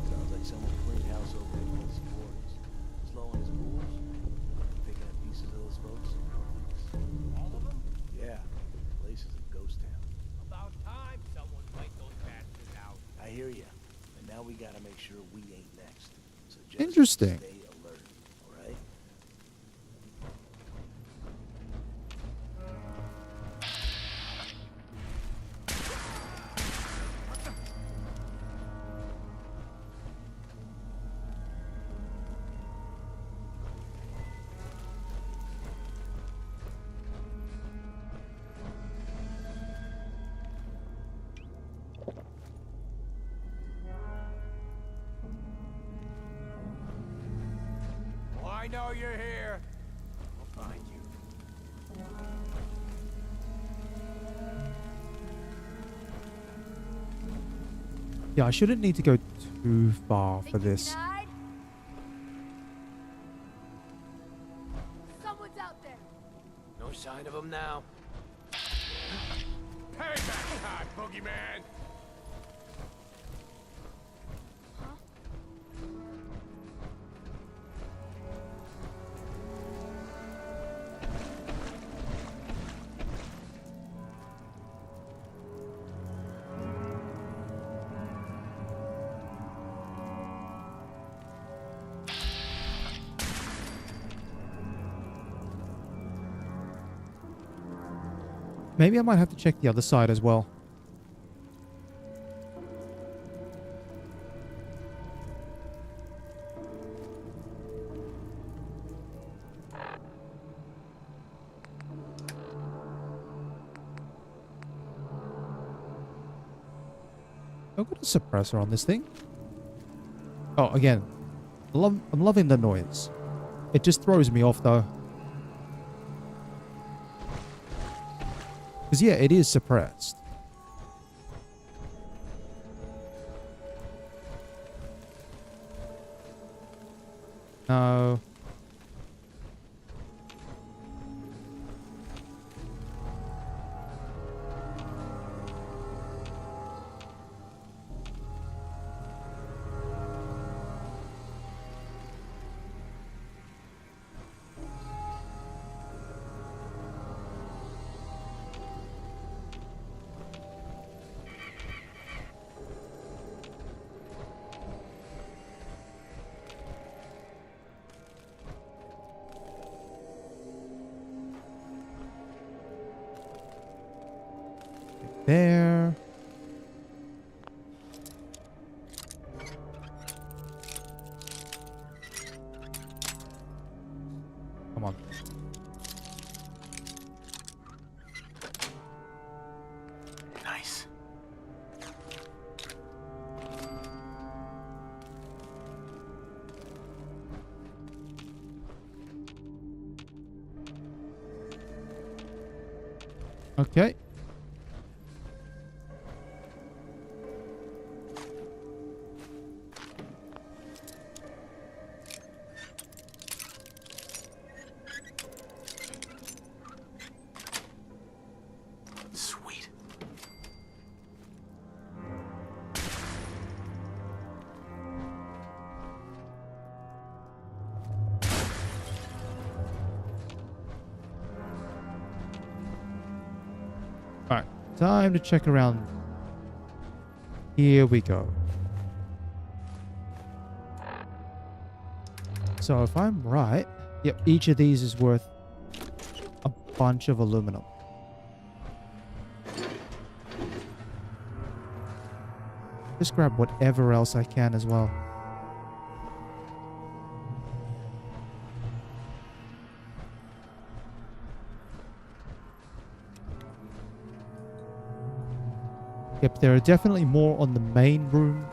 Sounds like someone cleaned house over at his quarters. Slowing his bulls, picking up pieces of those folks. All of them? Yeah. The place is a ghost town. About time someone wiped those bastards out. I hear you. And now we gotta make sure we ain't next. So just Interesting. stay alert, alright? Oh, I know you're here. I'll find you. Yeah, I shouldn't need to go too far for this. Someone's out there. No sign of him now. Payback time, boogeyman. Maybe I might have to check the other side as well. I've got a suppressor on this thing. Oh, again. I'm loving the noise. It just throws me off, though. Because, yeah, it is suppressed. No. There. Come on. Nice. Okay. Sweet. Alright. Time to check around. Here we go. So if I'm right, yep, each of these is worth a bunch of aluminum. Just grab whatever else I can as well. Yep, there are definitely more on the main room.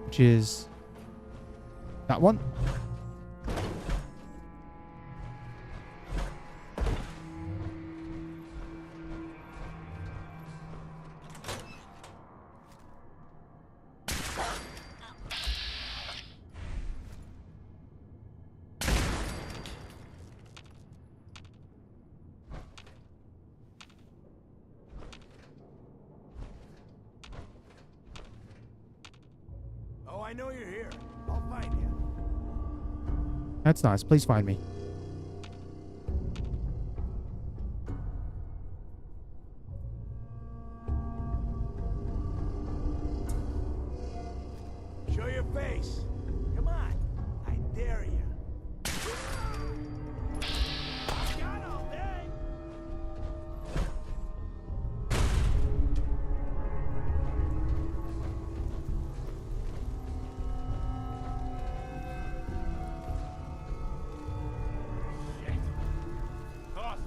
Which is that one. Oh, I know you're here. I'll find you. That's nice. Please find me. Show your face. Come on. I dare you. Got all day. Shit. Toss me.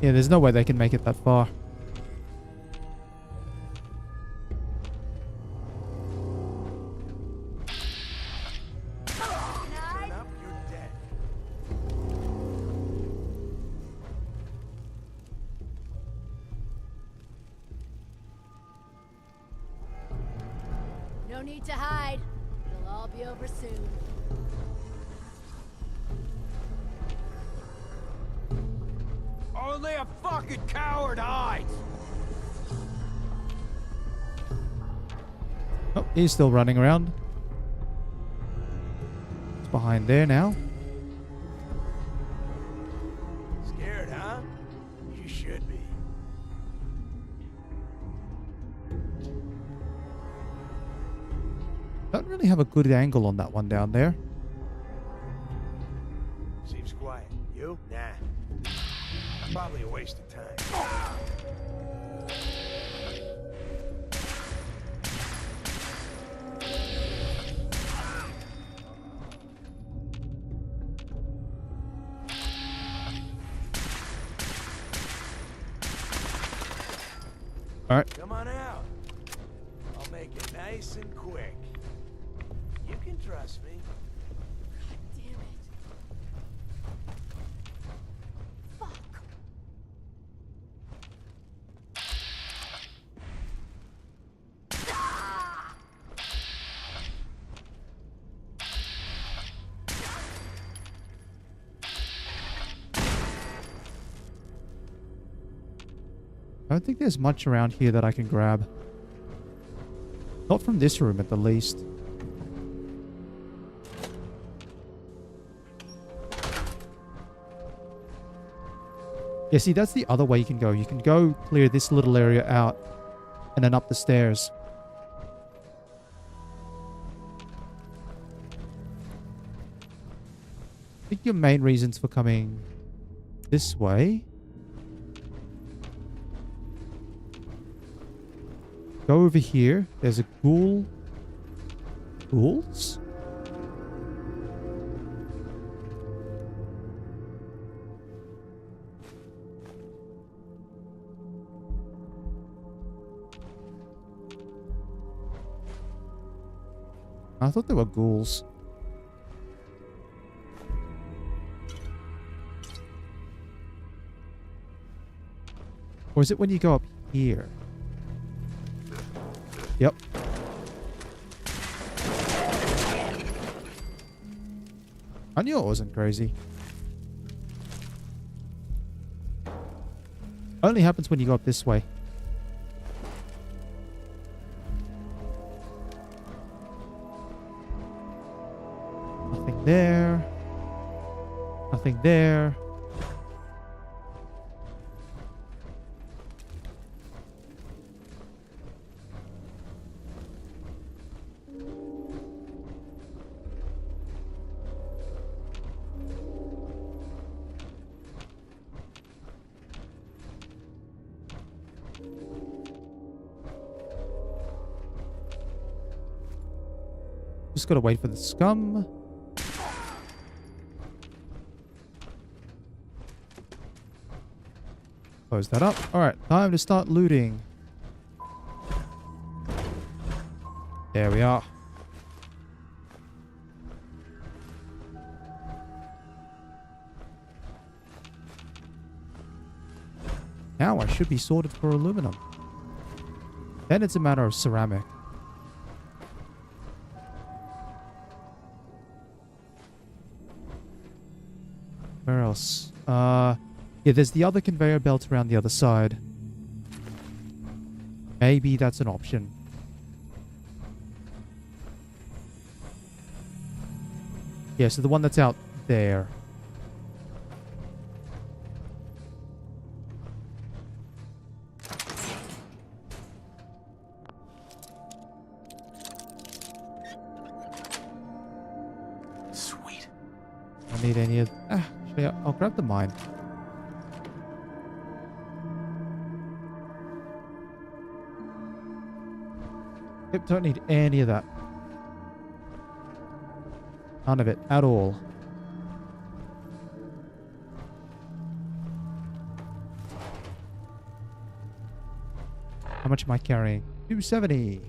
Yeah, there's no way they can make it that far. Turn up, you're dead. No need to hide. It'll all be over soon. Only a fucking coward hides. Oh, he's still running around. It's behind there now. Scared, huh? You should be. Don't really have a good angle on that one down there. Seems quiet. You? Nah. Probably a waste of time. All right. Come on out. I'll make it nice and quick. You can trust me. Damn it. Fuck. I don't think there's much around here that I can grab. Not from this room, at the least. Yeah, see, that's the other way you can go. You can go clear this little area out and then up the stairs. I think your main reasons for coming this way... Go over here. There's a ghoul. Ghouls? I thought they were ghouls. Or is it when you go up here? Yep. I knew it wasn't crazy. Only happens when you go up this way. Nothing there. Nothing there. Just gotta wait for the scum. Close that up. Alright, time to start looting. There we are. Now I should be sorted for aluminum. Then it's a matter of ceramic. Where else? Yeah, there's the other conveyor belt around the other side. Maybe that's an option. Yeah, so the one that's out there. Sweet. I don't need any of... actually, I'll grab the mine. Yep, don't need any of that. None of it at all. How much am I carrying? 270.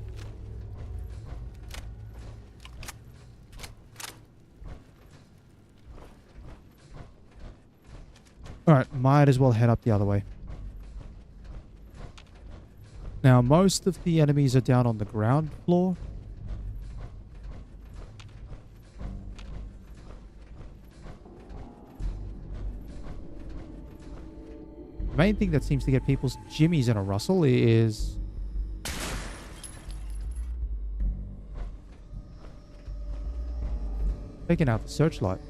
Alright, might as well head up the other way. Now, most of the enemies are down on the ground floor. The main thing that seems to get people's jimmies in a rustle is... taking out the searchlights.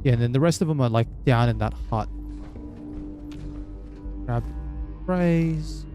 Yeah, and then the rest of them are like down in that hut. Grab the trays.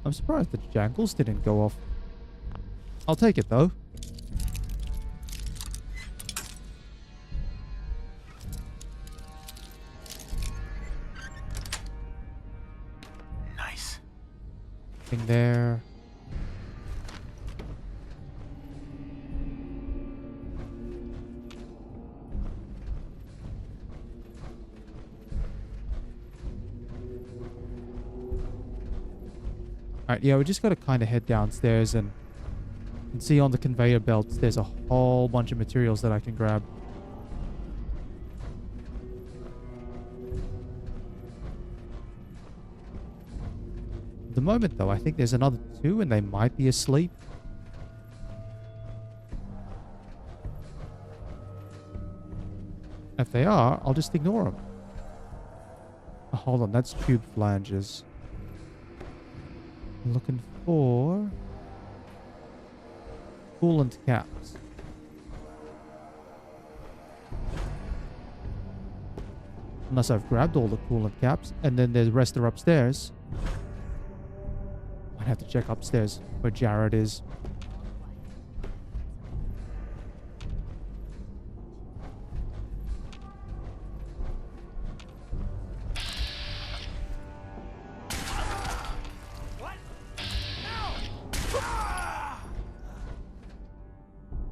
I'm surprised the jangles didn't go off. I'll take it though. Nice. Thing there. Alright, yeah, we just gotta kind of head downstairs and see on the conveyor belts there's a whole bunch of materials that I can grab. At the moment, though, I think there's another 2 and they might be asleep. If they are, I'll just ignore them. Oh, hold on, that's tube flanges. I'm looking for coolant caps. Unless I've grabbed all the coolant caps, and then the rest are upstairs. Might have to check upstairs where Jared is.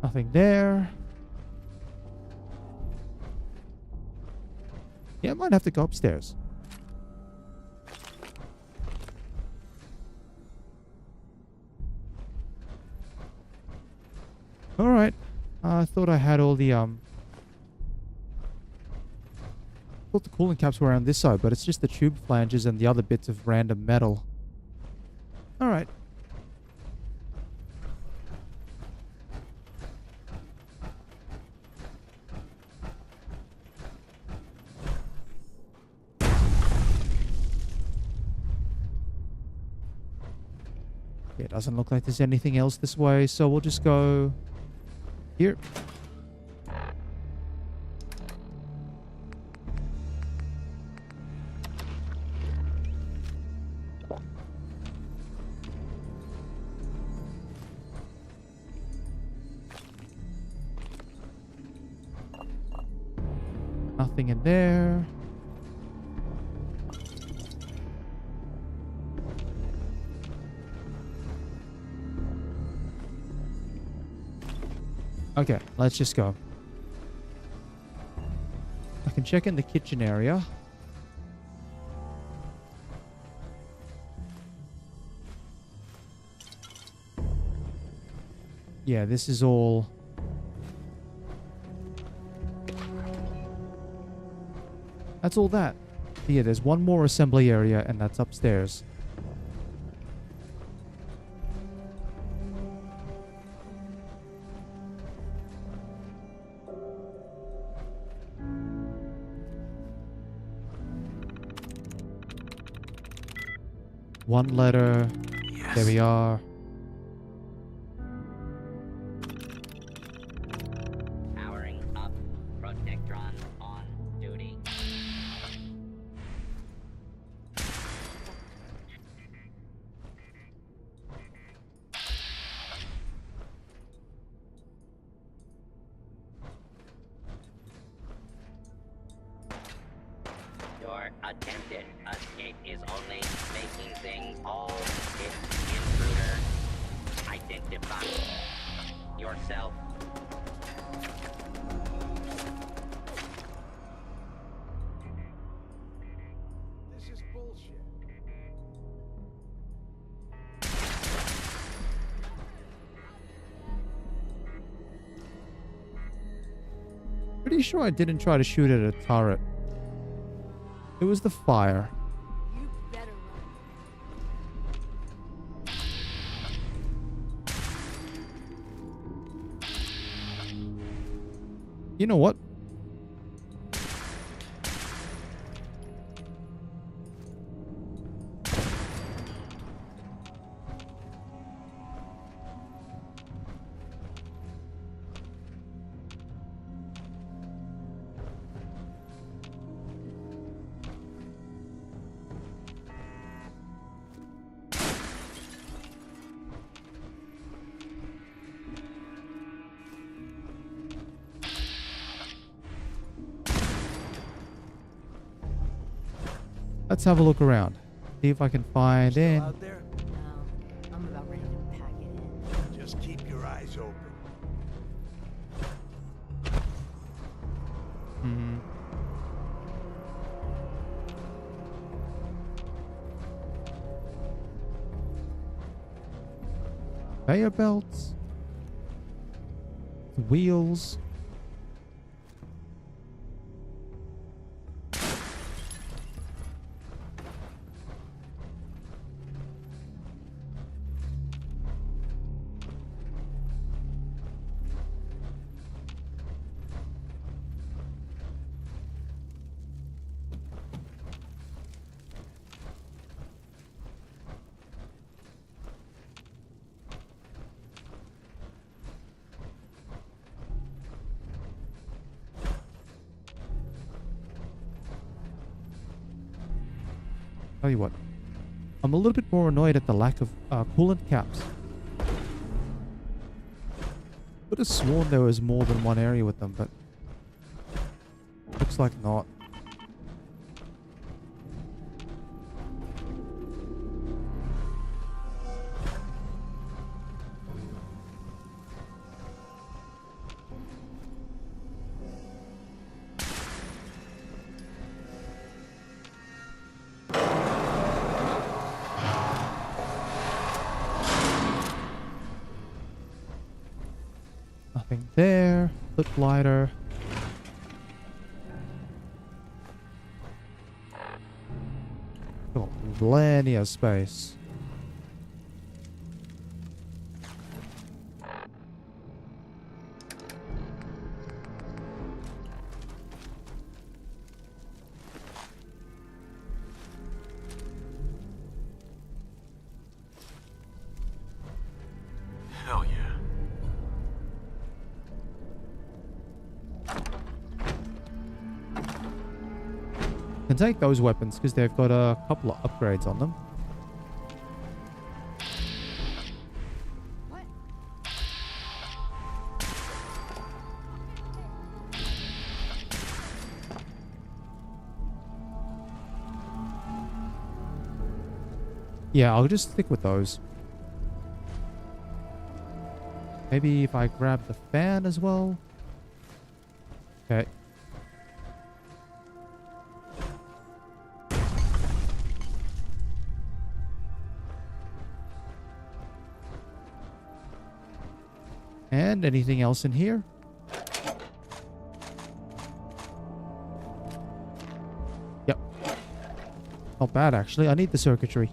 Nothing there. Yeah, I might have to go upstairs. Alright. I thought I had all the, thought the coolant caps were on this side, but it's just the tube flanges and the other bits of random metal. Alright. Yeah, it doesn't look like there's anything else this way, so we'll just go here. Nothing in there. Okay, let's just go. I can check in the kitchen area. Yeah, this is all... That's all that. Yeah, there's one more assembly area, and that's upstairs. One letter. Yes. There we are. Powering up. Protectron on duty. Your attempted escape is only making things all intruder. Identify yourself. This is bullshit. Pretty sure I didn't try to shoot at a turret. It was the fire. You better run. You know what? Let's have a look around. See if I can find Still in. out there? No, I'm about ready to pack it in. Just keep your eyes open. Hmm. Conveyor belts. Wheels. Tell you what, I'm a little bit more annoyed at the lack of coolant caps. Could have sworn there was more than one area with them, but looks like not. Nothing there. Flip lighter. Got plenty of space. Hell yeah. Can take those weapons because they've got a couple of upgrades on them. Yeah, I'll just stick with those. Maybe if I grab the fan as well. Okay. And anything else in here? Yep. Not bad, actually. I need the circuitry.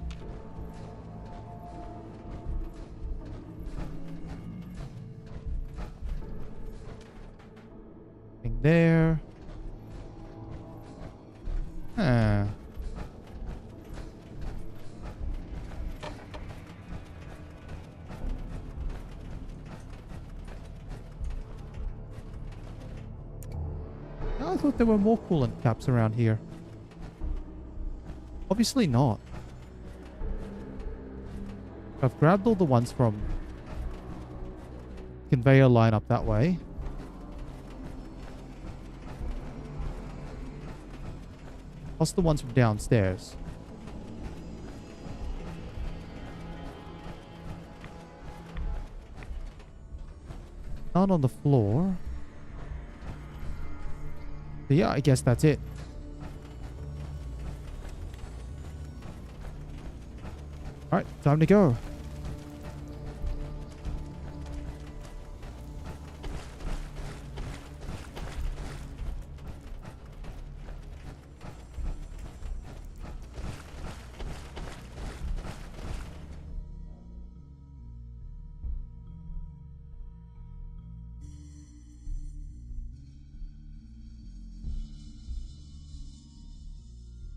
Thing there. Huh. I thought there were more coolant caps around here. Obviously not. I've grabbed all the ones from conveyor line up that way. Plus the ones from downstairs. None on the floor. But yeah, I guess that's it. Alright, time to go.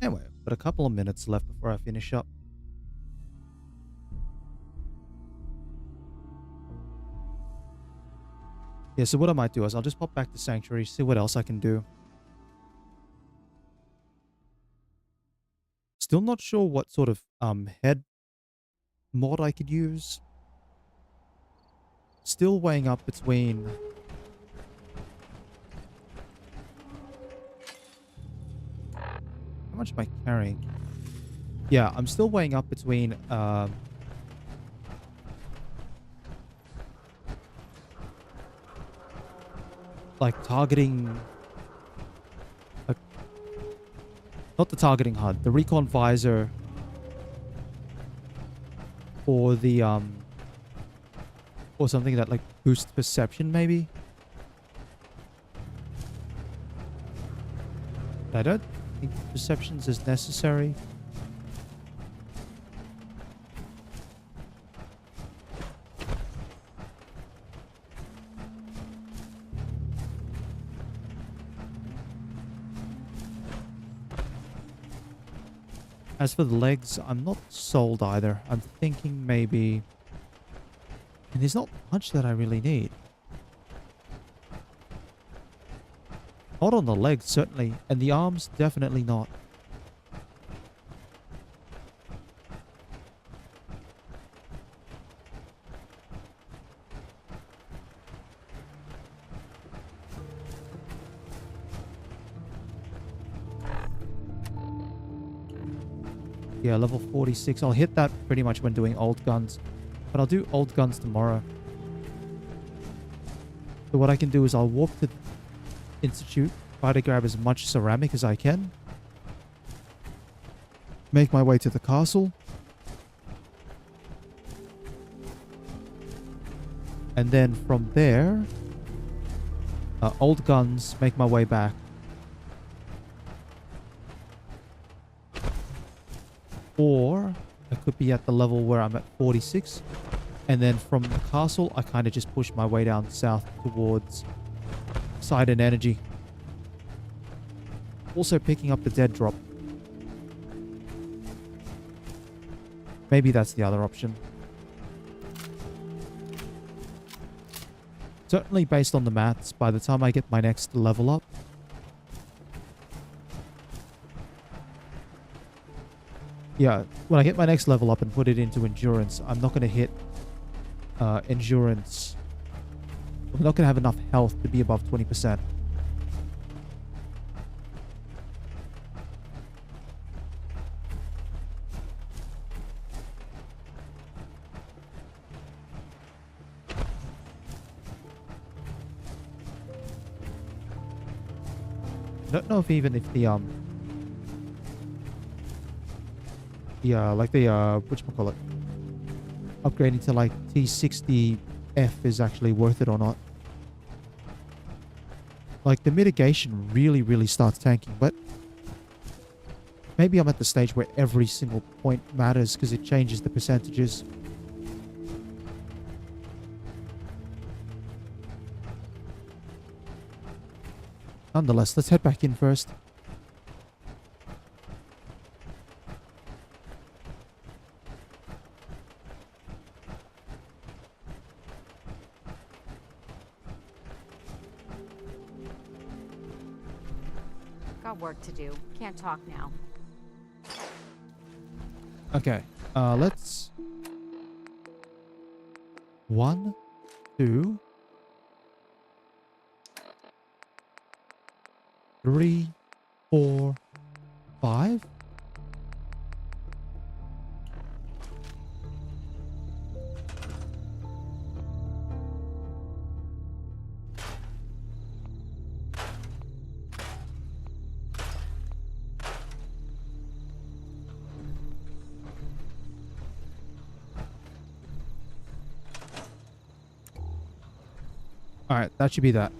Anyway, but a couple of minutes left before I finish up. Yeah, so what I might do is I'll just pop back to Sanctuary, see what else I can do. Still not sure what sort of head mod I could use. Still weighing up between... How much am I carrying? Yeah, I'm still weighing up between like targeting, like, not the targeting HUD, the recon visor, or the or something that like boosts perception maybe. I don't think perceptions is necessary. As for the legs, I'm not sold either. I'm thinking maybe... And there's not much that I really need. Not on the legs, certainly. And the arms, definitely not. Yeah, level 46. I'll hit that pretty much when doing old guns. But I'll do old guns tomorrow. So what I can do is I'll walk to the Institute, try to grab as much ceramic as I can. Make my way to the castle. And then from there, old guns, make my way back. Or I could be at the level where I'm at 46. And then from the castle, I kind of just push my way down south towards Side and Energy. Also picking up the dead drop. Maybe that's the other option. Certainly based on the maths, by the time I get my next level up, yeah, when I get my next level up and put it into endurance, I'm not going to hit endurance. I'm not going to have enough health to be above 20%. I don't know if even if the like the whatchamacallit, upgrading to like T60F is actually worth it or not. Like the mitigation really starts tanking, but maybe I'm at the stage where every single point matters because it changes the percentages. Nonetheless, let's head back in first. Got work to do. Can't talk now. Okay, let's... 1, 2, 3, 4, 5. All right, that should be that.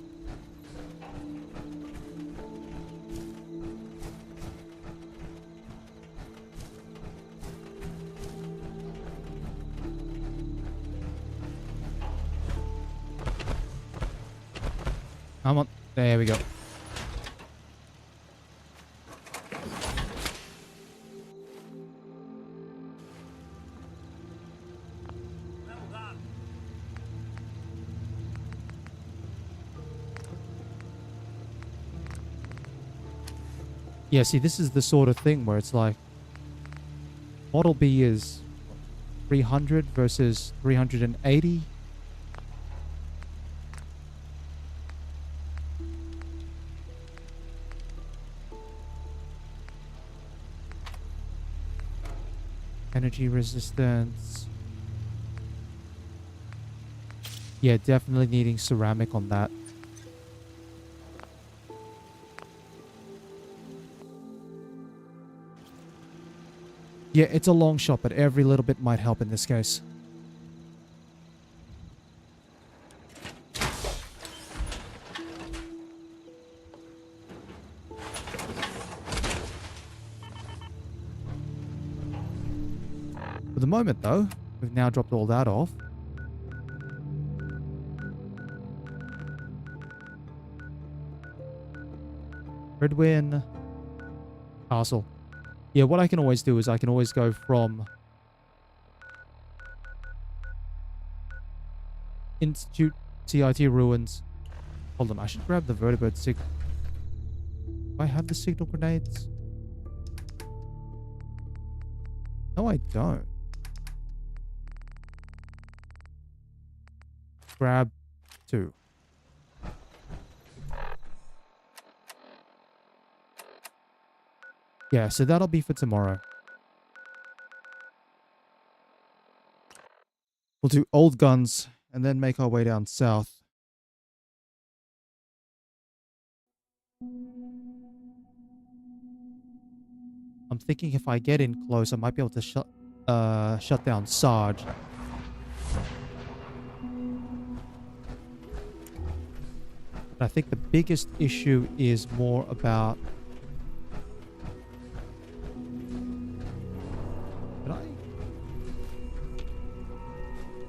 Come on. There we go. Yeah, see, this is the sort of thing where it's like Model B is 300 versus 380. Energy resistance. Yeah, definitely needing ceramic on that. Yeah, it's a long shot, but every little bit might help in this case. For the moment, though, we've now dropped all that off. Redwin Castle. Yeah, what I can always do is I can always go from Institute CIT ruins. Hold on, I should grab the vertibird sig. Do I have the signal grenades? No, I don't. Grab 2. Yeah, so that'll be for tomorrow. We'll do old guns and then make our way down south. I'm thinking if I get in close, I might be able to shut down Sarge. But I think the biggest issue is more about... Can I?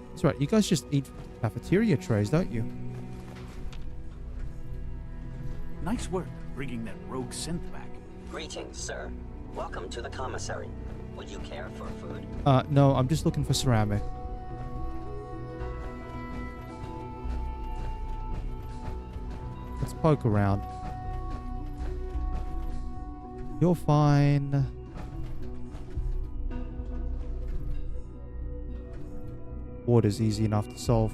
That's right, you guys just eat cafeteria trays, don't you? Nice work bringing that rogue synth back. Greetings, sir. Welcome to the commissary. Would you care for food? No, I'm just looking for ceramic. Let's poke around. You're fine. Water's easy enough to solve.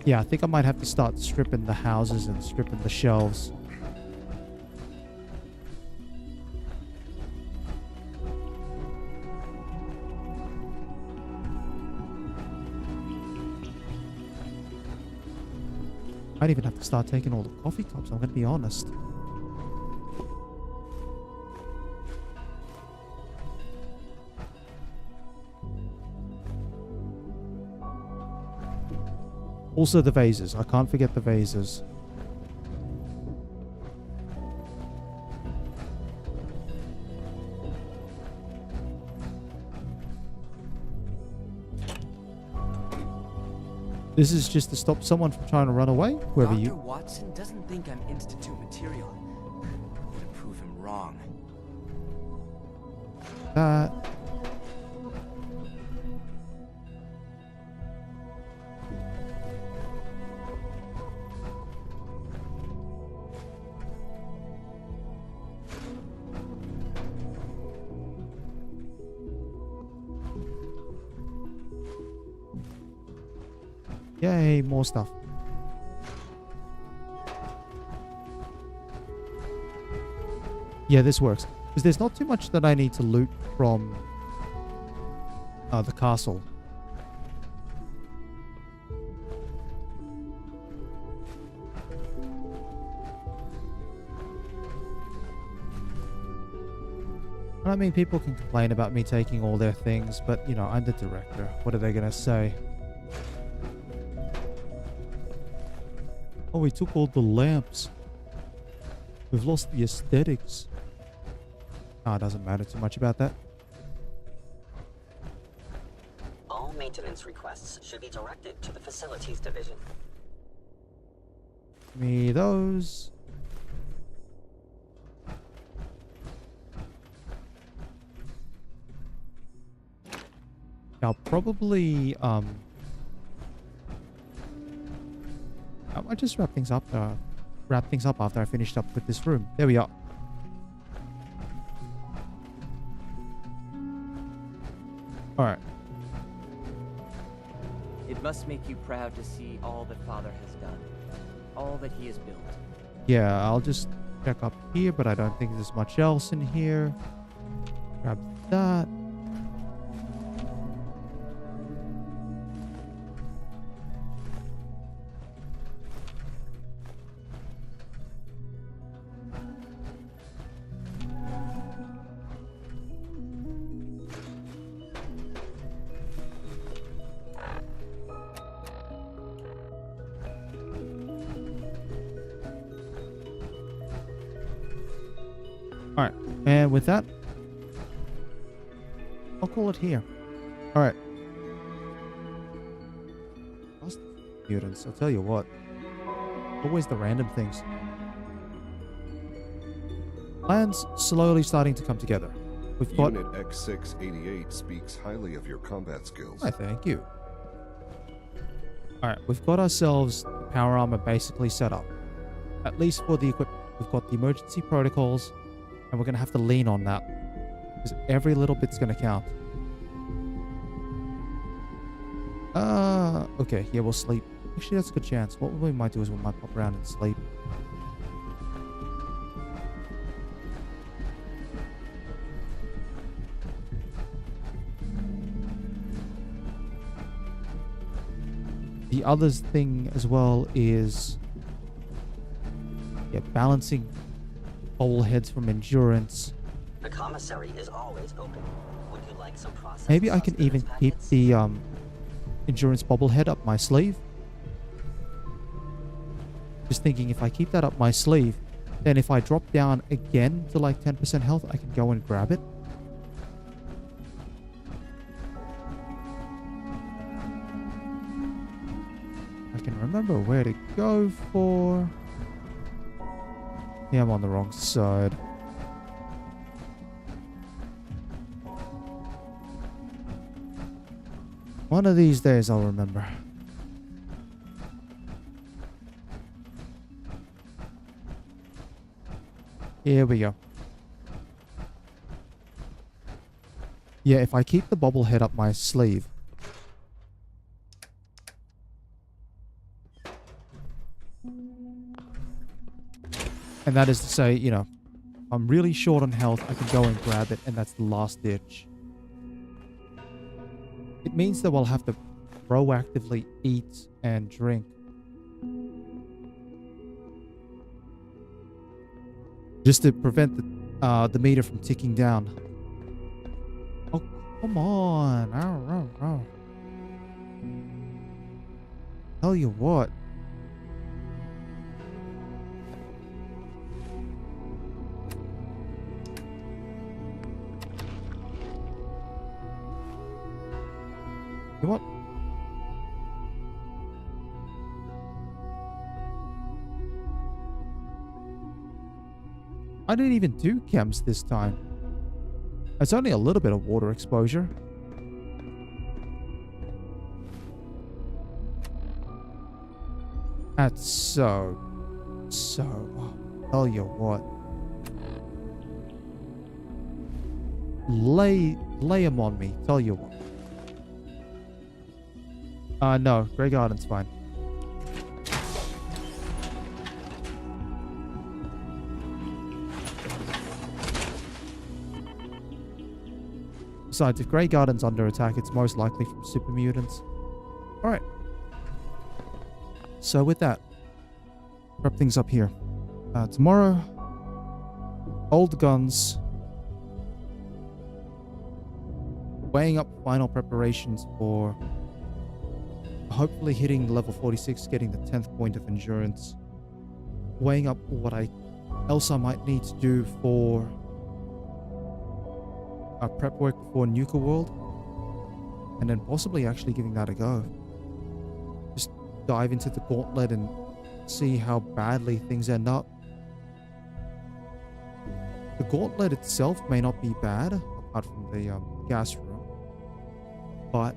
Yeah, I think I might have to start stripping the houses and stripping the shelves. Might even have to start taking all the coffee cups, I'm going to be honest. Also the vases. I can't forget the vases. This is just to stop someone from trying to run away, whoever Dr. you... Watson doesn't think I'm Institute material. I'm gonna prove him wrong. Yay, more stuff. Yeah, this works. Because there's not too much that I need to loot from the castle. I mean, people can complain about me taking all their things, but, you know, I'm the director. What are they going to say? Oh, we took all the lamps. We've lost the aesthetics. Ah, it doesn't matter too much about that. All maintenance requests should be directed to the facilities division. Give me those. I'll probably, I might just wrap things up after I finished up with this room. There we are. It must make you proud to see all that Father has done. All that he has built. Yeah, I'll just check up here, but I don't think there's much else in here. Grab that. Alright, and with that, I'll call it here. Alright. Lost mutants, I'll tell you what. Always the random things. Plans slowly starting to come together. We've got... Unit X688 speaks highly of your combat skills. Why, thank you. Alright, we've got ourselves the power armor basically set up. At least for the equipment. We've got the emergency protocols. And we're going to have to lean on that. Because every little bit's going to count. Okay, yeah, we'll sleep. Actually, that's a good chance. What we might do is we might pop around and sleep. The other thing as well is... yeah, balancing bobbleheads from endurance. The commissary is always open. Would you like some processed Maybe I can even keep the endurance bobblehead up my sleeve. Just thinking, if I keep that up my sleeve, then if I drop down again to like 10% health, I can go and grab it. I can remember where to go for... yeah, I'm on the wrong side. One of these days I'll remember. Here we go. Yeah, if I keep the bobblehead up my sleeve. And that is to say, you know, I'm really short on health, I can go and grab it, and that's the last ditch. It means that we'll have to proactively eat and drink. Just to prevent the meter from ticking down. Oh, come on. Ow. Tell you what. You know what? I didn't even do chems this time. It's only a little bit of water exposure. That's so... I'll tell you what. Lay them on me. Tell you what. No. Grey Garden's fine. Besides, if Grey Garden's under attack, it's most likely from super mutants. Alright. So with that, wrap things up here. Tomorrow, old guns. Weighing up final preparations for hopefully hitting level 46, getting the 10th point of endurance. Weighing up what else I might need to do for prep work for Nuka World, and then possibly actually giving that a go. Just dive into the gauntlet and see how badly things end up. The gauntlet itself may not be bad, apart from the gas room, but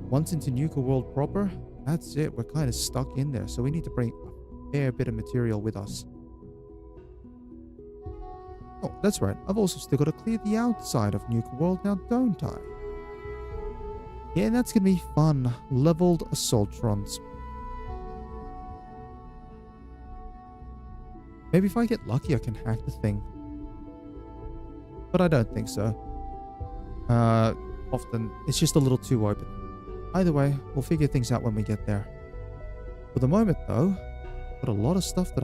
once into Nuka World proper, that's it. We're kind of stuck in there, so we need to bring a fair bit of material with us. Oh, that's right. I've also still got to clear the outside of Nuka World now, don't I? Yeah, that's going to be fun. Leveled Assaultrons. Maybe if I get lucky, I can hack the thing. But I don't think so. Often, it's just a little too open. Either way, we'll figure things out when we get there. For the moment, though, got a lot of stuff that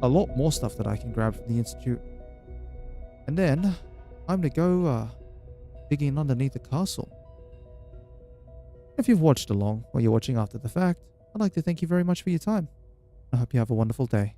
a lot more stuff that I can grab from the Institute. And then, I'm to go, digging underneath the castle. If you've watched along, or you're watching after the fact, I'd like to thank you very much for your time. I hope you have a wonderful day.